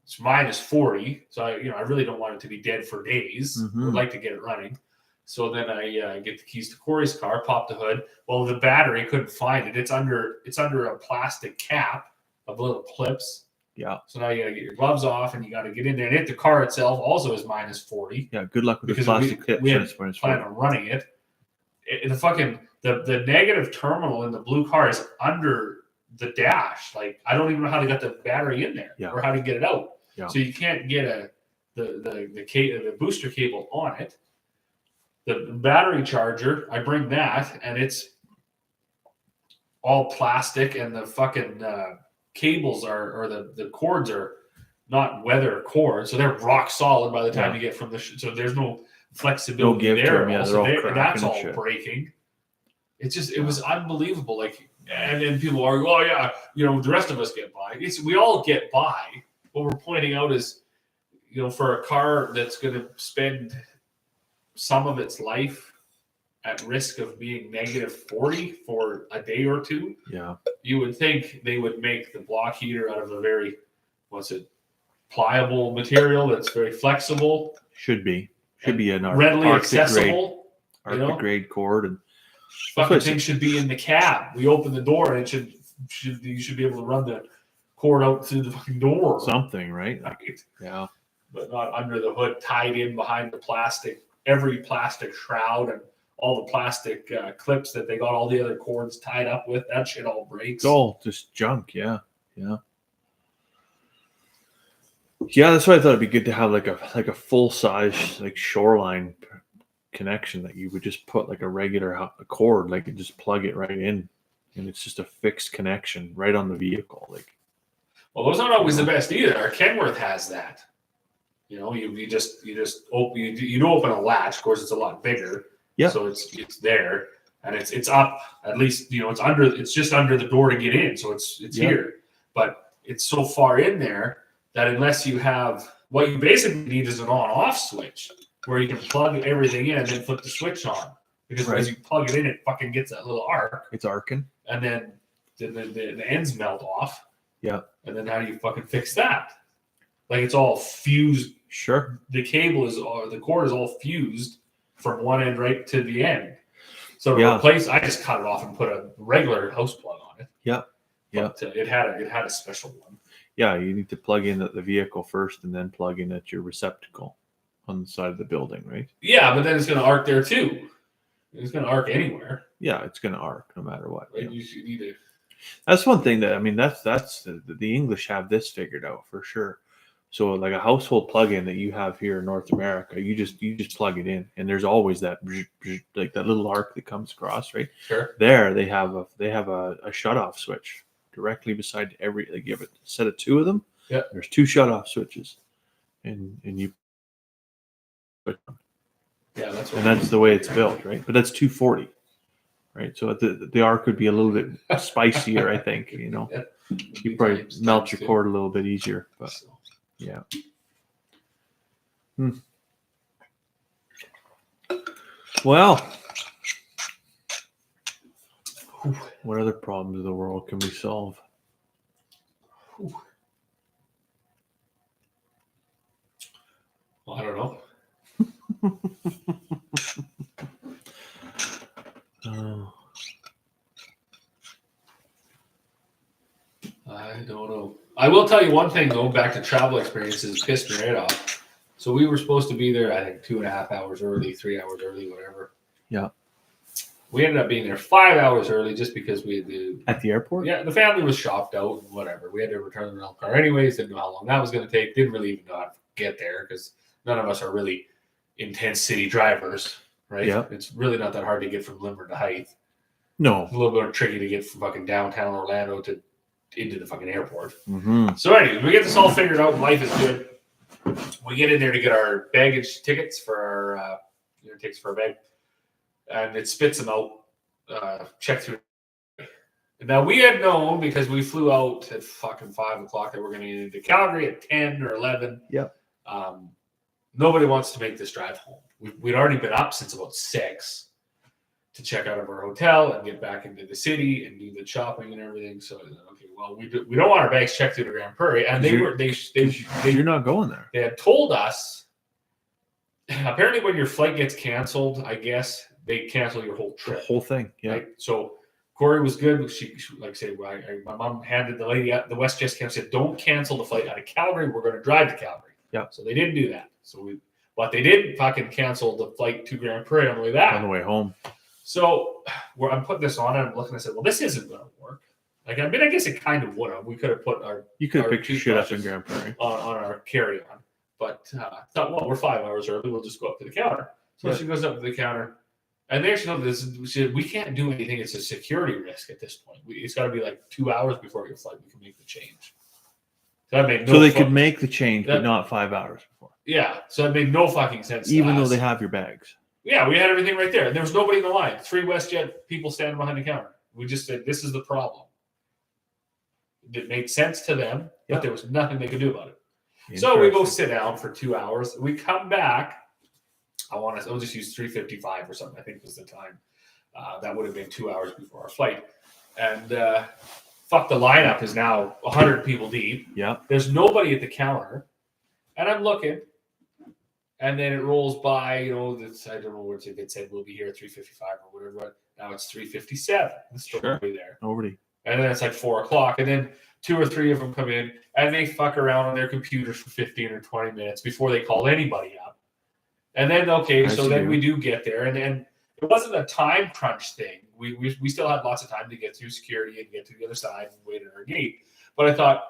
It's minus 40, so I really don't want it to be dead for days. Mm-hmm. Would like to get it running. So then I get the keys to Corey's car, pop the hood. Well, the battery couldn't find it. It's under a plastic cap of little clips. Yeah. So now you got to get your gloves off and you got to get in there. And the car itself also is minus 40. Yeah. Good luck with the plastic clips. We had planned on running it. The negative terminal in the blue car is under the dash. Like I don't even know how to get the battery in there or how to get it out. Yeah. So you can't get the booster cable on it. The battery charger, I bring that and it's all plastic and the fucking cables or the cords are not weather cords, so they're rock solid by the time you get from the so there's no flexibility there. That's all breaking. It's just it was unbelievable. Like, and then people are, oh yeah, the rest of us get by. We all get by. What we're pointing out is, for a car that's going to spend some of its life at risk of being negative 40 for a day or two, you would think they would make the block heater out of a very, pliable material that's very flexible. Should be an readily accessible. Arctic grade cord, and fucking thing should be in the cab. We open the door and you should be able to run the cord out through the fucking door. Something, right? Yeah. But not under the hood, tied in behind the plastic, every plastic shroud and all the plastic clips that they got all the other cords tied up with. That shit all breaks. It's all just junk. Yeah. That's why I thought it'd be good to have like a full size Shoreline connection that you would just put like a regular cord, like, and just plug it right in, and it's just a fixed connection right on the vehicle. Like, Well, those aren't always the best either. Our Kenworth has that. You know, you just open you do open a latch. Of course, it's a lot bigger. Yeah. So it's there, and it's up at least. You know, it's just under the door to get in. So it's here, but it's so far in there that unless you have what you basically need is an on-off switch where you can plug everything in and then flip the switch on. Because as you plug it in, it fucking gets that little arc. It's arcing. And then the ends melt off. Yeah. And then how do you fucking fix that? Like, it's all fused. Sure. The the cord is all fused from one end right to the end. So to replace, I just cut it off and put a regular house plug on it. Yeah. Yeah. But it had a special one. Yeah, you need to plug in at the vehicle first and then plug in at your receptacle on the side of the building, right? Yeah, but then it's going to arc there too. It's going to arc anywhere. Yeah, it's going to arc no matter what. Right? Yeah. You need to. That's one thing that, I mean, that's the English have this figured out for sure. So like a household plug-in that you have here in North America, you just plug it in, and there's always that like that little arc that comes across, right? Sure. There they have a shut-off switch directly beside every. Like, you have a set of two of them. Yeah. There's two shut-off switches, and you. Yeah, that's the way it's built, right? But that's 240, right? So the arc would be a little bit spicier, I think. You know, you probably melt your cord a little bit easier, but yeah. Well, what other problems of the world can we solve? Well, I don't know. I don't know. I will tell you one thing, though, back to travel experiences, pissed me right off. So we were supposed to be there, I think, 2.5 hours early, 3 hours early, whatever. Yeah. We ended up being there 5 hours early just because we had to. At the airport? Yeah, the family was shopped out and whatever. We had to return the rental car anyways. Didn't know how long that was going to take. Didn't really even know how to get there because none of us are really intense city drivers, right? Yeah. It's really not that hard to get from Limber to Hythe. No. It's a little bit tricky to get from fucking downtown Orlando to into the fucking airport. Mm-hmm. So anyway, we get this all figured out and life is good. We get in there to get our baggage tickets for our tickets for our bag, and it spits them out. Check through. Now we had known because we flew out at fucking 5 o'clock that we're going to get into Calgary at 10 or 11. Yep. Nobody wants to make this drive home. We'd already been up since about 6 to check out of our hotel and get back into the city and do the shopping and everything. So okay, well we don't want our bags checked through to Grand Prairie, and you're not going there. They had told us apparently when your flight gets canceled, I guess they cancel your whole trip. The whole thing, yeah. Right? So Corey was good. She like I said, my mom handed the lady at the WestJet camp, said, "Don't cancel the flight out of Calgary. We're going to drive to Calgary." Yeah. So they didn't do that. But they did fucking cancel the flight to Grand Prairie on the way back. On the way home. So I'm putting this on and I'm looking. I said, "Well, this isn't going to work." Like, I mean, I guess it kind of would have. We could have put you could have picked your shit up in Grand Prairie on our carry-on, but thought, well, we're 5 hours early. We'll just go up to the counter. So she goes up to the counter, and they actually know this. She said, we can't do anything. It's a security risk at this point. It's got to be like 2 hours before your flight. We can make the change. So that made no. So they could make the change, but not 5 hours before. Yeah. So it made no fucking sense. Even though they have your bags. Yeah, we had everything right there. There was nobody in the line. 3 WestJet people standing behind the counter. We just said, this is the problem. It made sense to them, but there was nothing they could do about it. So we go sit down for 2 hours. We come back. I'll just use 3:55 or something, I think was the time. That would have been 2 hours before our flight. And fuck, the lineup is now 100 people deep. Yeah. There's nobody at the counter. And I'm looking. And then it rolls by, I don't know what it said, we'll be here at 3:55 or whatever, but now it's 3:57. It's still nobody there. Nobody. And then it's like 4 o'clock. And then 2 or 3 of them come in and they fuck around on their computers for 15 or 20 minutes before they call anybody up. And then, then we do get there. And then it wasn't a time crunch thing. We still had lots of time to get through security and get to the other side and wait at our gate. But I thought,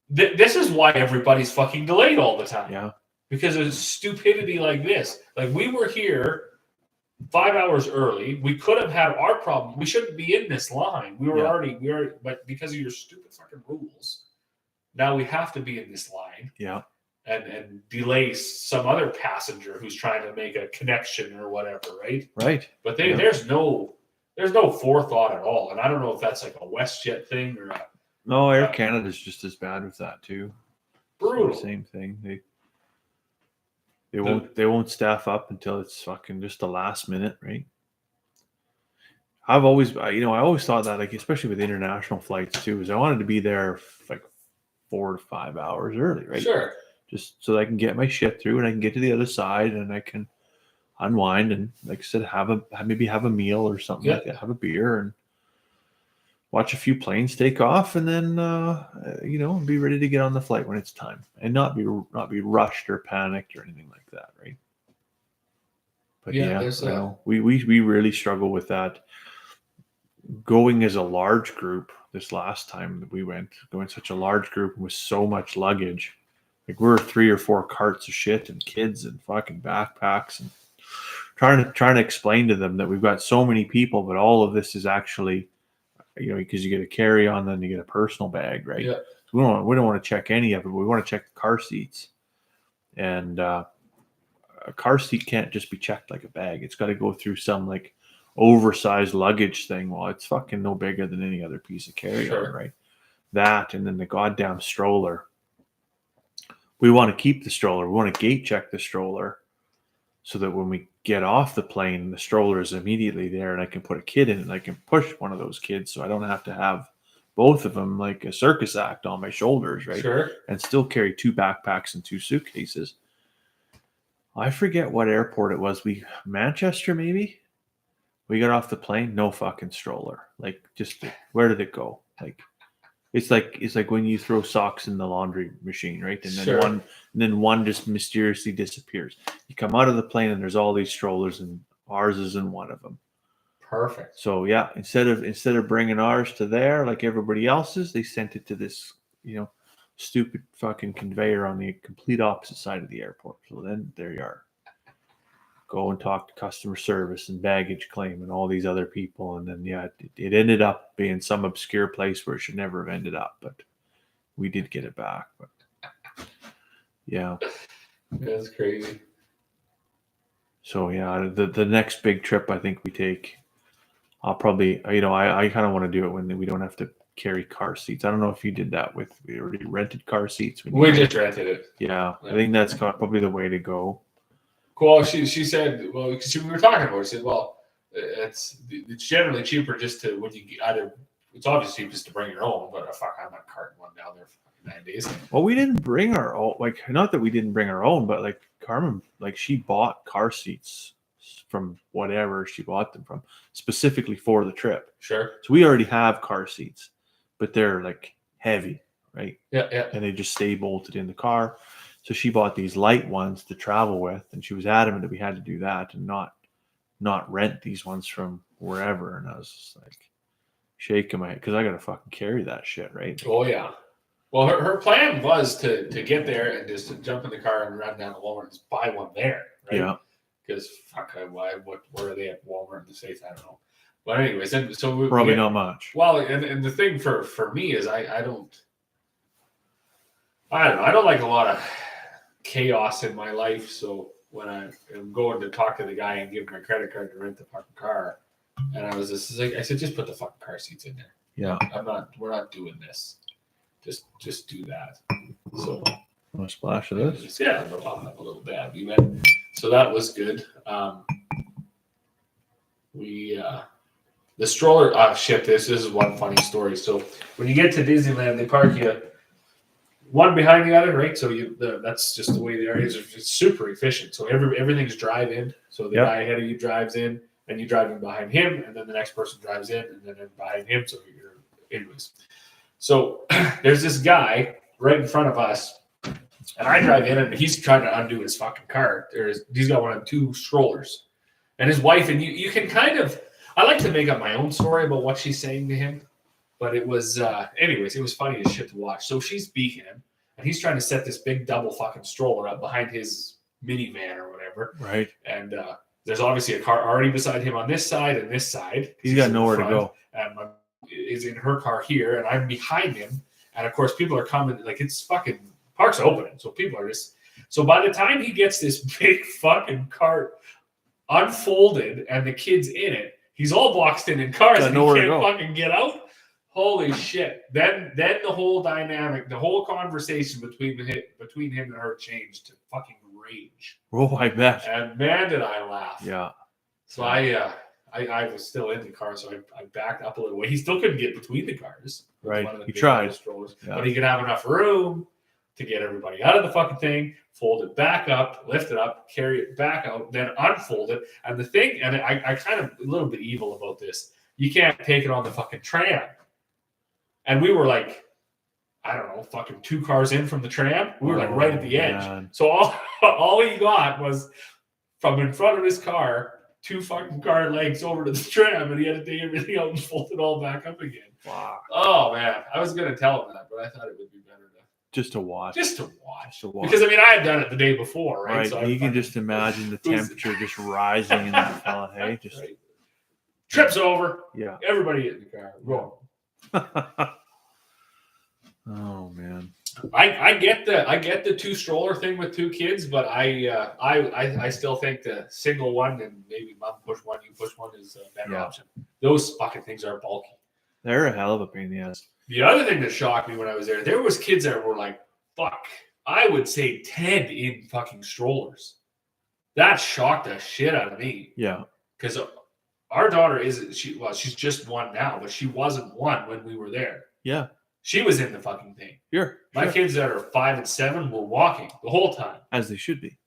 this is why everybody's fucking delayed all the time. Yeah. Because of stupidity like this. Like, we were here 5 hours early. We could have had our problem. We shouldn't be in this line. We were but because of your stupid fucking rules, now we have to be in this line. Yeah. And delay some other passenger who's trying to make a connection or whatever, right? Right. But there's no forethought at all. And I don't know if that's like a WestJet thing or No, Air Canada's just as bad with that too. brutal. Same thing. They won't staff up until it's fucking just the last minute, right? I always thought that, like, especially with international flights too, is I wanted to be there like 4 to 5 hours early, right? Sure. Just so that I can get my shit through and I can get to the other side and I can unwind and, like I said, have a meal or something like that, have a beer and watch a few planes take off and then be ready to get on the flight when it's time and not be rushed or panicked or anything like that, right? But we really struggle with that. Going as a large group this last time that we went, going such a large group with so much luggage. Like, we were 3 or 4 carts of shit and kids and fucking backpacks, and trying to explain to them that we've got so many people, but all of this is actually, because you get a carry-on, then you get a personal bag, right? Yeah. So we don't want to check any of it. We want to check the car seats, and a car seat can't just be checked like a bag. It's got to go through some like oversized luggage thing. Well, it's fucking no bigger than any other piece of carry-on, right? That, and then the goddamn stroller. We want to keep the stroller. We want to gate check the stroller so that when we get off the plane, the stroller is immediately there and I can put a kid in it and I can push one of those kids so I don't have to have both of them like a circus act on my shoulders, right? Sure. And still carry 2 backpacks and 2 suitcases. I forget what airport it was. Manchester, maybe? We got off the plane, no fucking stroller. Like, just where did it go? Like, it's like when you throw socks in the laundry machine, right? And then one just mysteriously disappears. You come out of the plane and there's all these strollers, and ours is in one of them. Perfect. So yeah, instead of bringing ours to there like everybody else's, they sent it to this, stupid fucking conveyor on the complete opposite side of the airport. So then there you are. Go and talk to customer service and baggage claim and all these other people. And then, it ended up being some obscure place where it should never have ended up, but we did get it back. But yeah. That's crazy. So yeah, the next big trip I think we take, I'll probably, I kind of want to do it when we don't have to carry car seats. I don't know if you did that we already rented car seats. We just rented it. Yeah. I think that's probably the way to go. Well, she said, well, because we were talking about it, she said, well, it's generally cheaper just to, when you either, it's obviously cheapest to bring your own, but I'm not carting one down there for 9 days. Well, we didn't bring our own, like, not that we didn't bring our own, but like Carmen, like, she bought car seats from whatever she bought them from specifically for the trip. Sure. So we already have car seats, but they're like heavy, right? Yeah. And they just stay bolted in the car. So she bought these light ones to travel with, and she was adamant that we had to do that and not rent these ones from wherever. And I was just like shaking my head because I got to fucking carry that shit, right? Oh yeah. Well, her plan was to get there and just to jump in the car and run down to Walmart and just buy one there, right? Yeah. Because where are they at Walmart in the States? I don't know. But anyways, so probably not much. Well, and the thing for me is I don't know. I don't like a lot of chaos in my life. So when I am going to talk to the guy and give him my credit card to rent the fucking car, and I said, just put the fucking car seats in there. Yeah. We're not doing this. Just do that. So a splash of this. Yeah, I'll have a little bad. So that was good. The stroller. Shit. This is one funny story. So when you get to Disneyland, they park you one behind the other, right? So that's just the way the area is. It's super efficient. So everything's drive-in. So the guy ahead of you drives in, and you drive in behind him, and then the next person drives in, and then behind him. So you're anyways. So there's this guy right in front of us, and I drive in, and he's trying to undo his fucking car. He's got one of 2 strollers, and his wife, and you can kind of. I like to make up my own story about what she's saying to him. But it was, anyways, it was funny as shit to watch. So she's beaking him, and he's trying to set this big double fucking stroller up behind his minivan or whatever. Right. And there's obviously a car already beside him on this side and this side. He's got in the nowhere to front, go. And my is in her car here, and I'm behind him. And of course, people are coming. Like it's fucking park's opening, so people are just. So by the time he gets this big fucking cart unfolded and the kids in it, he's all boxed in cars Got and he nowhere to can't go. fucking get out. Holy shit! Then the whole dynamic, the whole conversation between him and her changed to fucking rage. Oh, I bet. And man, did I laugh! Yeah. So I was still in the car, so I backed up a little way. He still couldn't get between the cars. with Right. one of the He big tried. strollers, Yeah. but he could have enough room to get everybody out of the fucking thing, fold it back up, lift it up, carry it back out, then unfold it. And the thing, and I kind of a little bit evil about this. You can't take it on the fucking tram. And we were like, I don't know, fucking 2 cars in from the tram. We were like right at the edge. Man. So all he got was from in front of his car, 2 fucking car legs over to the tram, and he had to take everything out and fold it all back up again. Wow. Oh man, I was gonna tell him that, but I thought it would be better Just to watch. just to watch. To watch. Because I mean, I had done it the day before, right? Right. So I you can fucking- just imagine the Who's- temperature just rising in that fella. Hey, just right. Trips over. yeah. Everybody in the car. Wrong. Oh man. I get the 2 stroller thing with 2 kids, but I still think the single one and maybe mom push one, you push one is a better Yeah. option. Those fucking things are bulky. They're a hell of a pain in the ass. The other thing that shocked me when I was there was kids that were like, fuck, I would say 10 in fucking strollers. That shocked the shit out of me. Yeah. Because our daughter she's just 1 now, but she wasn't 1 when we were there. Yeah. She was in the fucking thing. Sure. My Sure. kids that are 5 and 7 were walking the whole time. As they should be.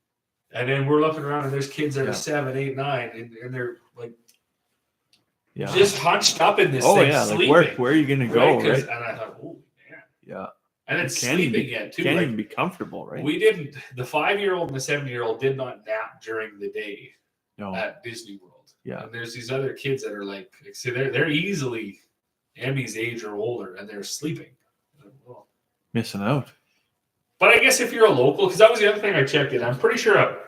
And then we're looking around and there's kids that Yeah. are 7, 8, 9, and they're like Yeah. just hunched up in this Oh thing, yeah. Like sleeping. where are you gonna go? Right? 'Cause- Right. And I thought, oh man. Yeah. And it's Can't even sleeping be- yet too. Can't Like, even be comfortable, right? we didn't. The 5-year-old and the 7-year-old did not nap during the day No. at Disney World. Yeah. And there's these other kids that are like so they're easily Emmy's age or older, and they're sleeping. Well, Missing out. but I guess if you're a local, because that was the other thing I checked in. I'm pretty sure a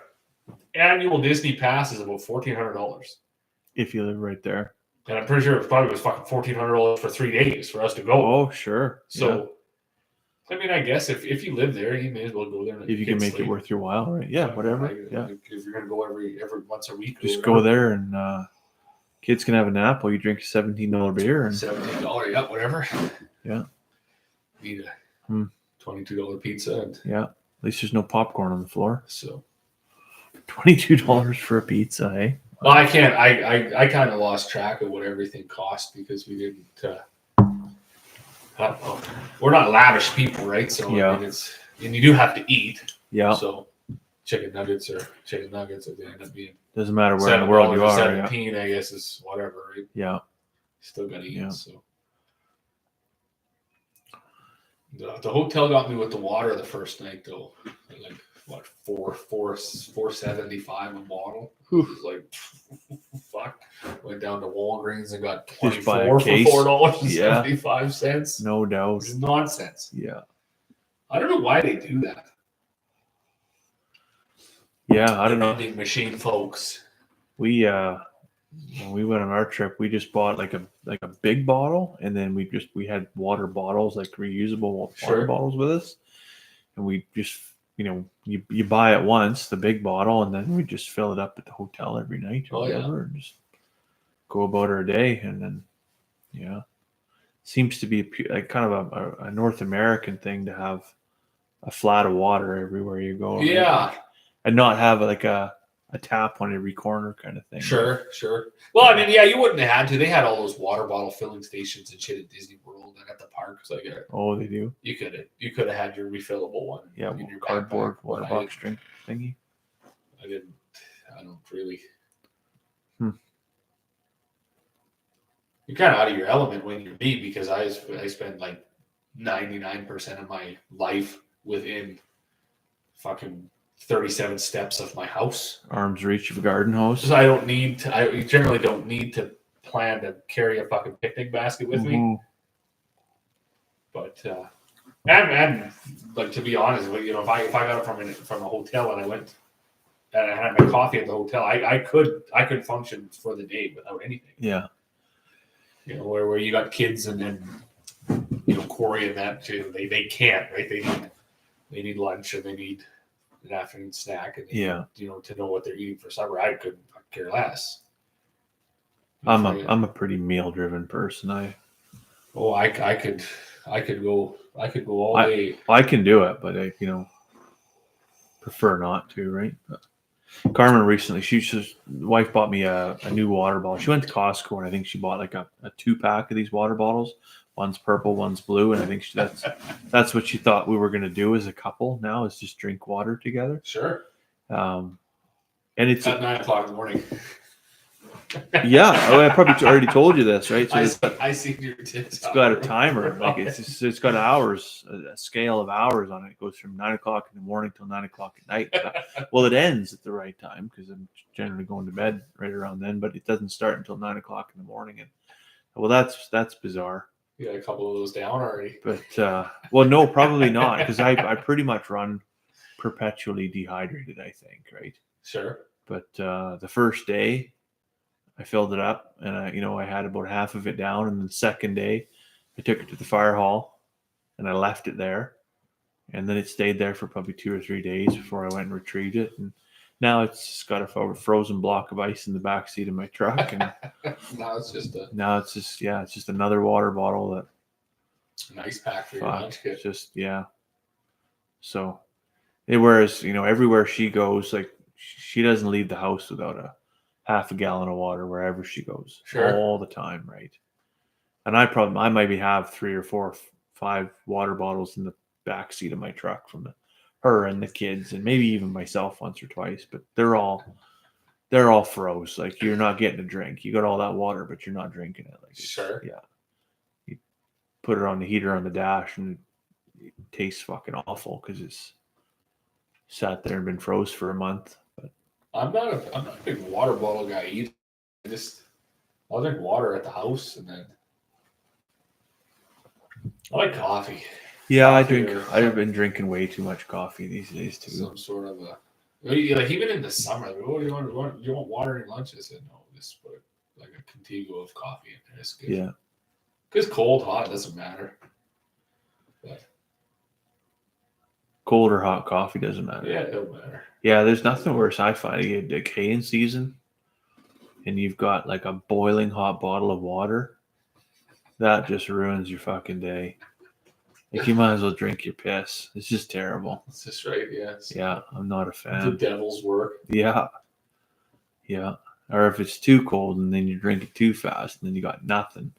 annual Disney pass is about $1,400, If you live right there. and I'm pretty sure it probably was fucking $1,400 for 3 days for us to go. Oh, sure. So, I mean, I guess if you live there, you may as well go there. And Yeah. If you can make it worth your while, right? Yeah, whatever. Yeah. If you're gonna go every once a week, Just go there and kids can have a nap while you drink a $17 beer and $17, yeah, whatever. Yeah. Need a Hmm. $22 pizza, and yeah. At least there's no popcorn on the floor. so. $22 for a pizza, hey? Well, I can't. I kind of lost track of what everything cost because we didn't. I don't know. We're not lavish people, right? So Yeah. I mean, and you do have to eat. Yeah. So chicken nuggets, if they end up being Doesn't matter where in the world you are. Yeah. 17, I guess is whatever. Right? Yeah. Still got to eat. Yeah. So the hotel got me with the water the first night though. Like what, $4.75 a bottle. It was like fuck. Went down to Walgreens and got Just buy a 24 case. for $4.75. No doubt. It's nonsense. Yeah. I don't know why they do that. Yeah. I don't know. Vending machine folks. We when we went on our trip, we just bought like a big bottle, and then we had water bottles, like reusable water Sure. bottles with us, and we just you buy it once, the big bottle, and then we just fill it up at the hotel every night or Oh, yeah. whatever, and just go about our day, and then seems to be like kind of a North American thing to have a flat of water everywhere you go, right? Yeah. and not have like a tap on every corner kind of thing. Sure. Well, I mean, yeah, you wouldn't have had to. They had all those water bottle filling stations and shit at Disney World and at the parks. Like, Oh, they do. you could have had your refillable one. Yeah, in your cardboard backpack, water but box drink thingy. I don't really. Hmm. You're kind of out of your element when you're me because I spend like 99% of my life within fucking 37 steps of my house. Arm's reach of a garden hose. So I generally don't need to plan to carry a fucking picnic basket with me. Mhm. But and like to be honest, if I got it from a hotel and I went and I had my coffee at the hotel, I could function for the day without anything. Yeah. You know, where you got kids and Corey and that too. They can't, right? They need lunch and they need an afternoon snack and they need, to know what they're eating for supper. I couldn't care less. I'm a pretty meal driven person. I could go all day. I can do it, but I prefer not to, right? But Carmen recently, the wife bought me a new water bottle. She went to Costco and I think she bought like a 2-pack of these water bottles. One's purple, one's blue, and I think that's what she thought we were going to do as a couple. Now is just drink water together. Sure. And it's at 9:00 in the morning. Yeah, I probably already told you this, right? So I see your tits. It's got a timer, like it's got hours, a scale of hours on it. It goes from 9:00 in the morning till 9:00 at night. Well, it ends at the right time because I'm generally going to bed right around then, but it doesn't start until 9:00 in the morning. And well, that's bizarre. You got a couple of those down already. But well, no, probably not, because I pretty much run perpetually dehydrated, I think, right? Sure. But the first day I filled it up and I had about half of it down, and the second day I took it to the fire hall and I left it there, and then it stayed there for probably 2 or 3 days before I went and retrieved it. And now it's just got a frozen block of ice in the back seat of my truck, and now it's just another water bottle that an ice pack for your lunch kit. So whereas everywhere she goes, like she doesn't leave the house without a half a gallon of water wherever she goes. Sure. All the time, right? And I maybe have 3 or 4 or 5 water bottles in the back seat of my truck from her and the kids, and maybe even myself once or twice, but they're all froze. Like, you're not getting a drink. You got all that water, but you're not drinking it. Like, sure. Yeah. You put it on the heater on the dash and it tastes fucking awful because it's sat there and been froze for a month. But I'm not a big water bottle guy either. I'll drink water at the house, and then I like coffee. Yeah, I've been drinking way too much coffee these days too. Some sort of like even in the summer, like, oh, do you want water in lunch? I said no, just put like a Contigo of coffee in there. It's good. Yeah. Because cold, hot doesn't matter. But cold or hot coffee doesn't matter. Yeah, it don't matter. Yeah, there's nothing worse. I find you get decay in season, and you've got like a boiling hot bottle of water. That just ruins your fucking day. Like, you might as well drink your piss. It's just terrible. That's just right. Yeah, I'm not a fan. The devil's work. Yeah. Or if it's too cold and then you drink it too fast, and then you got nothing.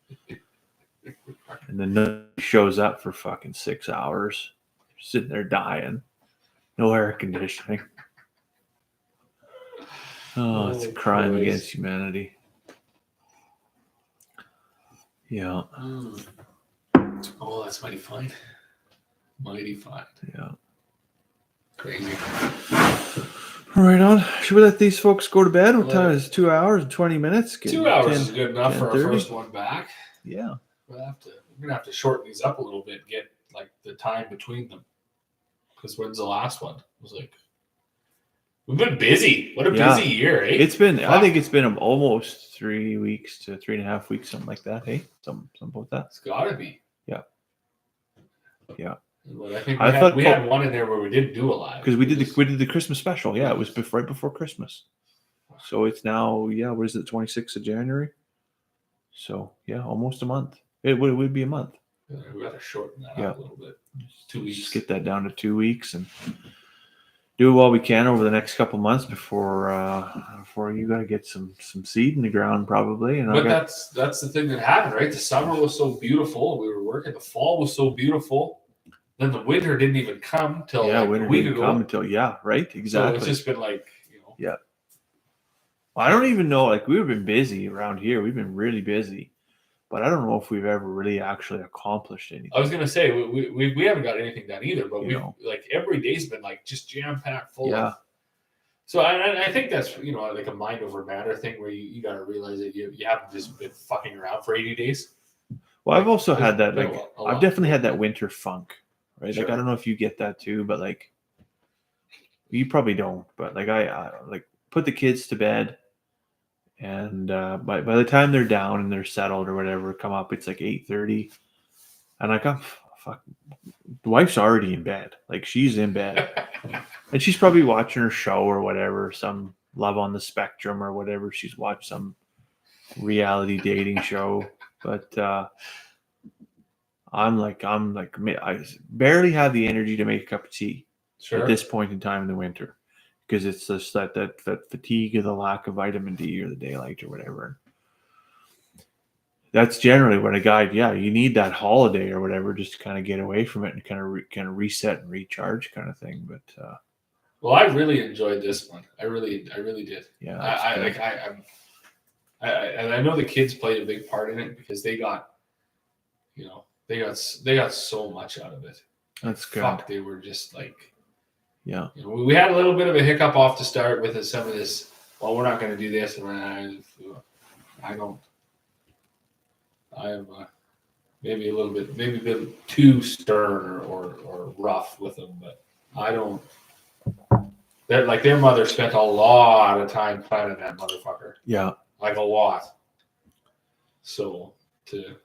And then nobody shows up for fucking 6 hours. You're sitting there dying. No air conditioning. Oh, it's a crime against humanity. Yeah. Oh, that's mighty fine. Mighty fine. Yeah. Crazy. Right on. Should we let these folks go to bed? What time is it? 2 hours and 20 minutes? 2 hours is good enough for our first one back. Yeah. We're gonna have to shorten these up a little bit, get like the time between them. Because when's the last one? It was like, we've been busy. What a busy year, eh? It's been. I think it's been almost 3 weeks to 3.5 weeks, something like that. Hey, something about that. It's gotta be. Yeah. But I think we had one in there where we didn't do a live because we did the Christmas special. Yeah, it was right before Christmas. So it's now what is it, 26th of January? So almost a month. It would be a month. Yeah, we got to shorten that up a little bit. 2 weeks. Just get that down to 2 weeks and do what we can over the next couple months before you got to get some seed in the ground probably. And that's the thing that happened, right? The summer was so beautiful. We were working. The fall was so beautiful. Then the winter didn't even come till winter a week didn't ago. come until right, exactly. So it's just been like Yeah. Well, I don't even know. Like, we've been busy around here. We've been really busy. But I don't know if we've ever really actually accomplished anything. I was gonna say we haven't got anything done either, but like every day's been like just jam packed full of. So I think that's like a mind over matter thing where you got to realize that you haven't just been fucking around for 80 days. Well, I've also had that. Like, I've definitely had that winter funk, right? Sure. Like, I don't know if you get that too, but like You probably don't, but like I like put the kids to bed, and by the time they're down and they're settled or whatever, come up, it's like 8:30, and like I'm fuck, the wife's already in bed, like she's in bed, and she's probably watching her show or whatever, some Love on the Spectrum or whatever she's watched, some reality dating show, but I'm like I barely have the energy to make a cup of tea Sure. at this point in time in the winter, because it's just that fatigue of the lack of vitamin D or the daylight or whatever. That's generally when a guy, you need that holiday or whatever just to kind of get away from it and kind of reset and recharge kind of thing. But well, I really enjoyed this one. I really did. yeah, I know the kids played a big part in it because they got, they got so much out of it. that's good. Fuck, they were just like, Yeah, we had a little bit of a hiccup off the start with some of this. Well, we're not going to do this, and I don't. I'm maybe a bit too stern or rough with them, but I don't. They're like their mother spent a lot of time planning that motherfucker, yeah, like a lot. So to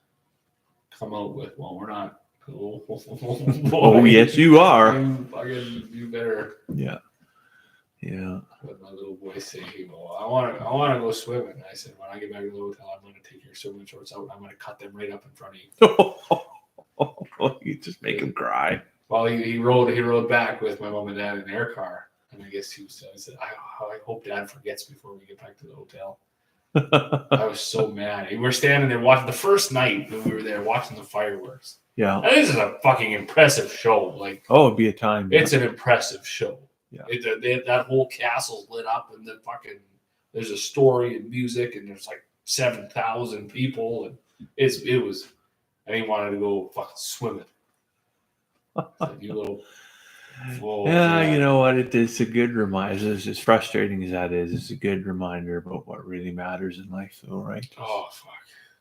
come out with, well, we're not. Oh yes, you are. You better. Yeah. What my little boy say, well, I want to go swimming. And I said, when I get back to the hotel, I'm going to take your swimming shorts out. I'm going to cut them right up in front of you. You just make him cry. Well, he rode back with my mom and dad in their car, and I guess I said, I hope Dad forgets before we get back to the hotel. I was so mad. We were standing there watching the first night when we were there watching the fireworks. Yeah. And this is a fucking impressive show. Like, it'd be a time. It's an impressive show. Yeah. That whole castle's lit up, and there's a story and music, and there's like 7,000 people, and it was. And he wanted to go fucking swimming. Like, you little. Whoa, yeah, you know what? It's a good reminder. As frustrating as that is, it's a good reminder about what really matters in life, though, right? Oh fuck.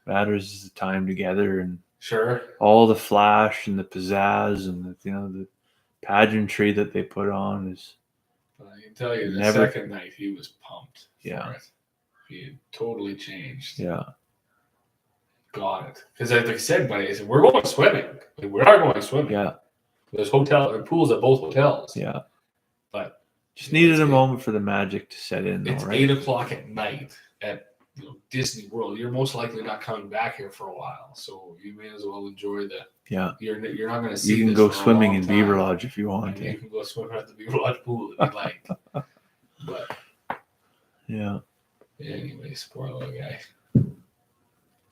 Matters is the time together and sure. All the flash and the pizzazz and the pageantry that they put on is. I can tell you, the second night he was pumped. Yeah. He had totally changed. Yeah. Got it. Because like I said, we're going swimming. Like, we are going swimming. Yeah. There's pools at both hotels. Yeah. But just needed a moment for the magic to set in. It's right? 8:00 at night at Disney World. You're most likely not coming back here for a while, so you may as well enjoy the. Yeah. You're not going to see. You can go swimming in Beaver Lodge if you want to. You can go swimming at the Beaver Lodge pool if you like. But. Yeah. Anyways, poor little guy.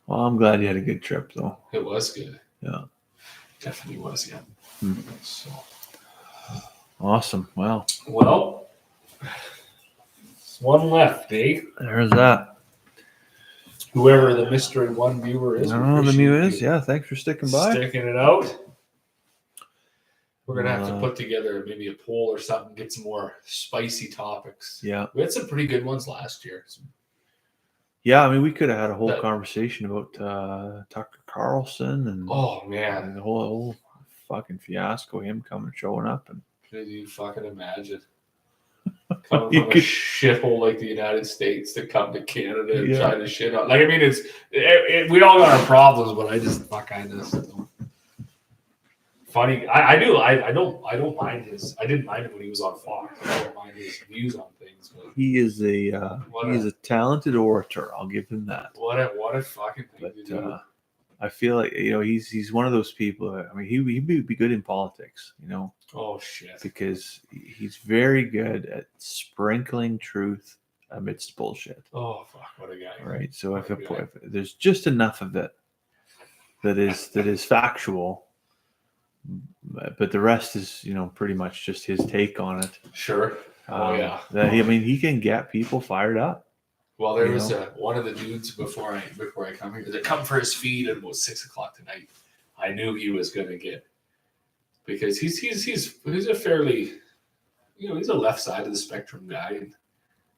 Well, I'm glad you had a good trip, though. It was good. Yeah. Definitely was, yeah. So. Awesome. Well, one left, eh? There's that. Whoever the mystery one viewer is. I don't know who the new is. Yeah, thanks for sticking by. Sticking it out. We're going to have to put together maybe a poll or something, get some more spicy topics. Yeah. We had some pretty good ones last year. Yeah, I mean, we could have had a whole conversation about Tucker Carlson and oh man, the whole fucking fiasco, him showing up, and could you fucking imagine coming from a shithole like the United States to come to Canada and try to shit on? Like, I mean, we all got our problems, but I just funny. I don't mind his. I didn't mind him when he was on Fox. I don't mind his views on things. But he is a talented orator. I'll give him that. What a fucking thing to do. I feel like he's one of those people. I mean, he'd be good in politics. Oh shit. Because he's very good at sprinkling truth amidst bullshit. Oh fuck! What a guy. Right. So if there's just enough of it that is factual. But the rest is, pretty much just his take on it. Sure. Yeah. He can get people fired up. Well, there was one of the dudes before I come here. They come for his feed at about 6:00 tonight. I knew he was going to get because he's a fairly, he's a left side of the spectrum guy. And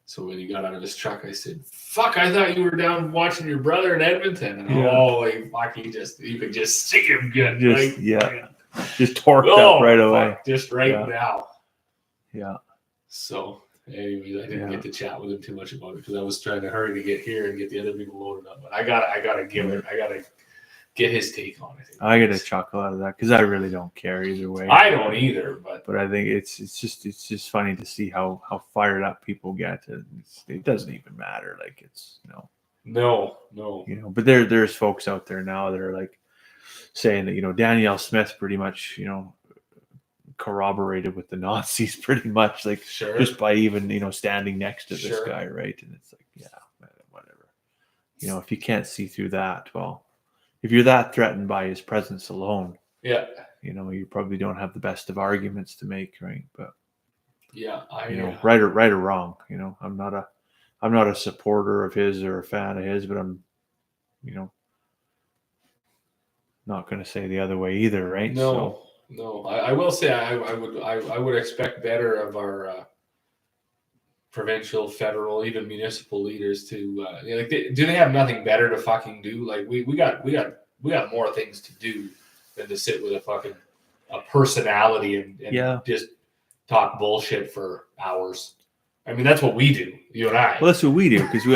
so when he got out of his truck, I said, "Fuck! I thought you were down watching your brother in Edmonton." And you could just see him get just torqued up right away. Just right now. Yeah. So, anyways, I didn't Yeah. get to chat with him too much about it because I was trying to hurry to get here and get the other people loaded up. But I gotta get his take on it. I get a chuckle out of that because I really don't care either way. I don't either, but I think it's just funny to see how fired up people get. It doesn't even matter. Like it's no. But there's folks out there now that are like saying that Danielle Smith pretty much corroborated with the Nazis pretty much, like Sure. just by even standing next to this Sure. guy, right? And it's like, yeah, whatever. If you can't see through that, well, if you're that threatened by his presence alone, Yeah. you probably don't have the best of arguments to make, right? But Yeah, right or wrong, I'm not a supporter of his or a fan of his, but I'm not going to say the other way either, right? No. I will say I would expect better of our provincial, federal, even municipal leaders to do they have nothing better to fucking do? Like we got more things to do than to sit with a personality and just talk bullshit for hours. I mean, that's what we do, you and I. Well, that's what we do because we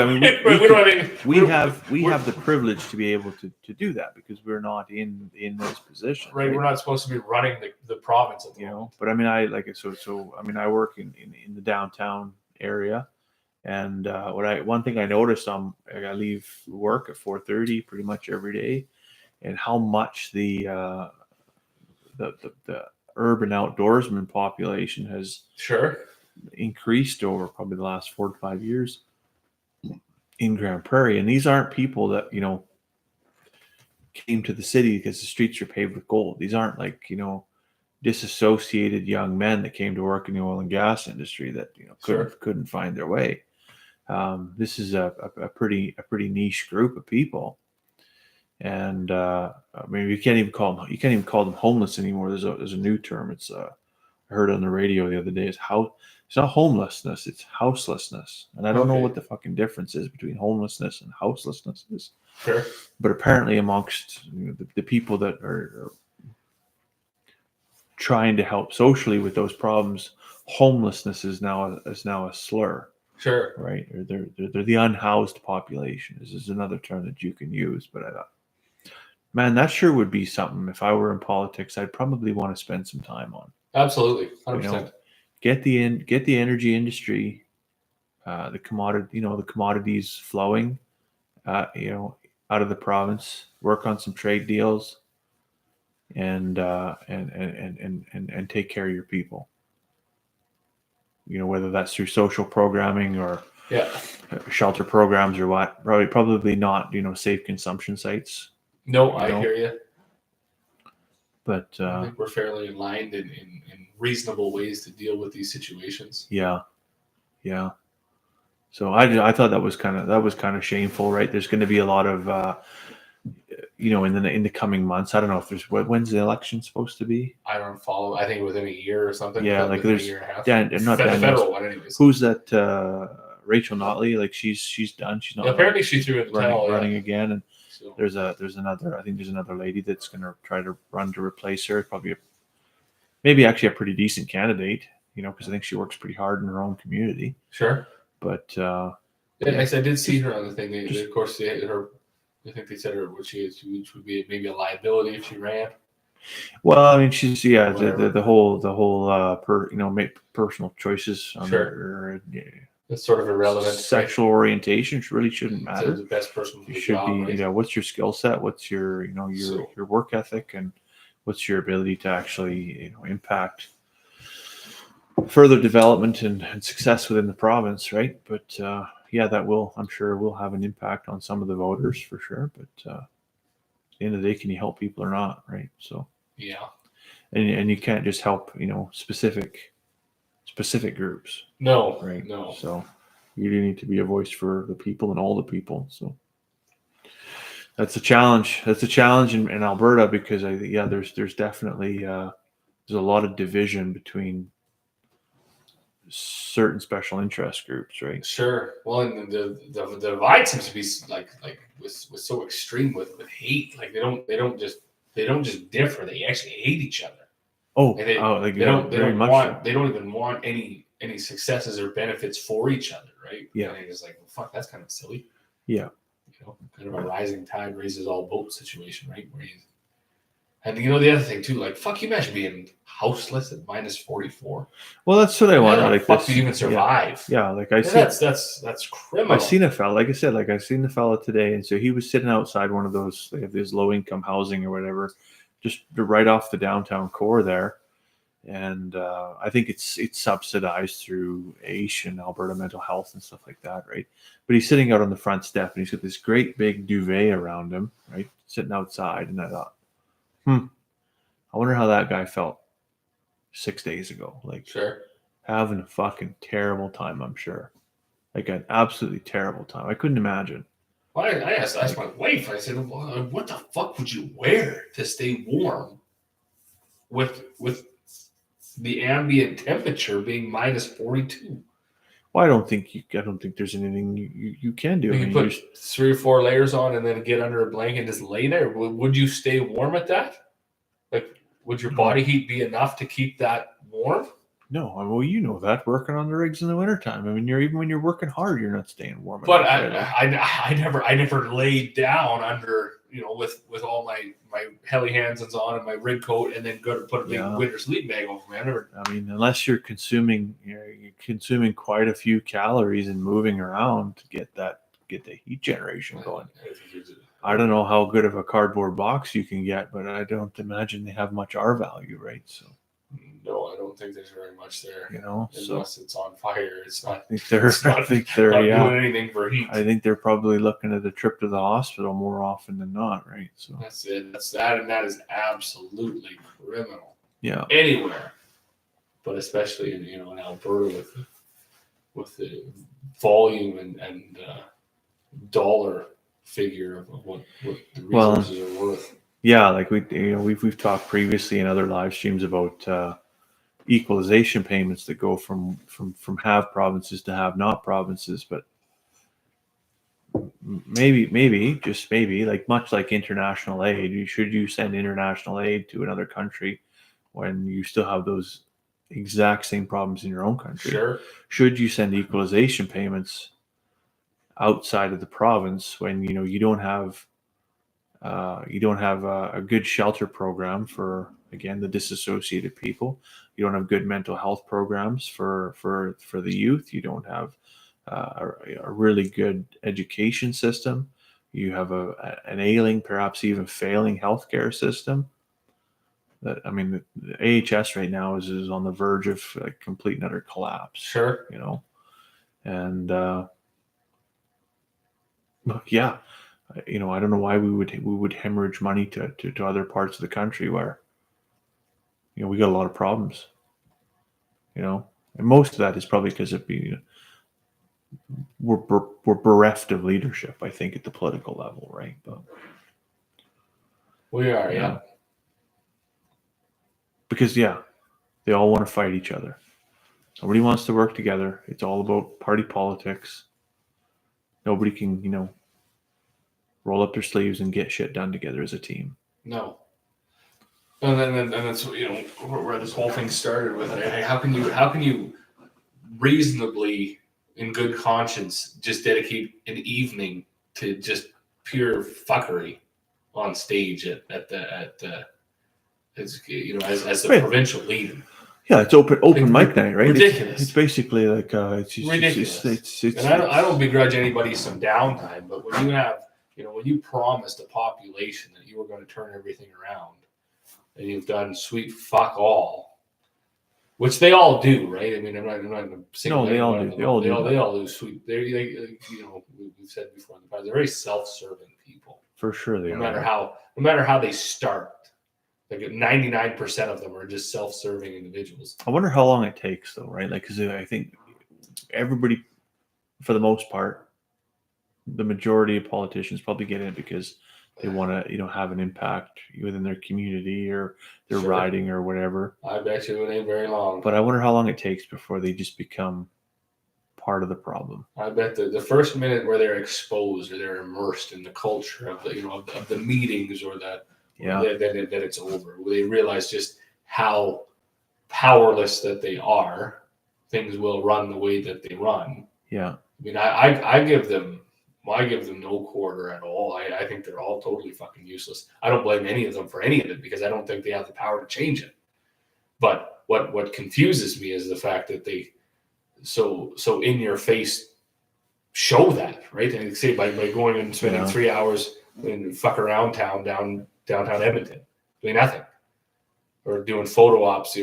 have the privilege to be able to do that because we're not in those positions. Right, we're not supposed to be running the province at the moment. But I mean, I I work in the downtown area, and one thing I noticed I leave work at 4:30 pretty much every day, and how much the urban outdoorsman population has increased over probably the last 4 to 5 years in Grand Prairie. And these aren't people that came to the city because the streets are paved with gold. These aren't like disassociated young men that came to work in the oil and gas industry that couldn't find their way. This is a pretty niche group of people, and I mean you can't even call them homeless anymore. There's a new term. It's I heard on the radio the other day. It's not homelessness, it's houselessness, and I don't know what the fucking difference is between homelessness and houselessness is. Sure. But apparently, amongst the people that are trying to help socially with those problems, homelessness is now a slur. Sure. Right. Or they're the unhoused population. This is another term that you can use. But I thought, man, that sure would be something. If I were in politics, I'd probably want to spend some time on. Absolutely, 100%. Get the energy industry, the commodities flowing, out of the province. Work on some trade deals. And take care of your people. Whether that's through social programming or shelter programs or what. Probably not. Safe consumption sites. No, I hear you. But I think we're fairly aligned in reasonable ways to deal with these situations. Yeah. So I thought that was kind of shameful, right? There's going to be a lot of. In the coming months, I don't know if when's the election supposed to be? I don't follow. I think within a year or something. Yeah, like there's a year and a half. Not the federal one, anyways. Who's that? Rachel Notley. Like she's done. She's not. Apparently, she threw it running again, and there's another. I think there's another lady that's going to try to run to replace her. Probably maybe actually a pretty decent candidate. Because I think she works pretty hard in her own community. Sure. But I did see her on the thing. Of course, I think they said which would be maybe a liability if she ran. Well, I mean, she's the whole personal choices on her. It's sort of irrelevant. Sexual orientation really shouldn't matter. The best person you should be. Right? What's your skill set? What's your your work ethic, and what's your ability to actually impact further development and success within the province, right? But I'm sure will have an impact on some of the voters for sure. But at the end of the day, can you help people or not, right? So and you can't just help specific groups. No, right? No. So you do need to be a voice for the people and all the people. So that's a challenge. That's a challenge in Alberta because there's definitely there's a lot of division between certain special interest groups, right? Sure. Well, and the divide seems to be like was so extreme with hate. Like they don't just differ. They actually hate each other. They don't even want any any successes or benefits for each other, right? Yeah. And it's like, well, fuck, that's kind of silly. Yeah. You know, kind of a rising tide raises all boats situation, right? And you know the other thing too, like fuck, you imagine being houseless at minus 44. Well, that's what I How wonder. the Like fuck this, do you even survive? yeah. Like That's criminal. I seen a fella, like I said, like I seen the fella today, and so he was sitting outside one of those, they have this low income housing or whatever, just right off the downtown core there, and I think it's subsidized through AISH and Alberta Mental Health and stuff like that, right? But he's sitting out on the front step, and he's got this great big duvet around him, right, sitting outside, and I thought, I wonder how that guy felt 6 days ago, like Sure. having a fucking terrible time, I'm sure. Like an absolutely terrible time. I couldn't imagine. Well, I asked my wife, I said, well, what the fuck would you wear to stay warm with the ambient temperature being minus 42? Well, I don't think there's anything you can do. You can put 3 or 4 layers on and then get under a blanket and just lay there. Would you stay warm at that? Like, would your body heat be enough to keep that warm? No, well, you know that working on the rigs in the wintertime. I mean, even when you're working hard, you're not staying warm. But enough, I never laid down under, you know, with all my heli Hansons on and my rig coat, and then go to put a big winter sleeping bag over me. I mean, unless you're consuming quite a few calories and moving around to get the heat generation going. I don't know how good of a cardboard box you can get, but I don't imagine they have much R value, right? So. No, I don't think there's very much there. You know, unless it's on fire, it's not. I think they're not doing anything for heat. I think they're probably looking at a trip to the hospital more often than not, right? So that's it. That's that, and that is absolutely criminal. Yeah, anywhere, but especially in Alberta with the volume and dollar figure of what the resources are worth. Yeah, like we've talked previously in other live streams about equalization payments that go from have provinces to have not provinces, but maybe just maybe, like much like international aid, should you send international aid to another country when you still have those exact same problems in your own country? Sure. Should you send equalization payments outside of the province when you don't have a good shelter program for, again, the disassociated people? You don't have good mental health programs for the youth. You don't have a really good education system. You have an ailing, perhaps even failing healthcare system. That, I mean, the AHS right now is on the verge of complete and utter collapse. Sure. And yeah. I don't know why we would hemorrhage money to other parts of the country where, we got a lot of problems, and most of that is probably because we're bereft of leadership, I think, at the political level, right? But we are, yeah. Because they all want to fight each other. Nobody wants to work together. It's all about party politics. Nobody can, roll up their sleeves and get shit done together as a team. No. And that's where this whole thing started with. How can you reasonably, in good conscience, just dedicate an evening to just pure fuckery on stage as the provincial leader? Yeah, it's open mic night, right? Ridiculous. It's basically like it's ridiculous. It's and I don't begrudge anybody some downtime, but when you have when you promised a population that you were going to turn everything around, and you've done sweet fuck all, which they all do, right? I mean, I'm not saying no, they all do. They all do sweet. We've said before in the past, they're very self-serving people. For sure, they are. No matter how they start, like 99% of them are just self-serving individuals. I wonder how long it takes, though, right? Like, because I think everybody, for the most part, the majority of politicians probably get in because they want to, have an impact within their community or their riding or whatever. I bet you it ain't very long. But I wonder how long it takes before they just become part of the problem. I bet the first minute where they're exposed or they're immersed in the culture of the of the meetings or that, then it's over. They realize just how powerless that they are, things will run the way that they run. Yeah. I mean, I give them no quarter at all. I think they're all totally fucking useless. I don't blame any of them for any of it because I don't think they have the power to change it. But what confuses me is the fact that they so in your face show that, right? And say by going and spending 3 hours in fuck around town downtown Edmonton, doing nothing. Or doing photo ops,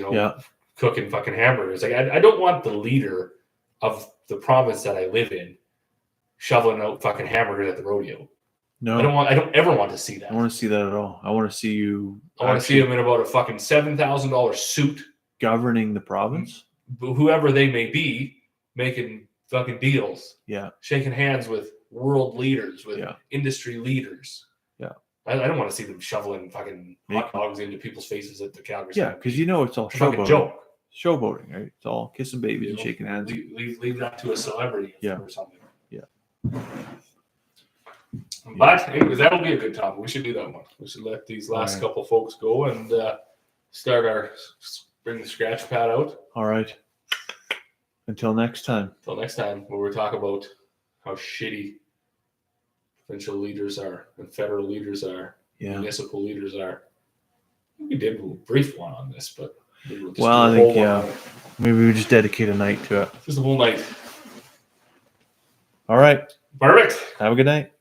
cooking fucking hamburgers. Like I don't want the leader of the province that I live in shoveling out fucking hamburgers at the rodeo. No, I don't ever want to see that. I want to see that at all. I want to see you. I want to see him in about a fucking $7,000 suit, governing the province. Whoever they may be, making fucking deals. Yeah, shaking hands with world leaders, with Yeah. industry leaders. Yeah. I don't want to see them shoveling fucking hot dogs into people's faces at the Calgary. Yeah, because it's all It's a fucking showboating. joke. Showboating, right? It's all kissing babies and You know, shaking hands. Leave that to a celebrity or something. Yeah. But anyways, that'll be a good topic. We should do that one. We should let these last Alright. couple folks go and bring the scratch pad out. All right. Until next time. Until next time, where we talk about how shitty provincial leaders are and federal leaders are, Yeah. municipal leaders are. We did a brief one on this, but maybe we'll just Well, do I a whole think, one on it. Maybe we just dedicate a night to it. Just a whole night. All right. Perfect. Have a good night.